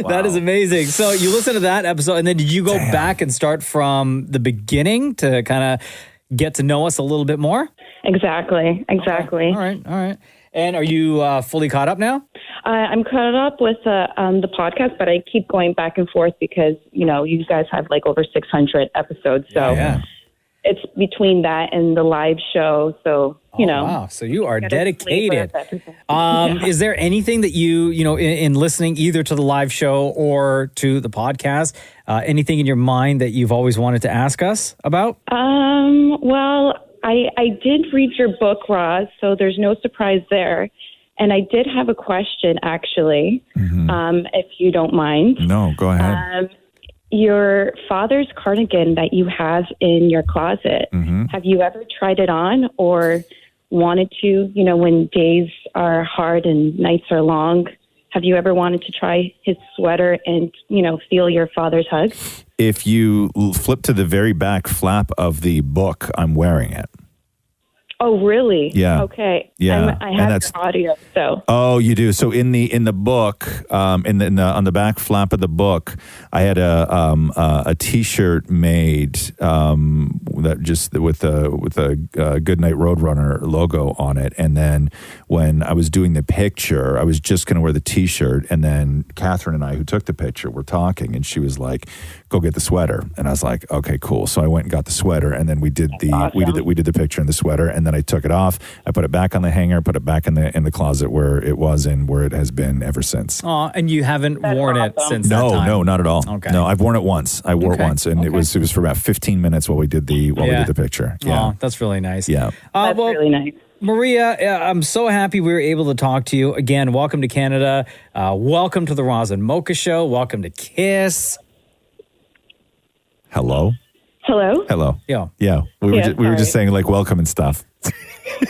That is amazing. So you listened to that episode, and then did you go back and start from the beginning to kind of get to know us a little bit more? Exactly. Okay. All right. And are you fully caught up now? I'm caught up with the podcast, but I keep going back and forth because, you guys have like over 600 episodes. So it's between that and the live show. So, Wow. So you are dedicated. Is there anything that you in listening either to the live show or to the podcast, anything in your mind that you've always wanted to ask us about? Well, I did read your book, Roz, so there's no surprise there. And I did have a question, actually, if you don't mind. No, go ahead. Your father's cardigan that you have in your closet, have you ever tried it on or wanted to, when days are hard and nights are long? Have you ever wanted to try his sweater and, feel your father's hug? If you flip to the very back flap of the book, I'm wearing it. Oh, really? Yeah. Okay. Yeah. I have your audio, so. Oh, you do. So in the book, on the back flap of the book, I had a T-shirt made that just with a Goodnight Roadrunner logo on it. And then when I was doing the picture, I was just going to wear the T-shirt, and then Catherine and I, who took the picture, were talking, and she was like, "Go get the sweater." And I was like, "Okay, cool." So I went and got the sweater, and then we did the picture in the sweater, and then I took it off. I put it back on the hanger, put it back in the closet where it was and where it has been ever since. Oh, and you haven't worn it since that time? No, not at all. Okay. No, I've worn it once. I wore it once, and it was for about 15 minutes while we did the picture. Yeah. Oh, that's really nice. Yeah. That's really nice. Maria, I'm so happy we were able to talk to you. Again, welcome to Canada. Welcome to the Roz and Mocha Show. Welcome to KISS. Hello. Hello. Hello. Yeah. Yeah. We were just saying like welcome and stuff.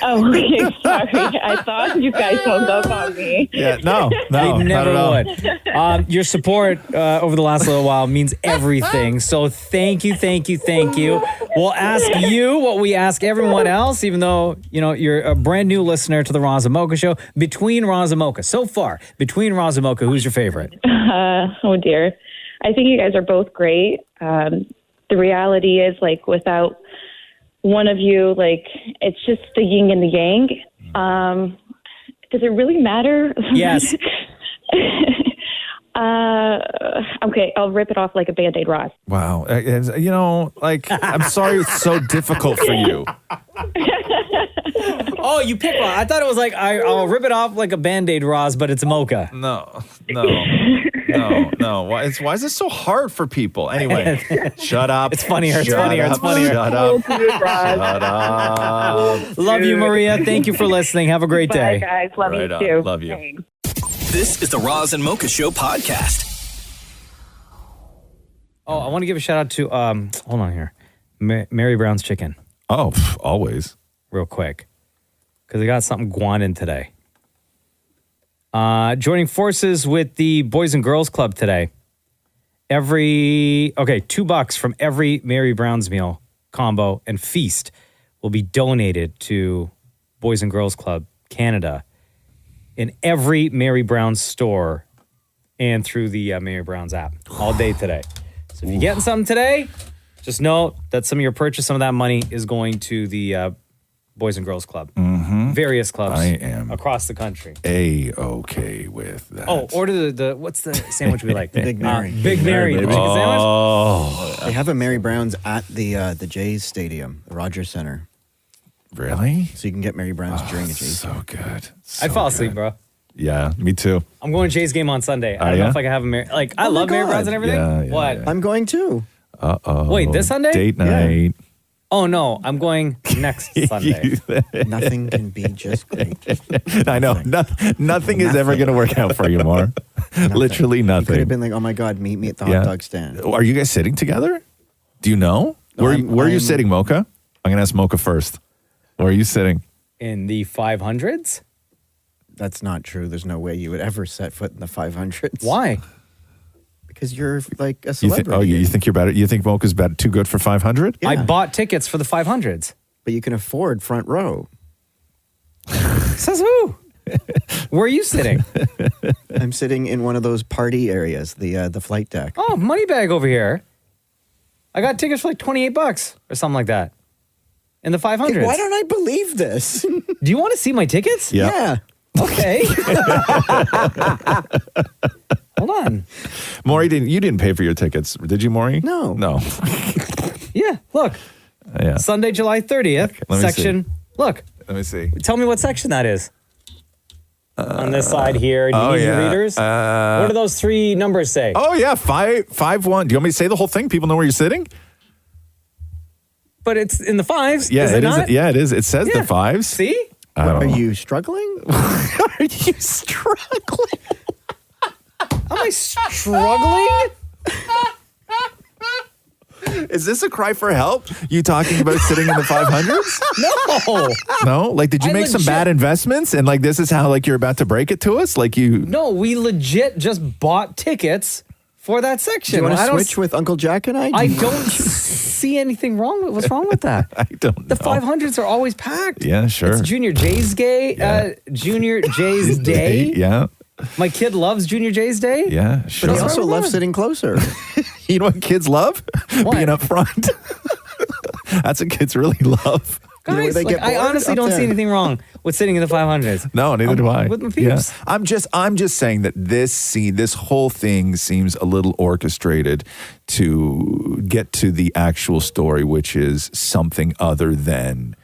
Oh, okay, sorry. I thought you guys hung up on me. Yeah, no, We never not at all. would. Your support over the last little while means everything. So thank you. We'll ask you what we ask everyone else, even though, you're a brand new listener to the Roz and Mocha Show. Between Roz and Mocha, so far, between Roz and Mocha, who's your favorite? Oh, dear. I think you guys are both great. The reality is, without one of you, it's just the yin and the yang. Does it really matter? Yes. Okay, I'll rip it off like a Band-Aid, Roz. Wow. I'm sorry it's so difficult for you. Oh, you picked one. I thought it was I'll rip it off like a Band-Aid, Roz, but it's a Mocha. No. Why is this so hard for people? Anyway, shut up. It's funnier. Shut up. Love you, Maria. Thank you for listening. Have a great day. Bye, guys. Love Right you on. too. Love you. Thanks. This is the Roz and Mocha Show podcast. Oh, I want to give a shout out to, hold on here, Mary Brown's Chicken. Oh, always. Real quick, because I got something guanin today. Joining forces with the Boys and Girls Club today. $2 from every Mary Brown's meal combo and feast will be donated to Boys and Girls Club Canada in every Mary Brown's store and through the Mary Brown's app all day today. So if you're getting something today, just know that some of your purchase, some of that money is going to the Boys and Girls Club. Various clubs I am across the country. A-okay with that. Oh, order the what's the sandwich we like? Big Mary. Big Mary. Chicken sandwich? Oh. They have a Mary Brown's at the Jays Stadium, the Rogers Center. Really? So you can get Mary Brown's during a Jays. So good. I'd fall asleep, bro. Yeah, me too. I'm going to Jays game on Sunday. I don't know if I can have a Mary. I love Mary Brown's and everything. Yeah, What? I'm going too. Uh-oh. Wait, this Sunday? Date night. Oh, no. I'm going next Sunday. Nothing can be just great. I know. Nothing is ever going to work out for you, Mar. Literally You could have nothing. been like, oh my God, meet me at the hot dog stand. Are you guys sitting together? Do you know? No, Where are you I'm- sitting, Mocha? I'm going to ask Mocha first. Where are you sitting? In the 500s? That's not true. There's no way you would ever set foot in the 500s. Why? Because you're like a You celebrity. you think you're better? You think Mocha's too good for 500? I bought tickets for the 500s. But you can afford front row. Says who? Where are you sitting? I'm sitting in one of those party areas, the flight deck. Oh, money bag over here. I got tickets for like $28 or something like that. In the 500s. Why don't I believe this? Do you want to see my tickets? Yeah. Okay. Hold on. Maurie, you didn't pay for your tickets, did you, Maurie? No. Yeah, look. Yeah. Sunday, July 30th, let me section. see. Look. Let me see. Tell me what section that is. On this side here. Do you need your readers? What do those three numbers say? Oh, yeah. 551. Do you want me to say the whole thing? People know where you're sitting? But it's in the fives. Yeah, is it not? Yeah, it is. It says the fives. See? I don't Are know. you struggling? Are you struggling? Am I struggling? Is this a cry for help? You talking about sitting in the 500s? No. No? Like, did you I make some legit- bad investments? And like, this is how you're about to break it to us? Like you... No, we legit just bought tickets for that section. Do you want I to don't switch with Uncle Jack and I? I don't see anything wrong with what's wrong with that. I don't know. The 500s are always packed. Yeah, sure. It's Junior Jay's Day. Junior Jay's Day. Yeah. My kid loves Junior Jay's Day. Yeah, sure. But they also love sitting closer. You know what kids love? What? Being up front. That's what kids really love. You know where Guys, they get I bored? honestly Up don't there. see anything wrong with sitting in the 500s. No, neither do I. With my peeps. I'm just saying that this whole thing seems a little orchestrated to get to the actual story, which is something other than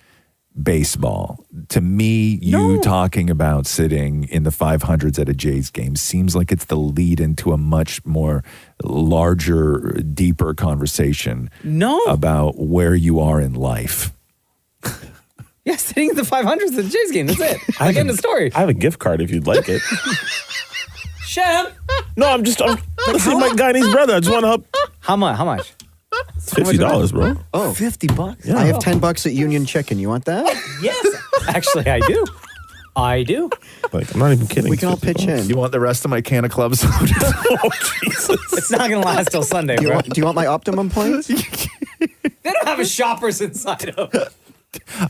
baseball. To me, you talking about sitting in the 500s at a Jays game seems like it's the lead into a much more larger, deeper conversation about where you are in life. Yeah, sitting in the 500s at the Jays game. That's it. I get the story. I have a gift card if you'd like it. Sham. No, I'm see my Guyanese brother. I just want to help. How much? It's $50, bro. Oh, $50. I have $10 at Union Chicken. You want that? Yes. Actually, I do. I do. Like, I'm not even kidding. We can all pitch in. You want the rest of my can of club soda? Oh, Jesus. It's not going to last till Sunday, Do you, bro. want, do you want my Optimum points? They don't have a shoppers inside of it.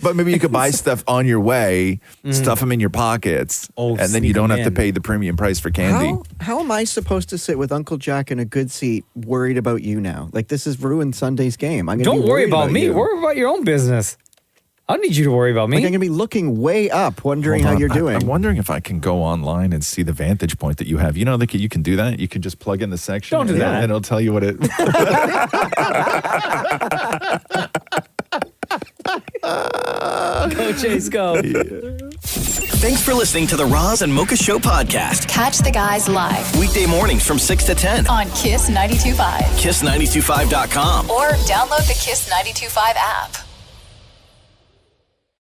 But maybe you could buy stuff on your way, stuff them in your pockets, and then you sneak don't 'em have to in. pay the premium price for candy. How am I supposed to sit with Uncle Jack in a good seat worried about you now? Like, this has ruined Sunday's game. I'm gonna Don't be worry worried about me. you. Worry about your own business. I don't need you to worry about me. Like, I'm going to be looking way up, wondering Hold how on. you're doing. I'm wondering if I can go online and see the vantage point that you have. You know, you can do that. You can just plug in the section. Don't do that. And it'll tell you what it... Go, Chase, go. Thanks for listening to the Roz and Mocha Show podcast. Catch the guys live Weekday mornings from 6 to 10. on Kiss 92.5 Kiss925.com. or download the Kiss 92.5 app.